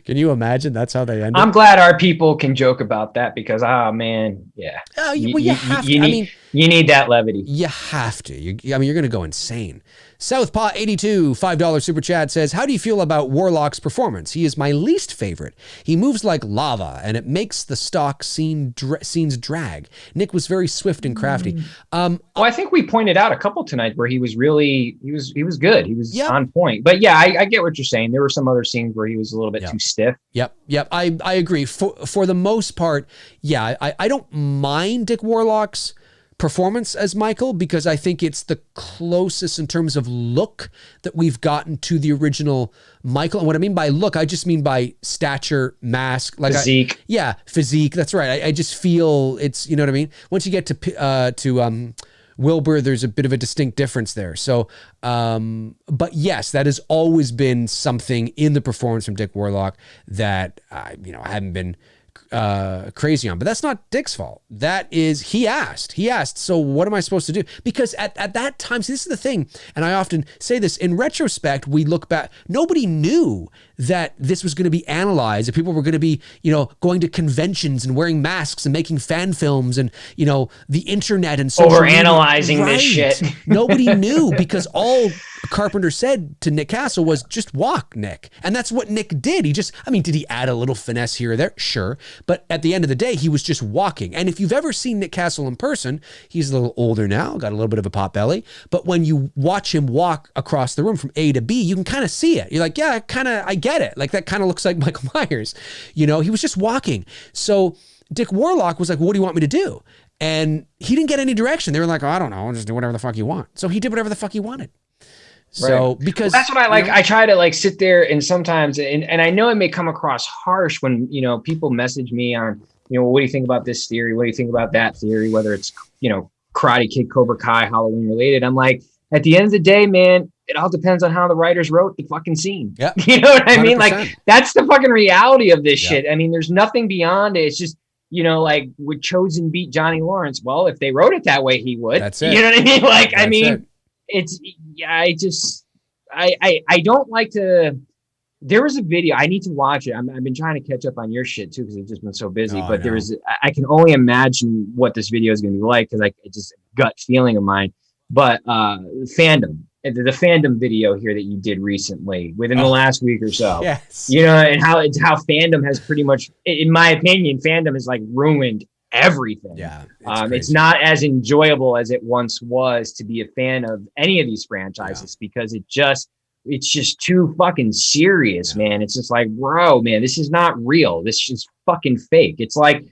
Can you imagine? That's how they end. I'm glad our people can joke about that because, man, yeah. You have to. You need that levity. You have to. You're going to go insane. Southpaw 82 $5 super chat says, how do you feel about Warlock's performance? He is my least favorite. He moves like lava and it makes the stock scenes drag. Nick was very swift and crafty. I think we pointed out a couple tonight where he was really, he was good. He was on point. But yeah, I get what you're saying. There were some other scenes where he was a little bit too stiff. Yep. I agree. For the most part, yeah, I don't mind Dick Warlock's performance as Michael because I think it's the closest in terms of look that we've gotten to the original Michael. And what I mean by look, I just mean by stature, mask, like physique. Physique. That's right. I just feel it's, you know what I mean? Once you get to Wilbur, there's a bit of a distinct difference there. So, but yes, that has always been something in the performance from Dick Warlock that I haven't been crazy on, but that's not Dick's fault. That is, he asked, so what am I supposed to do? Because at that time, see, this is the thing, and I often say this, in retrospect, we look back, nobody knew that this was going to be analyzed, that people were going to be, going to conventions and wearing masks and making fan films and, the internet and social media. Overanalyzing this shit. Nobody knew because all Carpenter said to Nick Castle was just walk, Nick. And that's what Nick did. Did he add a little finesse here or there? Sure. But at the end of the day, he was just walking. And if you've ever seen Nick Castle in person, he's a little older now, got a little bit of a pot belly. But when you watch him walk across the room from A to B, you can kind of see it. You're like, yeah, I get it. Like that kind of looks like Michael Myers. He was just walking. So Dick Warlock was like, well, what do you want me to do? And he didn't get any direction. They were like, oh, I don't know. I'll just do whatever the fuck you want. So he did whatever the fuck he wanted. So because that's what I like. I try to like sit there and sometimes, and I know it may come across harsh when, you know, people message me on, you know, what do you think about this theory? What do you think about that theory? Whether it's, you know, Karate Kid, Cobra Kai, Halloween related. I'm like, at the end of the day, man, it all depends on how the writers wrote the fucking scene. Yeah. You know what I mean? Like, that's the fucking reality of this shit. I mean, there's nothing beyond it. It's just, you know, like, would Chosen beat Johnny Lawrence? Well, if they wrote it that way, he would. That's it. You know what I mean? Like, That's I mean, it. it's, I don't like to, there was a video, I need to watch it. I've been trying to catch up on your shit too, because I've just been so busy, but there was, I can only imagine what this video is going to be like, because it's just a gut feeling of mine. But fandom, the fandom video here that you did recently within the last week or so, yes, you know, and how fandom has pretty much, in my opinion, fandom has like ruined everything. Yeah, it's not as enjoyable as it once was to be a fan of any of these franchises, because it's just too fucking serious, man. It's just like, bro, man, this is not real. This is fucking fake. It's like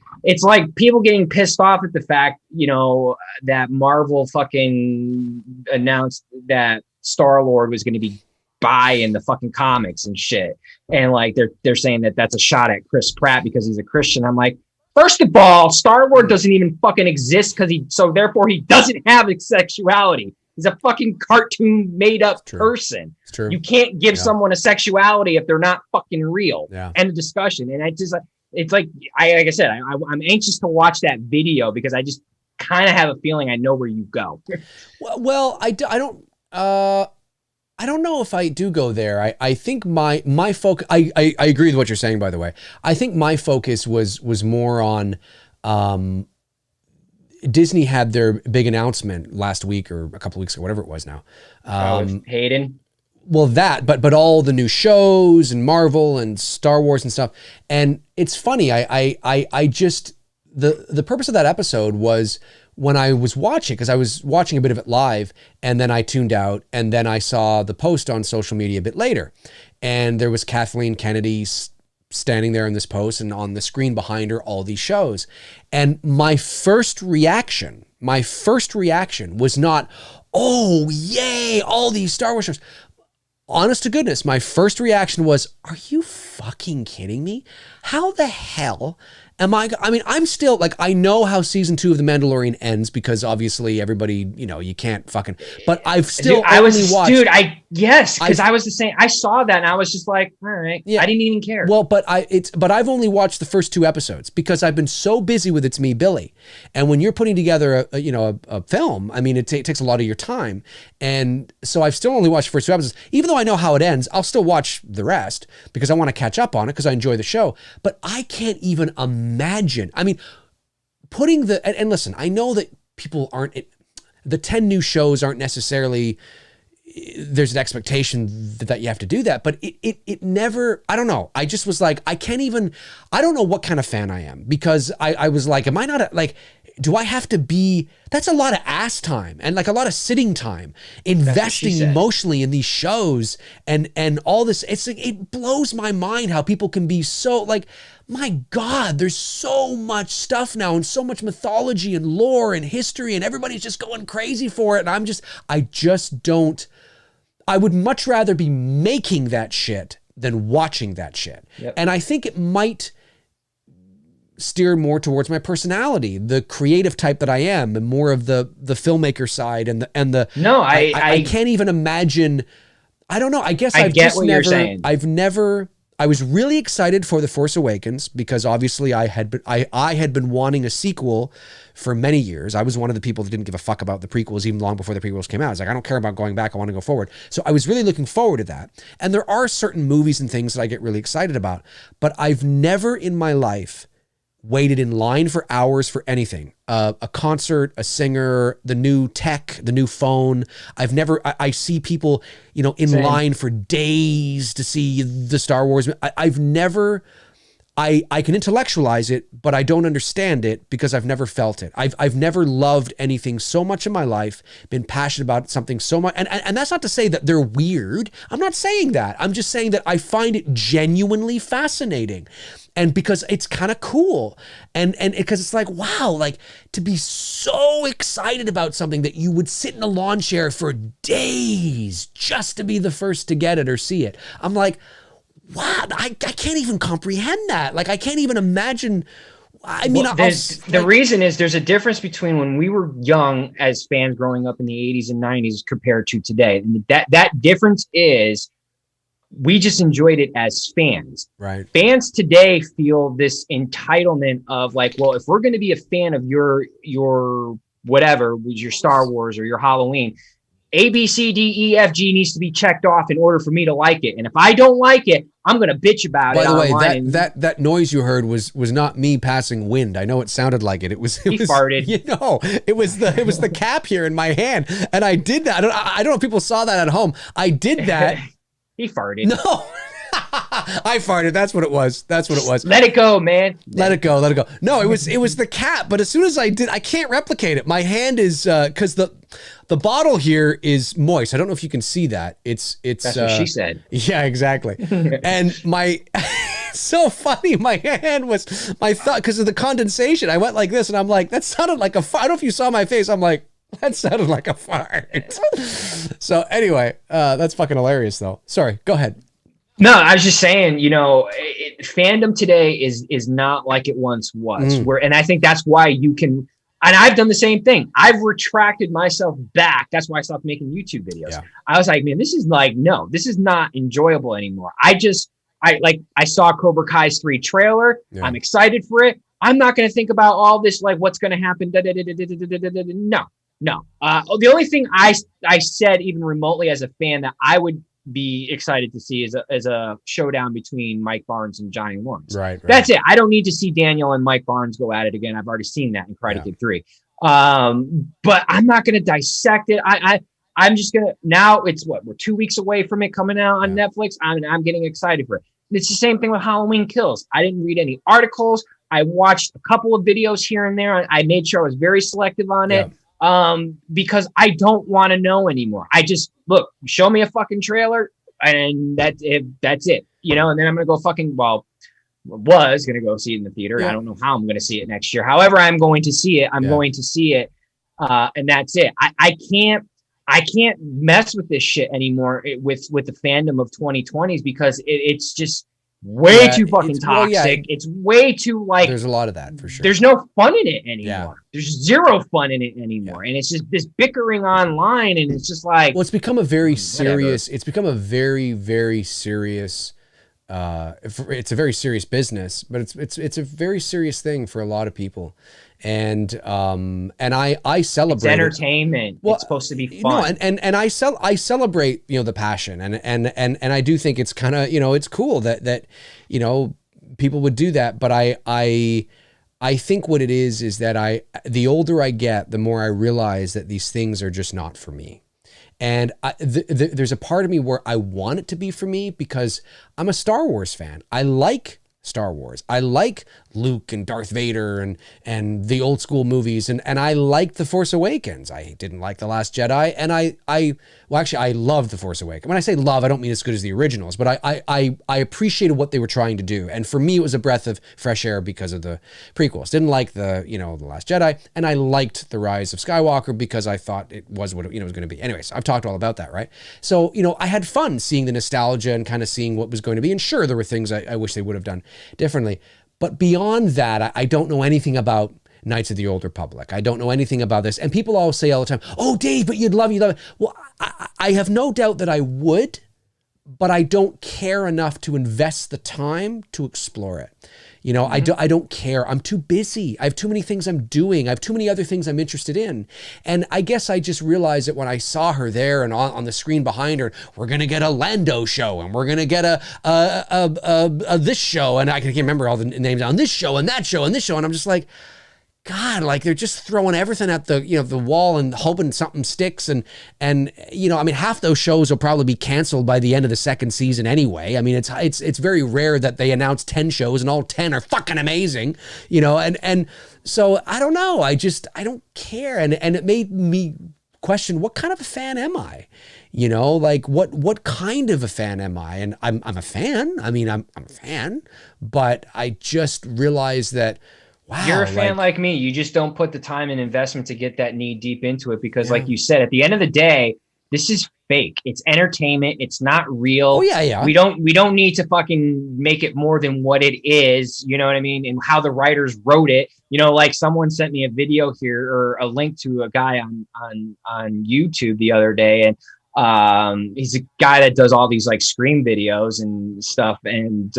people getting pissed off at the fact, you know, that Marvel fucking announced that Star-Lord was going to be bi in the fucking comics and shit. And like, they're saying that that's a shot at Chris Pratt because he's a Christian. I'm like, first of all, Star-Lord doesn't even fucking exist so therefore he doesn't have sexuality. He's a fucking cartoon made up person. It's true. You can't give someone a sexuality if they're not fucking real. Yeah. End of discussion. And it's like I said, I'm anxious to watch that video because I just kind of have a feeling I know where you go. Well, I don't know if I do go there. I think my focus, I agree with what you're saying, by the way. I think my focus was more on, Disney had their big announcement last week or a couple of weeks ago, whatever it was now. Hayden. Well, but all the new shows and Marvel and Star Wars and stuff. And it's funny. I just, the purpose of that episode was when I was watching, because I was watching a bit of it live and then I tuned out and then I saw the post on social media a bit later. And there was Kathleen Kennedy standing there in this post and on the screen behind her, all these shows. And my first reaction was not, oh, yay, all these Star Wars shows. Honest to goodness, my first reaction was, are you fucking kidding me? How the hell am I mean, I'm still like, I know how season 2 of The Mandalorian ends because obviously everybody, you know, you can't fucking, but I've still because I was the same. I saw that and I was just like, all right, I didn't even care. Well, but I've only watched the first 2 episodes because I've been so busy with It's Me, Billy. And when you're putting together a film, I mean, it takes a lot of your time. And so I've still only watched the first 2 episodes. Even though I know how it ends, I'll still watch the rest because I want to catch up on it because I enjoy the show. But I can't even imagine. I mean, putting and listen, I know that people the 10 new shows aren't necessarily, there's an expectation that you have to do that, but it never, I don't know. I just was like, I don't know what kind of fan I am because I was like, am I not do I have to be, that's a lot of ass time and like a lot of sitting time, investing emotionally in these shows and all this. It's like, it blows my mind how people can be so like, my God, there's so much stuff now and so much mythology and lore and history and everybody's just going crazy for it. And I would much rather be making that shit than watching that shit. Yep. And I think it might steer more towards my personality, the creative type that I am, and more of the filmmaker side I can't even imagine. I don't know. I guess I was really excited for The Force Awakens because obviously I had been wanting a sequel for many years. I was one of the people that didn't give a fuck about the prequels even long before the prequels came out. I was like, I don't care about going back. I want to go forward. So I was really looking forward to that. And there are certain movies and things that I get really excited about, but I've never in my life waited in line for hours for anything. A concert, a singer, the new tech, the new phone. I see people, in line for days to see the Star Wars. I've never I can intellectualize it, but I don't understand it because I've never felt it. I've never loved anything so much in my life, been passionate about something so much. And that's not to say that they're weird. I'm not saying that. I'm just saying that I find it genuinely fascinating. And because it's kind of cool. And because it's like, wow, like to be so excited about something that you would sit in a lawn chair for days just to be the first to get it or see it. I'm like, wow, I can't even comprehend that. Like, I can't even imagine. I mean, well, the reason is there's a difference between when we were young as fans growing up in the 80s and 90s compared to today. And that difference is we just enjoyed it as fans. Right. Fans today feel this entitlement of like, well, if we're going to be a fan of your whatever, your Star Wars or your Halloween, A, B, C, D, E, F, G needs to be checked off in order for me to like it. And if I don't like it, I'm going to bitch about it. By the way, that noise you heard was not me passing wind. I know it sounded like it. He was farted. You know, it was the cap here in my hand. And I did that. I don't know if people saw that at home. I did that. He farted. No. I farted. That's what it was. Let it go, man. Let it go. No, it was the cap. But as soon as I did, I can't replicate it. My hand is because the bottle here is moist. I don't know if you can see that. It's that's what she said. Yeah, exactly. And so funny. My hand was my thought because of the condensation. I went like this, and I'm like, that sounded like a fart. I don't know if you saw my face. I'm like, that sounded like a fart. So anyway, that's fucking hilarious, though. Sorry. Go ahead. No, I was just saying, fandom today is not like it once was. And I think that's why you can, and I've done the same thing. I've retracted myself back. That's why I stopped making YouTube videos. Yeah. I was like, man, this is not enjoyable anymore. I saw Cobra Kai's 3 trailer. Yeah. I'm excited for it. I'm not going to think about all this, like what's going to happen. No. The only thing I said even remotely as a fan that I would be excited to see is a showdown between Mike Barnes and Johnny Lawrence. Right. That's it. I don't need to see Daniel and Mike Barnes go at it again. I've already seen that in Karate Kid 3. But I'm not going to dissect it. I'm just going to, now it's we're 2 weeks away from it coming out on Netflix. I'm getting excited for it. It's the same thing with Halloween Kills. I didn't read any articles. I watched a couple of videos here and there. I made sure I was very selective on it. Because I don't want to know anymore. I just show me a fucking trailer and that's it. And then I'm going to go was going to go see it in the theater. Yeah. I don't know how I'm going to see it next year. However, I'm going to see it. I'm going to see it. And that's it. I can't mess with this shit anymore with the fandom of 2020s because it's just way too fucking toxic. It's way too there's a lot of that for sure. There's no fun in it anymore. Yeah. There's zero fun in it anymore. And it's just this bickering online and it's just like, well, it's become a very serious, it's become a very, very serious, it's a very serious business, but it's a very serious thing for a lot of people. And I celebrate it's entertainment. Well, it's supposed to be fun. No, and I celebrate, the passion and I do think it's kind of, it's cool that people would do that. But I think what it is that the older I get, the more I realize that these things are just not for me. And there's a part of me where I want it to be for me because I'm a Star Wars fan. I like Star Wars. I like Luke and Darth Vader and the old school movies and I liked The Force Awakens. I didn't like The Last Jedi and I loved The Force Awakens. When I say love, I don't mean as good as the originals, but I appreciated what they were trying to do. And for me, it was a breath of fresh air because of the prequels. Didn't like The Last Jedi, and I liked The Rise of Skywalker because I thought it was what it was going to be. Anyways, I've talked all about that, right? So, I had fun seeing the nostalgia and kind of seeing what was going to be. And sure, there were things I wish they would have done differently. But beyond that, I don't know anything about Knights of the Old Republic. I don't know anything about this. And people always say all the time, oh, Dave, but you'd love it. Well, I have no doubt that I would, but I don't care enough to invest the time to explore it. I don't care. I'm too busy. I have too many things I'm doing. I have too many other things I'm interested in. And I guess I just realized that when I saw her there and on the screen behind her, we're going to get a Lando show and we're going to get a this show. And I can't remember all the names on this show and that show and this show. And I'm just like, God, like they're just throwing everything at the, the wall and hoping something sticks. And, I mean, half those shows will probably be canceled by the end of the second season anyway. I mean, it's very rare that they announce 10 shows and all 10 are fucking amazing, and so I don't know. I don't care. And it made me question, what kind of a fan am I? Like what kind of a fan am I? And I'm a fan. I mean, I'm a fan, but I just realized that, wow, you're a fan like me. You just don't put the time and investment to get that knee deep into it because, like you said, at the end of the day, this is fake. It's entertainment. It's not real. Oh yeah. We don't need to fucking make it more than what it is. You know what I mean? And how the writers wrote it. Like someone sent me a video here or a link to a guy on YouTube the other day, and he's a guy that does all these like Scream videos and stuff, and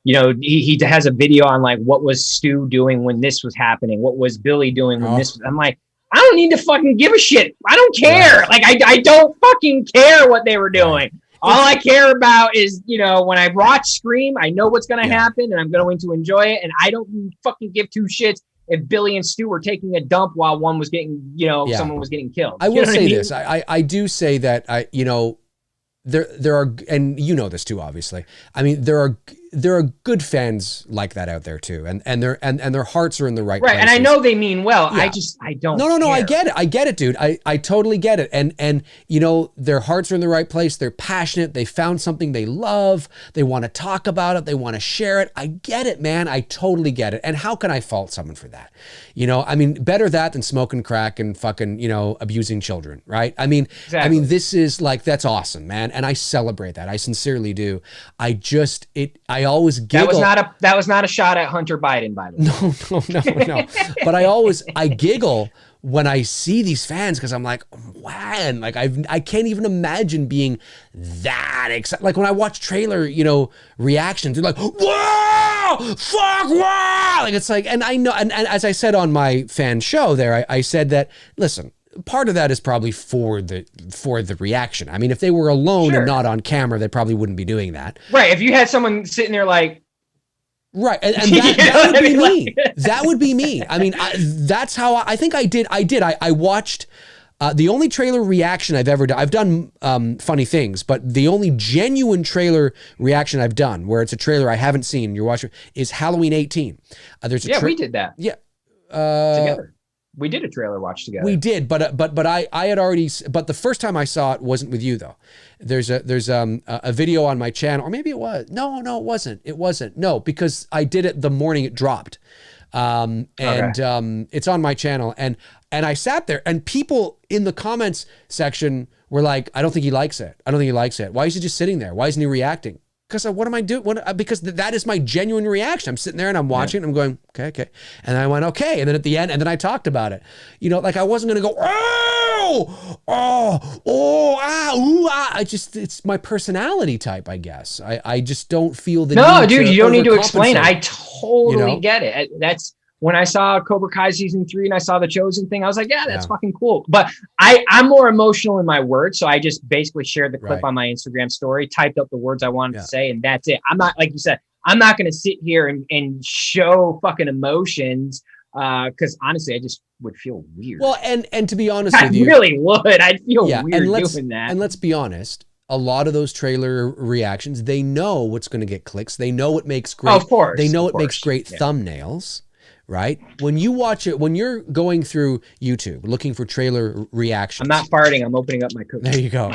he has a video on like what was Stu doing when this was happening, what was Billy doing when this was, I'm like, I don't need to fucking give a shit. I don't care. Like I don't fucking care what they were doing. All I care about is, when I watch Scream, I know what's going to happen and I'm going to enjoy it. And I don't fucking give two shits if Billy and Stu were taking a dump while one was getting, someone was getting killed. I will say this. I do say that there are, and this too, obviously. I mean, there are good fans like that out there too, and their hearts are in the right places. And I know they mean well. Yeah. I don't. No. I get it, dude. I totally get it. And their hearts are in the right place. They're passionate. They found something they love. They want to talk about it. They want to share it. I get it, man. I totally get it. And how can I fault someone for that? I mean, better that than smoking crack and fucking abusing children, right? I mean, exactly. This is like, that's awesome, man. And I celebrate that. I sincerely do. I always giggle. That was not a shot at Hunter Biden, by the No. way. No. But I giggle when I see these fans because I'm like, man, like I can't even imagine being that excited. Like when I watch trailer, reactions, they're like, whoa, fuck, wow. Like it's like, and I know, and as I said on my fan show there, I said that, listen, part of that is probably for the reaction. I mean, if they were alone and not on camera, they probably wouldn't be doing that. Right. If you had someone sitting there like, right. And that would be me. That would be me. I mean, that's how I think I did. I watched the only trailer reaction I've ever done. I've done funny things, but the only genuine trailer reaction I've done where it's a trailer I haven't seen, you're watching, is Halloween 18. We did that. Yeah. Together. We did a trailer watch together. We did, but I had already. But the first time I saw it wasn't with you though. There's a video on my channel, or maybe it was. No, it wasn't. It wasn't. No, because I did it the morning it dropped, it's on my channel, and I sat there, and people in the comments section were like, "I don't think he likes it. I don't think he likes it. Why is he just sitting there? Why isn't he reacting?" Because what am I doing? Because that is my genuine reaction. I'm sitting there and I'm watching and I'm going, okay. And then I went, okay. And then at the end, and then I talked about it. Like I wasn't going to go, it's my personality type, I guess. I just don't feel the need. No, dude, you don't need to explain. I totally get it. That's when I saw Cobra Kai season 3 and I saw the Chosen thing, I was like, yeah, that's fucking cool. But I'm more emotional in my words. So I just basically shared the clip on my Instagram story, typed up the words I wanted to say, and that's it. I'm not, like you said, I'm not going to sit here and show fucking emotions because honestly, I just would feel weird. Well, and to be honest with you. I really would. I'd feel weird doing that. And let's be honest. A lot of those trailer reactions, they know what's going to get clicks. They know what makes great. Of course. They know it makes great thumbnails. Right? When you watch it, when you're going through YouTube looking for trailer reactions. I'm not farting. I'm opening up my cookie. There you go.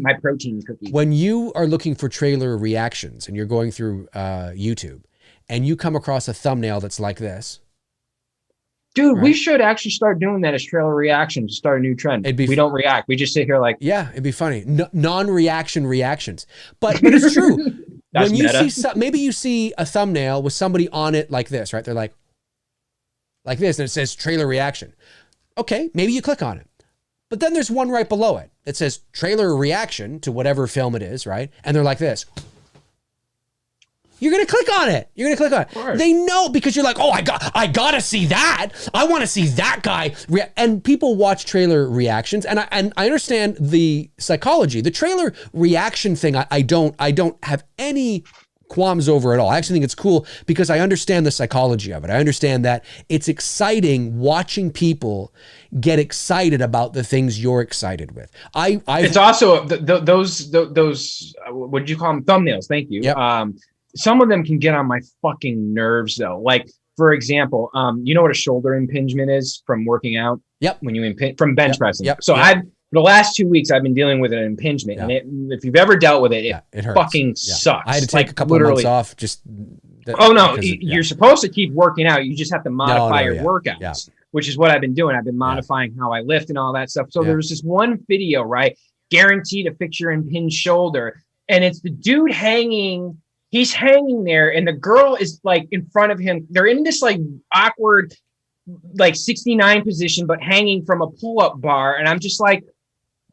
My protein cookie. When you are looking for trailer reactions and you're going through YouTube and you come across a thumbnail that's like this. Dude, we should actually start doing that as trailer reactions to start a new trend. We don't react. We just sit here like. Yeah, it'd be funny. Non-reaction reactions. But it's true. When you see, maybe you see a thumbnail with somebody on it like this, right? They're like this, and it says trailer reaction. Okay, maybe you click on it. But then there's one right below it that says trailer reaction to whatever film it is, right? And they're like this. You're going to click on it. They know because you're like, oh, I got to see that. I want to see that guy. And people watch trailer reactions, and I understand the psychology. The trailer reaction thing, I don't have any qualms over at all. I actually think it's cool because I understand the psychology of it. I understand that it's exciting watching people get excited about the things you're excited with. It's also those what did you call them? Thumbnails. Thank you. Yep. Some of them can get on my fucking nerves though. Like for example, you know what a shoulder impingement is from working out? Yep. When you impinge from bench pressing. Yep. So for the last 2 weeks, I've been dealing with an impingement, and if you've ever dealt with it, it hurts. Fucking sucks. I had to take a couple of months off. You're supposed to keep working out. You just have to modify your workouts, which is what I've been doing. I've been modifying how I lift and all that stuff. So there was this one video, right? Guaranteed to fix your impinged shoulder, and it's the dude hanging. He's hanging there, and the girl is like in front of him. They're in this like awkward, like 69 position, but hanging from a pull-up bar, and I'm just like,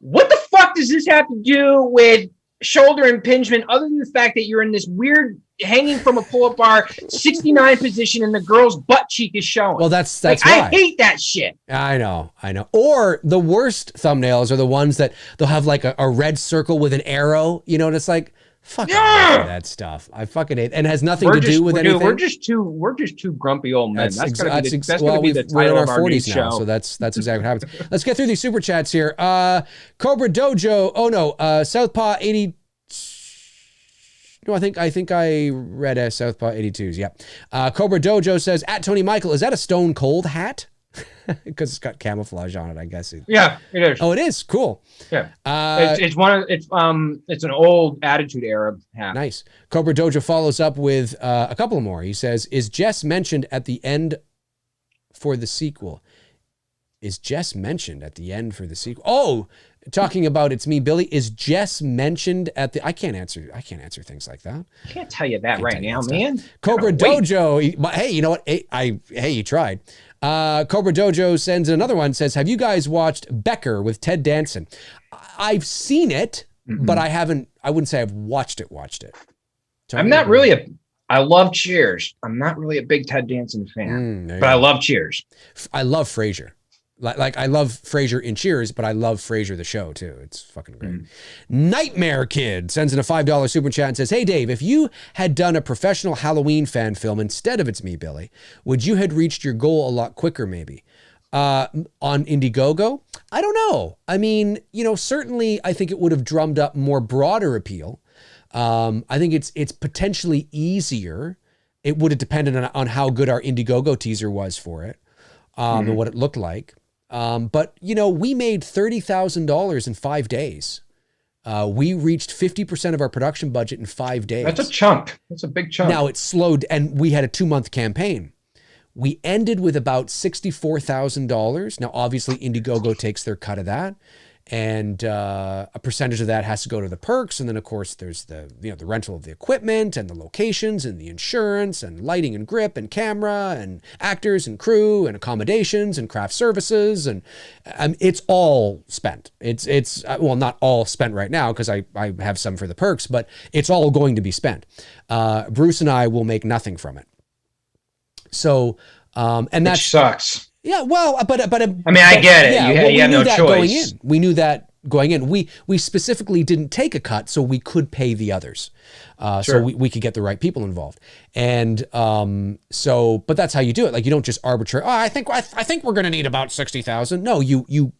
what the fuck does this have to do with shoulder impingement other than the fact that you're in this weird hanging from a pull-up bar 69 position and the girl's butt cheek is showing? Well, that's like, why. I hate that shit. I know. Or the worst thumbnails are the ones that they'll have like a red circle with an arrow, you know, and it's like, fuck that stuff. I fucking hate it. And it has nothing to do with anything. We're just two grumpy old men. That's gonna be the title we're in our of our 40s new now, show. so that's exactly what happens. Let's get through these super chats here. Cobra Dojo. Oh no, Southpaw 80. No, I think I read Southpaw 82s. Yeah. Cobra Dojo says at Tony Michael, is that a Stone Cold hat? Because it's got camouflage on it, I guess. Yeah, it is. Oh, it is cool. Yeah, it's an old Attitude Era hat. Nice. Cobra Dojo follows up with a couple more. He says, "Is Jess mentioned at the end for the sequel?" Is Jess mentioned at the end for the sequel? Oh, talking about It's Me, Billy. Is Jess mentioned at the? I can't answer things like that. I can't tell you that right now, man. Cobra Dojo. Hey, you know what? Hey, you tried. Cobra Dojo sends another one, says, have you guys watched Becker with Ted Danson? I've seen it, but I wouldn't say I've watched it. I love Cheers. I'm not really a big Ted Danson fan, but I love Cheers. I love Frasier. Like I love Frasier in Cheers, but I love Frasier the show too. It's fucking great. Nightmare Kid sends in a $5 super chat and says, hey Dave, if you had done a professional Halloween fan film instead of It's Me, Billy, would you had reached your goal a lot quicker maybe? On Indiegogo? I don't know. I mean, you know, certainly I think it would have drummed up more broader appeal. I think it's potentially easier. It would have depended on how good our Indiegogo teaser was for it, and what it looked like. But, you know, we made $30,000 in 5 days. We reached 50% of our production budget in 5 days. That's a chunk. That's a big chunk. Now it's slowed, and we had a 2-month campaign. We ended with about $64,000. Now, obviously, Indiegogo takes their cut of that. And a percentage of that has to go to the perks. And then, of course, there's the rental of the equipment and the locations and the insurance and lighting and grip and camera and actors and crew and accommodations and craft services. And it's all spent. It's well, not all spent right now because I have some for the perks, but it's all going to be spent. Bruce and I will make nothing from it. So, and that sucks. Yeah, well, but I mean, I get it. Yeah, you have no choice. We knew that going in. We specifically didn't take a cut so we could pay the others. So we could get the right people involved. And but that's how you do it. Like, you don't just arbitrary, I think we're going to need about 60,000. No, you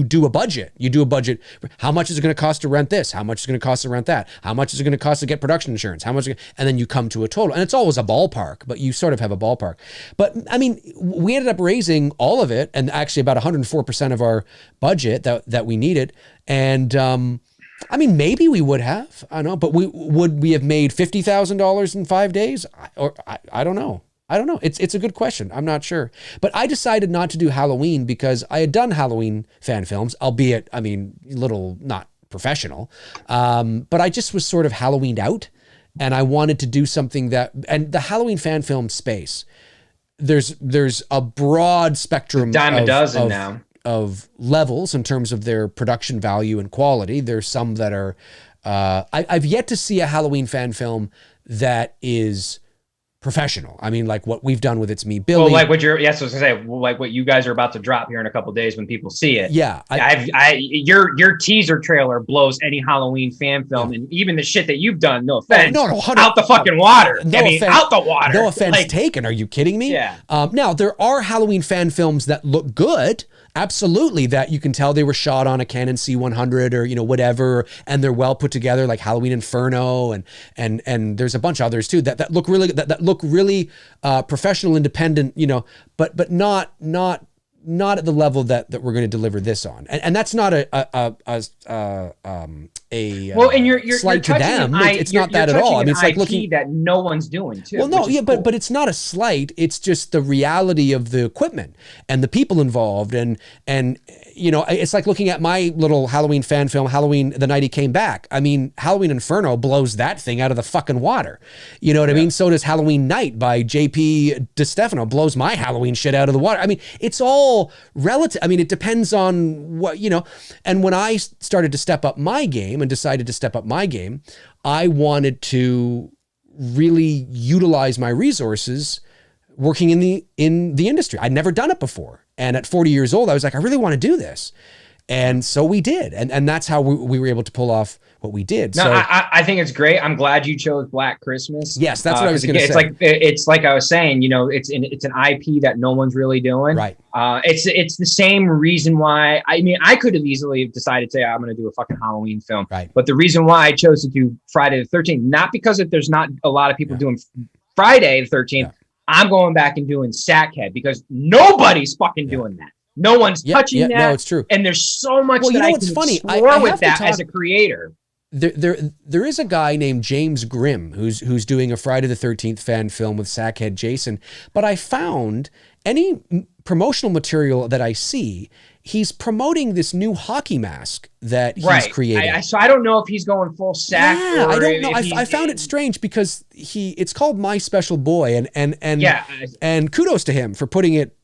do a budget. You do a budget. How much is it going to cost to rent this? How much is it going to cost to rent that? How much is it going to cost to get production insurance? And then you come to a total. And it's always a ballpark, but you sort of have a ballpark. But I mean, we ended up raising all of it, and actually about 104% of our budget that we needed. And I mean, maybe we would have, I don't know, but would we have made $50,000 in 5 days? I don't know. It's a good question. I'm not sure. But I decided not to do Halloween because I had done Halloween fan films, albeit, I mean, little not professional. But I just was sort of Halloweened out, and I wanted to do something and the Halloween fan film space, there's a broad spectrum. Dime a dozen now. Of levels in terms of their production value and quality. There's some that are, I've yet to see a Halloween fan film that is professional. I mean, like what we've done with It's Me, Billy. Well, like what you're, yes, I was gonna say, like what you guys are about to drop here in a couple of days when people see it. Yeah, your teaser trailer blows any Halloween fan film, and even the shit that you've done. No offense, out the fucking water. No offense, out the water. No offense taken. Are you kidding me? Yeah. Now there are Halloween fan films that look good. Absolutely, that you can tell they were shot on a Canon C100 or whatever, and they're well put together, like Halloween Inferno, and there's a bunch of others too that look really professional, independent, but not at the level that we're going to deliver this on, and that's not a well, and you're slight to them. It's not that at all. I mean, it's like looking that no one's doing too. Well, no, yeah, cool. but it's not a slight. It's just the reality of the equipment and the people involved, and it's like looking at my little Halloween fan film, Halloween the Night He Came Back. I mean, Halloween Inferno blows that thing out of the fucking water. You know what I mean? So does Halloween Night by JP DeStefano, blows my Halloween shit out of the water. I mean, it's all relative. I mean, it depends on what, and when I started to step up my game and decided to step up my game, I wanted to really utilize my resources working in the industry. I'd never done it before. And at 40 years old, I was like, I really want to do this. And so we did. And that's how we were able to pull off what we did. No, so I think it's great. I'm glad you chose Black Christmas. Yes, that's what I was going to say. It's like I was saying, it's an IP that no one's really doing. Right. It's the same reason why, I mean, I could have easily decided to say, I'm going to do a fucking Halloween film. Right. But the reason why I chose to do Friday the 13th, not because there's not a lot of people doing Friday the 13th. Yeah. I'm going back and doing Sackhead because nobody's fucking doing that. No one's touching that. No, it's true. And there's so much that I can explore with that as a creator. There is a guy named James Grimm who's doing a Friday the 13th fan film with Sackhead Jason. But I found any promotional material that I see, he's promoting this new hockey mask that he's creating. So I don't know if he's going full sack. Yeah, I don't know. I found it strange because it's called My Special Boy, and kudos to him for putting it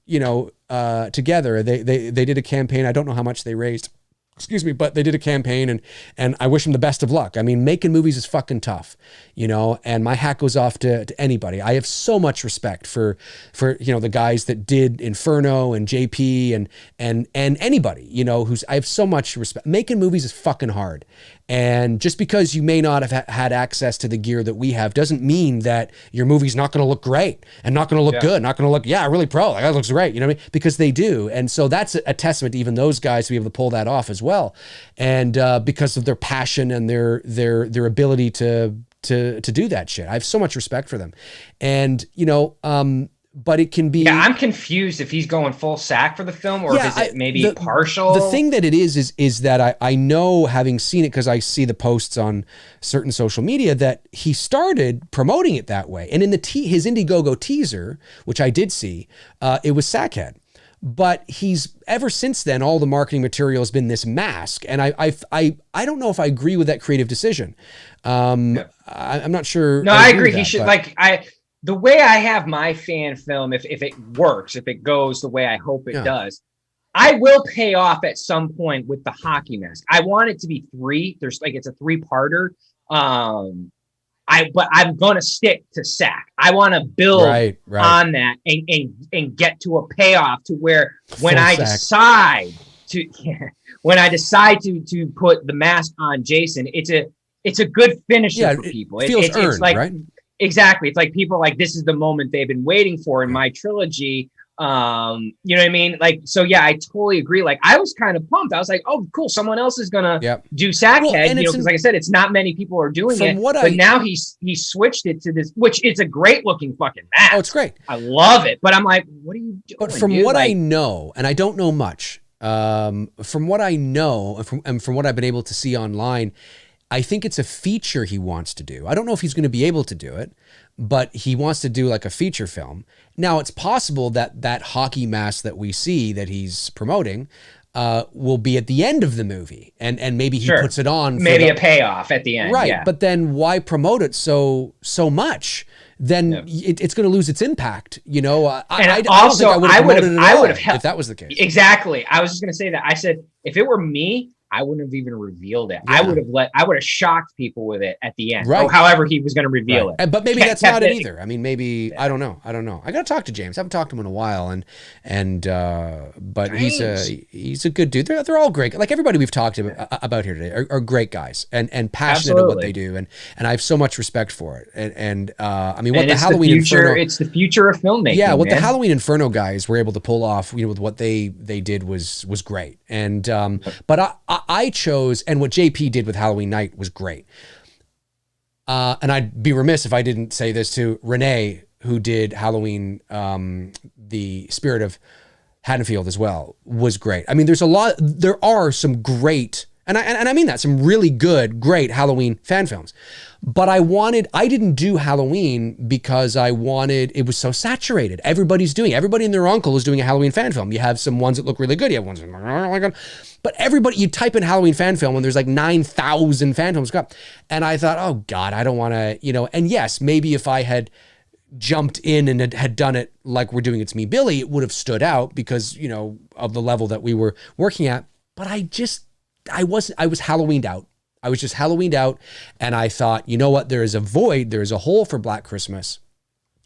together. They did a campaign. I don't know how much they raised. Excuse me, but they did a campaign, and I wish him the best of luck. I mean, making movies is fucking tough, and my hat goes off to anybody. I have so much respect for the guys that did Inferno and JP and anybody, I have so much respect. Making movies is fucking hard. And just because you may not have had access to the gear that we have doesn't mean that your movie's not going to look great and not going to look good, not going to look, really pro. Like, that looks great. You know what I mean? Because they do. And so that's a testament to even those guys to be able to pull that off as well. And because of their passion and their ability to do that shit. I have so much respect for them. And, but it can be. Yeah, I'm confused if he's going full sack for the film or if it maybe partial. The thing that it is that I know, having seen it because I see the posts on certain social media, that he started promoting it that way. And in his Indiegogo teaser, which I did see, it was Sackhead. But he's ever since then, all the marketing material has been this mask, and I don't know if I agree with that creative decision. I'm not sure. No, I agree. He should the way I have my fan film, if it works, if it goes the way I hope it does, I will pay off at some point with the hockey mask. I want it to be 3. It's a 3-parter. But I'm going to stick to SAC. I want to build on that and get to a payoff to where when I decide to put the mask on Jason, it's a good finisher for people. It feels earned, it's like, right? Exactly. It's like people are like, this is the moment they've been waiting for in my trilogy. You know what I mean? Like, so yeah, I totally agree. Like, I was kind of pumped. I was like, oh, cool. Someone else is going to do Sackhead, because like I said, it's not many people are doing it. But now he switched it to this, which it's a great looking fucking mask. Oh, it's great. I love it. But I'm like, what are you doing? But from what I know, and I don't know much, from what I know and from what I've been able to see online, I think it's a feature he wants to do. I don't know if he's going to be able to do it, but he wants to do like a feature film. Now, it's possible that hockey mask that we see that he's promoting will be at the end of the movie, and maybe he puts it on. Maybe a payoff at the end. Right, yeah. But then why promote it so much? Then it's going to lose its impact, I don't think I would have promoted it at all if that was the case. Exactly. I was just going to say that. I said, if it were me, I wouldn't have even revealed it. Yeah. I would have shocked people with it at the end. Right. Or however he was going to reveal it. But maybe that's not it either. I mean, maybe I don't know. I got to talk to James. I haven't talked to him in a while, but he's a good dude. They're all great. Like everybody we've talked about here today are great guys and passionate at what they do, and I have so much respect for it. And I mean, what the Halloween Inferno, it's the future of filmmaking. Yeah, what the Halloween Inferno guys were able to pull off, with what they did was great. And but I chose, and what JP did with Halloween Night was great. And I'd be remiss if I didn't say this to Renee, who did Halloween, the Spirit of Haddonfield as well, was great. I mean, there are some great, and I mean that, some really great Halloween fan films. But I didn't do Halloween because it was so saturated. Everybody and their uncle is doing a Halloween fan film. You have some ones that look really good. You have ones that look, oh my God. But everybody, you type in Halloween fan film and there's like 9,000 fan films. And I thought, oh God, I don't want to, and yes, maybe if I had jumped in and had done it like we're doing It's Me, Billy, it would have stood out because, of the level that we were working at. But I was Halloweened out. I was just Halloweened out, and I thought, you know what? There is a void. There is a hole for Black Christmas.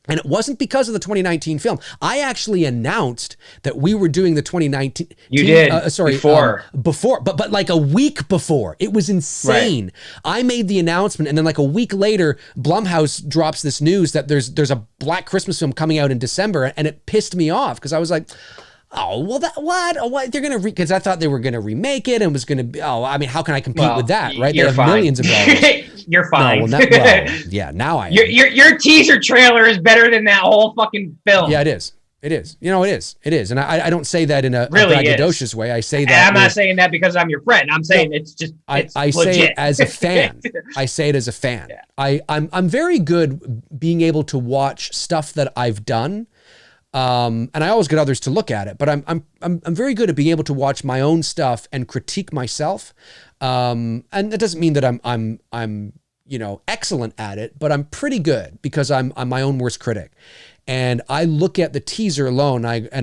And it wasn't because of the 2019 film. I actually announced that we were doing the 2019. You did. Before, but like a week before. It was insane. Right. I made the announcement, and then like a week later, Blumhouse drops this news that there's a Black Christmas film coming out in December, and it pissed me off because I was like, oh, well, what? They're going to, because I thought they were going to remake it and was going to be, I mean, how can I compete with that, right? They have millions of dollars. You're fine. No, yeah, now I am. Your teaser trailer is better than that whole fucking film. Yeah, it is. It is. It is. And I don't say that in a braggadocious way. I say that. And I'm not saying that because I'm your friend. I'm saying it's just, I say it as a fan. I say it as a fan. Yeah. I'm very good being able to watch stuff that I've done. And I always get others to look at it, but I'm very good at being able to watch my own stuff and critique myself. And that doesn't mean that I'm excellent at it, but I'm pretty good because I'm my own worst critic. And I look at the teaser alone. If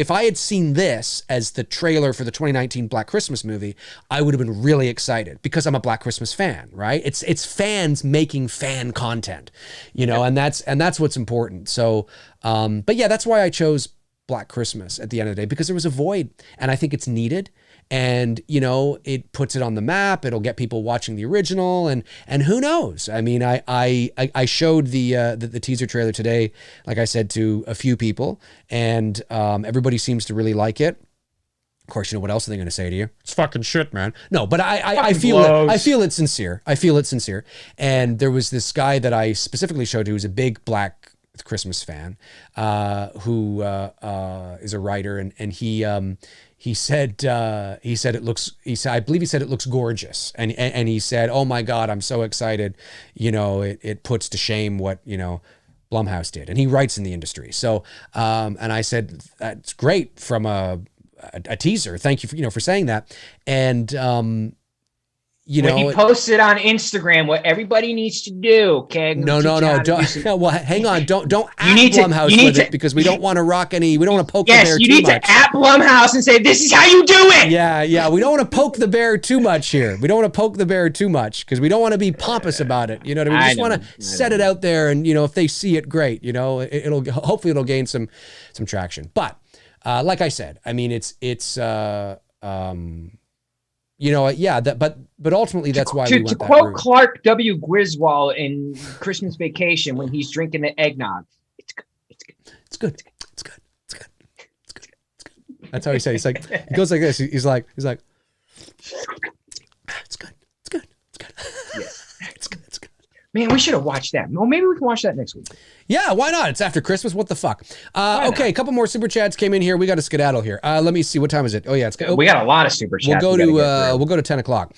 I had seen this as the trailer for the 2019 Black Christmas movie, I would have been really excited because I'm a Black Christmas fan, right? It's fans making fan content, and that's what's important. So, but yeah, that's why I chose Black Christmas at the end of the day, because there was a void, and I think it's needed. And, it puts it on the map. It'll get people watching the original, and who knows? I mean, I showed the teaser trailer today, like I said, to a few people, and everybody seems to really like it. Of course, what else are they going to say to you? It's fucking shit, man. No, but I feel it's sincere. I feel it's sincere. And there was this guy that I specifically showed who's a big Black Christmas fan, who is a writer, and he said it looks gorgeous, and he said, oh my God, I'm so excited, it puts to shame what Blumhouse did, and he writes in the industry. So and I said, that's great from a teaser, thank you for saying that. And when he posted on Instagram what everybody needs to do, okay? No, don't. Well, hang on. Don't at Blumhouse with it, because we don't want to rock any. We don't want to poke the bear too much. Yes, you need to at Blumhouse and say, "This is how you do it." Yeah. We don't want to poke the bear too much here. We don't want to poke the bear too much because we don't want to be pompous about it. You know what I mean? We just want to set it out there, and if they see it, great. Hopefully it'll gain some traction. But like I said, I mean, but ultimately that's why we went that route. To quote Clark W. Griswold in Christmas Vacation when he's drinking the eggnog, it's good. That's how he said. He's like, he goes like this. He's like, it's good. Yeah. It's good. Man, we should have watched that. Well, maybe we can watch that next week. Yeah, why not? It's after Christmas. What the fuck? Okay, a couple more super chats came in here. We got to skedaddle here. Let me see. What time is it? Oh yeah, we got a lot of super chats. We'll go to 10 o'clock.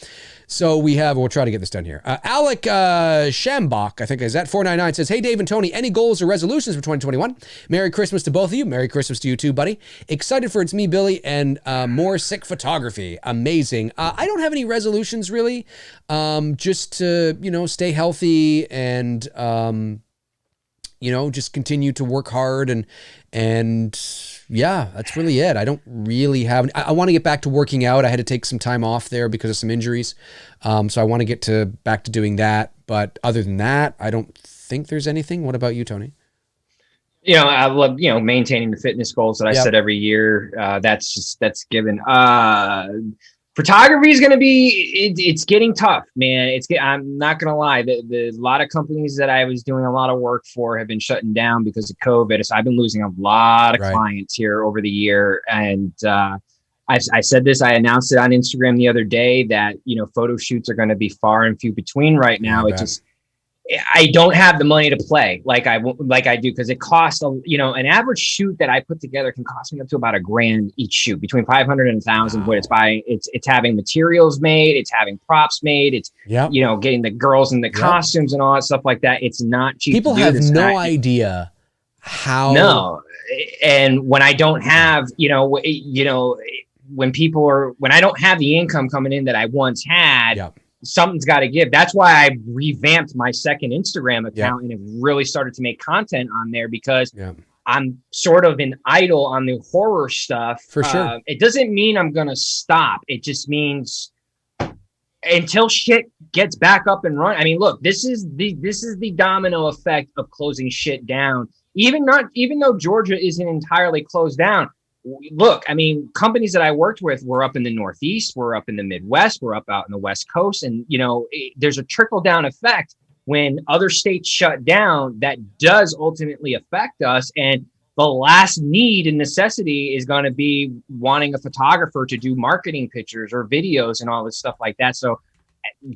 So we'll try to get this done here. Alec Shambach, I think is that 499, says, hey, Dave and Tony, any goals or resolutions for 2021? Merry Christmas to both of you. Merry Christmas to you too, buddy. Excited for It's Me, Billy, and more sick photography. Amazing. I don't have any resolutions really. Just to, stay healthy and, just continue to work hard and yeah, that's really it. I don't really have, I want to get back to working out. I had to take some time off there because of some injuries. So I want to get back to doing that. But other than that, I don't think there's anything. What about you, Tony? I love, maintaining the fitness goals that I set every year. That's given. Photography is going to be, it's getting tough, man. I'm not going to lie. The lot of companies that I was doing a lot of work for have been shutting down because of COVID. So I've been losing a lot of clients here over the year. And I said this, I announced it on Instagram the other day that, photo shoots are going to be far and few between right now. I don't have the money to play like I do, because it costs an average shoot that I put together can cost me up to about $1,000 each shoot, between 500 and 1,000. But it's having materials made, it's having props made, it's getting the girls in the costumes and all that stuff like that. It's not cheap. People have no idea how. No, and when I don't have when I don't have the income coming in that I once had. Something's got to give. That's why I revamped my second Instagram account and have really started to make content on there, because I'm sort of an idol on the horror stuff. For sure. It doesn't mean I'm going to stop. It just means until shit gets back up and running. I mean, look, this is the domino effect of closing shit down. Even though Georgia isn't entirely closed down. Look, I mean, companies that I worked with were up in the Northeast, we're up in the Midwest, we're up out in the West Coast. And, there's a trickle down effect when other states shut down that does ultimately affect us. And the last need and necessity is going to be wanting a photographer to do marketing pictures or videos and all this stuff like that. So,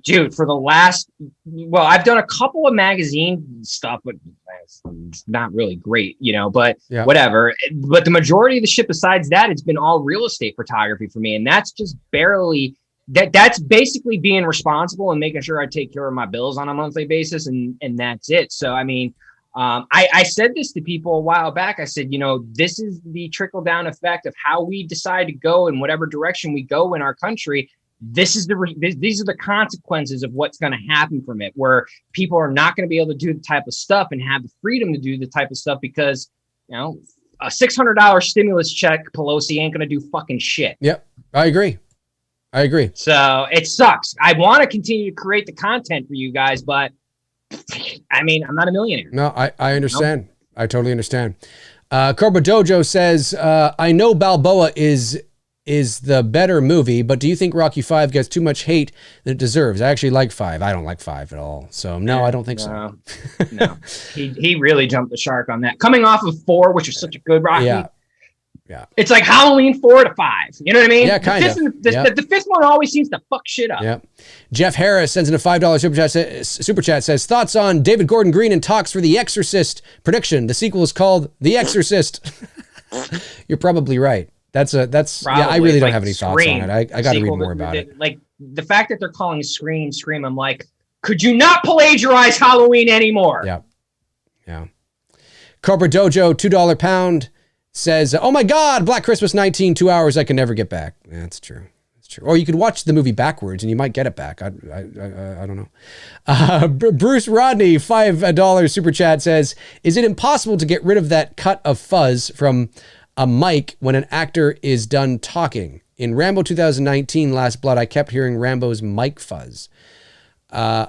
dude, I've done a couple of magazine stuff, but it's not really great, but whatever. But the majority of the shit besides that, it's been all real estate photography for me. And that's just barely that's basically being responsible and making sure I take care of my bills on a monthly basis. And that's it. So, I mean, I said this to people a while back. I said, this is the trickle down effect of how we decide to go in whatever direction we go in our country. These are the consequences of what's going to happen from it, where people are not going to be able to do the type of stuff and have the freedom to do the type of stuff because, a $600 stimulus check, Pelosi, ain't going to do fucking shit. Yep. I agree. So it sucks. I want to continue to create the content for you guys, but I mean, I'm not a millionaire. No, I understand. I totally understand. Cobra Dojo says, I know Balboa is the better movie, but do you think Rocky 5 gets too much hate that it deserves? I actually like 5. I don't like 5 at all. So no, I don't think so. No, he really jumped the shark on that. Coming off of 4, which was such a good Rocky. Yeah. It's like Halloween 4 to 5. You know what I mean? Yeah, kind of. The fifth one always seems to fuck shit up. Yeah. Jeff Harris sends in a $5 super chat, says, thoughts on David Gordon Green and talks for The Exorcist prediction. The sequel is called The Exorcist. You're probably right. That's probably, I really don't have any thoughts on it. I got to read more about it. Like the fact that they're calling Scream, I'm like, could you not plagiarize Halloween anymore? Yeah. Cobra Dojo, $2 pound says, oh my God, Black Christmas 19, 2 hours I can never get back. Yeah, that's true. Or you could watch the movie backwards and you might get it back. I don't know. Bruce Rodney, $5 super chat says, is it impossible to get rid of that cut of fuzz from a mic when an actor is done talking? In Rambo 2019 Last Blood, I kept hearing Rambo's mic fuzz. I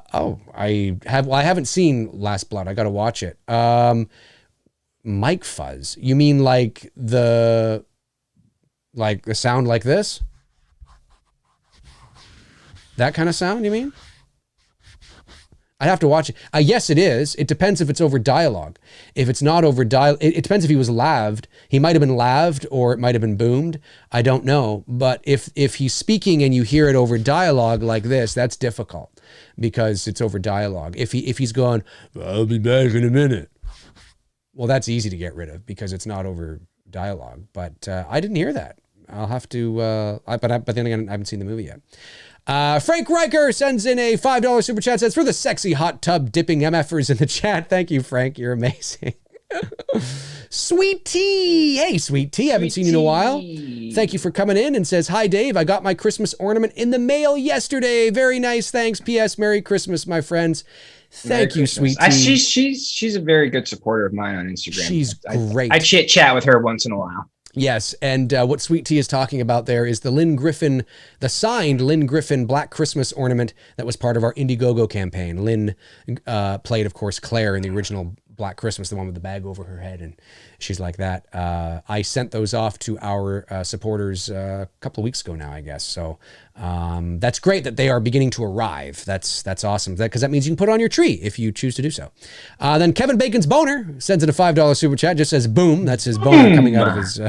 haven't seen Last Blood. I got to watch it. Mic fuzz. You mean like the sound like this? That kind of sound, you mean? I'd have to watch it. Yes, it is. It depends if it's over dialogue. If it's not over dialogue, it depends if he was laved. He might have been laved or it might have been boomed. I don't know. But if he's speaking and you hear it over dialogue like this, that's difficult because it's over dialogue. If he's going, I'll be back in a minute. Well, that's easy to get rid of because it's not over dialogue. But I didn't hear that. I'll have to, but then again, I haven't seen the movie yet. Frank Riker sends in a $5 super chat, says, for the sexy hot tub dipping MFers in the chat. Thank you, Frank. You're amazing. Sweet Tea. Hey, Sweet Tea. Haven't seen you in a while. Thank you for coming in, and says, hi, Dave. I got my Christmas ornament in the mail yesterday. Very nice. Thanks. P.S. Merry Christmas, my friends. Thank you, sweet tea. She's a very good supporter of mine on Instagram. She's great. I chit chat with her once in a while. Yes, and what Sweet Tea is talking about there is the signed Lynn Griffin Black Christmas ornament that was part of our Indiegogo campaign. Lynn played, of course, Claire in the original Black Christmas, the one with the bag over her head, and she's like that. I sent those off to our supporters a couple of weeks ago now, I guess. So that's great that they are beginning to arrive. That's awesome, because that means you can put it on your tree if you choose to do so. Then Kevin Bacon's Boner sends in a $5 super chat, just says boom. That's his boner coming out of his...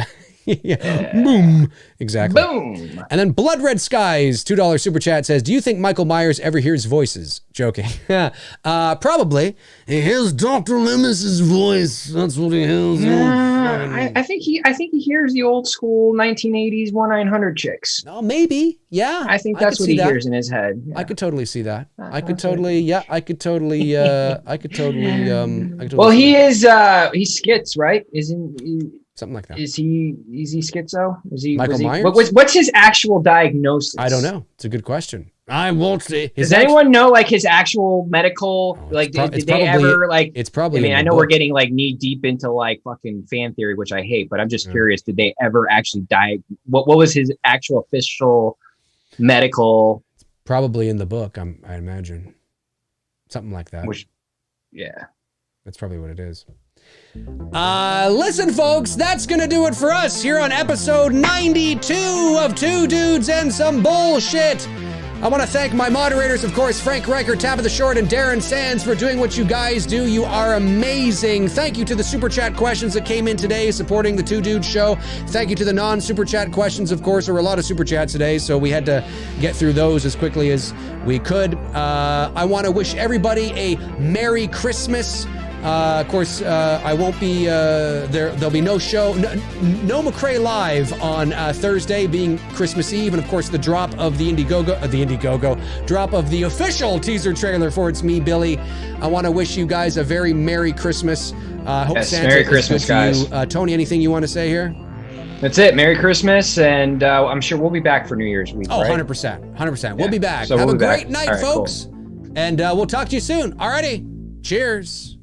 yeah. Boom. Exactly. Boom. And then Blood Red Skies, $2 super chat says, do you think Michael Myers ever hears voices? Joking. Probably. He hears Dr. Lemis's voice. That's what he hears. I think he hears the old school 1980s 1-900 chicks. Oh, maybe. Yeah. I think that's what he hears in his head. Yeah. I could totally see that. I could totally. Well, he skits, right? Isn't he? Something like that. Is he schizo? Michael Myers? What's his actual diagnosis? I don't know. It's a good question. I won't say. Does anyone know like his actual medical? Did they ever like? It's probably. I mean, I know we're getting like knee deep into like fucking fan theory, which I hate, but I'm just curious. Did they ever actually what was his actual official medical? It's probably in the book. I imagine something like that. Yeah, that's probably what it is. Listen, folks, that's gonna do it for us here on episode 92 of Two Dudes and Some Bullshit. I want to thank my moderators, of course, Frank Riker, Tabitha Short, and Darren Sands for doing what you guys do. You are amazing. Thank you to the Super Chat questions that came in today supporting the Two Dudes show. Thank you to the non-Super Chat questions, of course. There were a lot of Super Chats today, so we had to get through those as quickly as we could. I want to wish everybody a Merry Christmas. Of course, I won't be there. There'll be no show, no McRae live on Thursday, being Christmas Eve, and of course the drop of the Indiegogo drop of the official teaser trailer for It's Me, Billy. I want to wish you guys a very Merry Christmas. Hope Santa Merry is Christmas, good to you. guys. Tony, anything you want to say here? That's it. Merry Christmas, and I'm sure we'll be back for New Year's week. Oh, right? 100%. We'll be back. So Have we'll a be great back. night, All right, folks, and we'll talk to you soon. Alrighty, cheers.